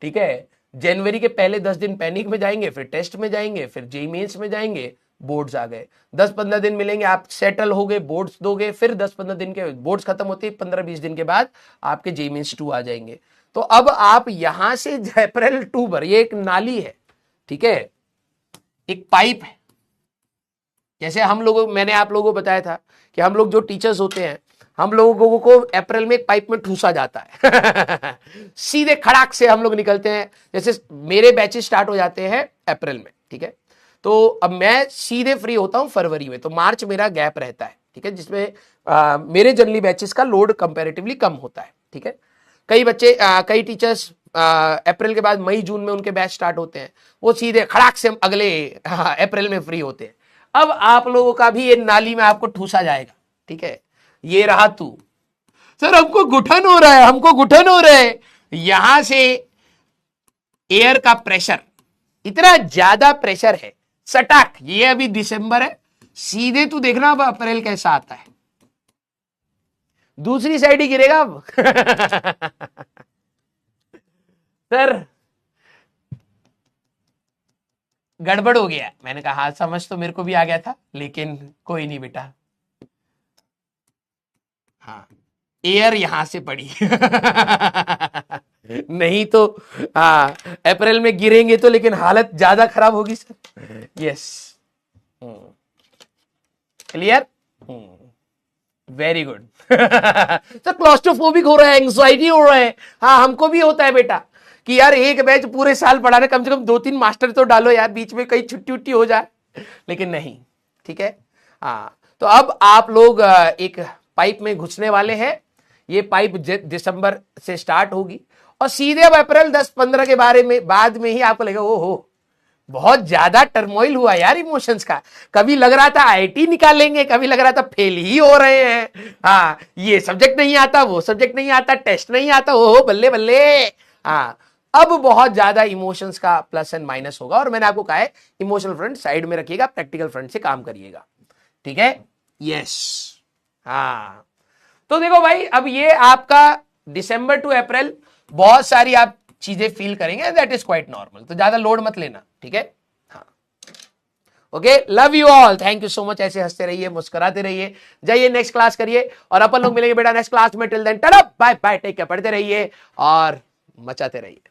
ठीक है। जनवरी के पहले 10 दिन पैनिक में जाएंगे, फिर टेस्ट में जाएंगे, फिर जेईई मेंस में जाएंगे, बोर्ड्स आ गए, 10-15 दिन मिलेंगे, आप सेटल हो गए, बोर्ड्स दोगे, फिर 10-15 दिन के बोर्ड्स खत्म होते हैं, 15-20 दिन के बाद आपके जेईई मेंस 2 आ जाएंगे। तो अब आप यहां से अप्रैल 2 भर, ये एक नाली है, ठीक है, एक पाइप है। जैसे हम लोगों, मैंने आप लोगों को बताया था कि हम लोग जो टीचर्स होते हैं, हम लोगों को अप्रैल में एक पाइप में ठूसा जाता है सीधे खड़ाक से हम लोग निकलते हैं। जैसे मेरे बैचेस स्टार्ट हो जाते हैं अप्रैल में, ठीक है, तो अब मैं सीधे फ्री होता हूं फरवरी में, तो मार्च मेरा गैप रहता है, ठीक है, जिसमें मेरे जनरली बैचेस का लोड कंपैरेटिवली कम होता है, ठीक है। कई बच्चे कई टीचर्स अप्रैल के बाद मई जून में उनके बैच स्टार्ट होते हैं, वो सीधे खड़ाक से अगले अप्रैल में फ्री होते हैं। अब आप लोगों का भी ये नाली में आपको ठूसा जाएगा, ठीक है। ये रहा तू, सर हमको घुटन हो रहा है, हमको घुटन हो रहा है, यहां से एयर का प्रेशर, इतना ज्यादा प्रेशर है, सटाक, ये अभी दिसंबर है, सीधे तू देखना अब अप्रैल कैसा आता है, दूसरी साइड ही गिरेगा अब सर गड़बड़ हो गया। मैंने कहा हाँ समझ तो मेरे को भी आ गया था, लेकिन कोई नहीं बेटा, हाँ एयर यहां से पड़ी नहीं तो हाँ अप्रैल में गिरेंगे तो, लेकिन हालत ज्यादा खराब होगी sir. Yes, clear, very good sir claustrophobic हो रहा है, एंग्जाइटी हो रहा है, हाँ हमको भी होता है बेटा कि यार एक बैच पूरे साल पढ़ाना, कम से कम 2-3 मास्टर तो डालो यार, बीच में कहीं छुट्टी उट्टी हो जाए, लेकिन नहीं, ठीक है। हाँ तो अब आप लोग एक पाइप में घुसने वाले हैं, ये पाइप दिसंबर से स्टार्ट होगी और सीधे अब अप्रैल 10-15 के बारे में बाद में ही आपको लगेगा ओहो बहुत ज्यादा टर्मोइल हुआ यार इमोशंस का, कभी लग रहा था आईआईटी निकालेंगे, कभी लग रहा था फेल ही हो रहे हैं, हाँ ये सब्जेक्ट नहीं आता, वो सब्जेक्ट नहीं आता, टेस्ट नहीं आता, ओहो बल्ले बल्ले। हाँ अब बहुत ज्यादा इमोशंस का प्लस एंड माइनस होगा, और मैंने आपको कहा है इमोशनल फ्रंट साइड में रखिएगा, प्रैक्टिकल फ्रंट से काम करिएगा, ठीक है। यस, हाँ तो देखो भाई अब ये आपका दिसंबर टू अप्रैल बहुत सारी आप चीजें फील करेंगे, दैट इज क्वाइट नॉर्मल, तो ज्यादा लोड मत लेना, ठीक है। हाँ okay, love you all, thank you so much, ऐसे हंसते रहिए, मुस्कुराते रहिए, जाइए नेक्स्ट क्लास करिए, और अपन लोग मिलेंगे बेटा नेक्स्ट क्लास में, till then tata bye bye, take care, पढ़ते रहिए और मचाते रहिए।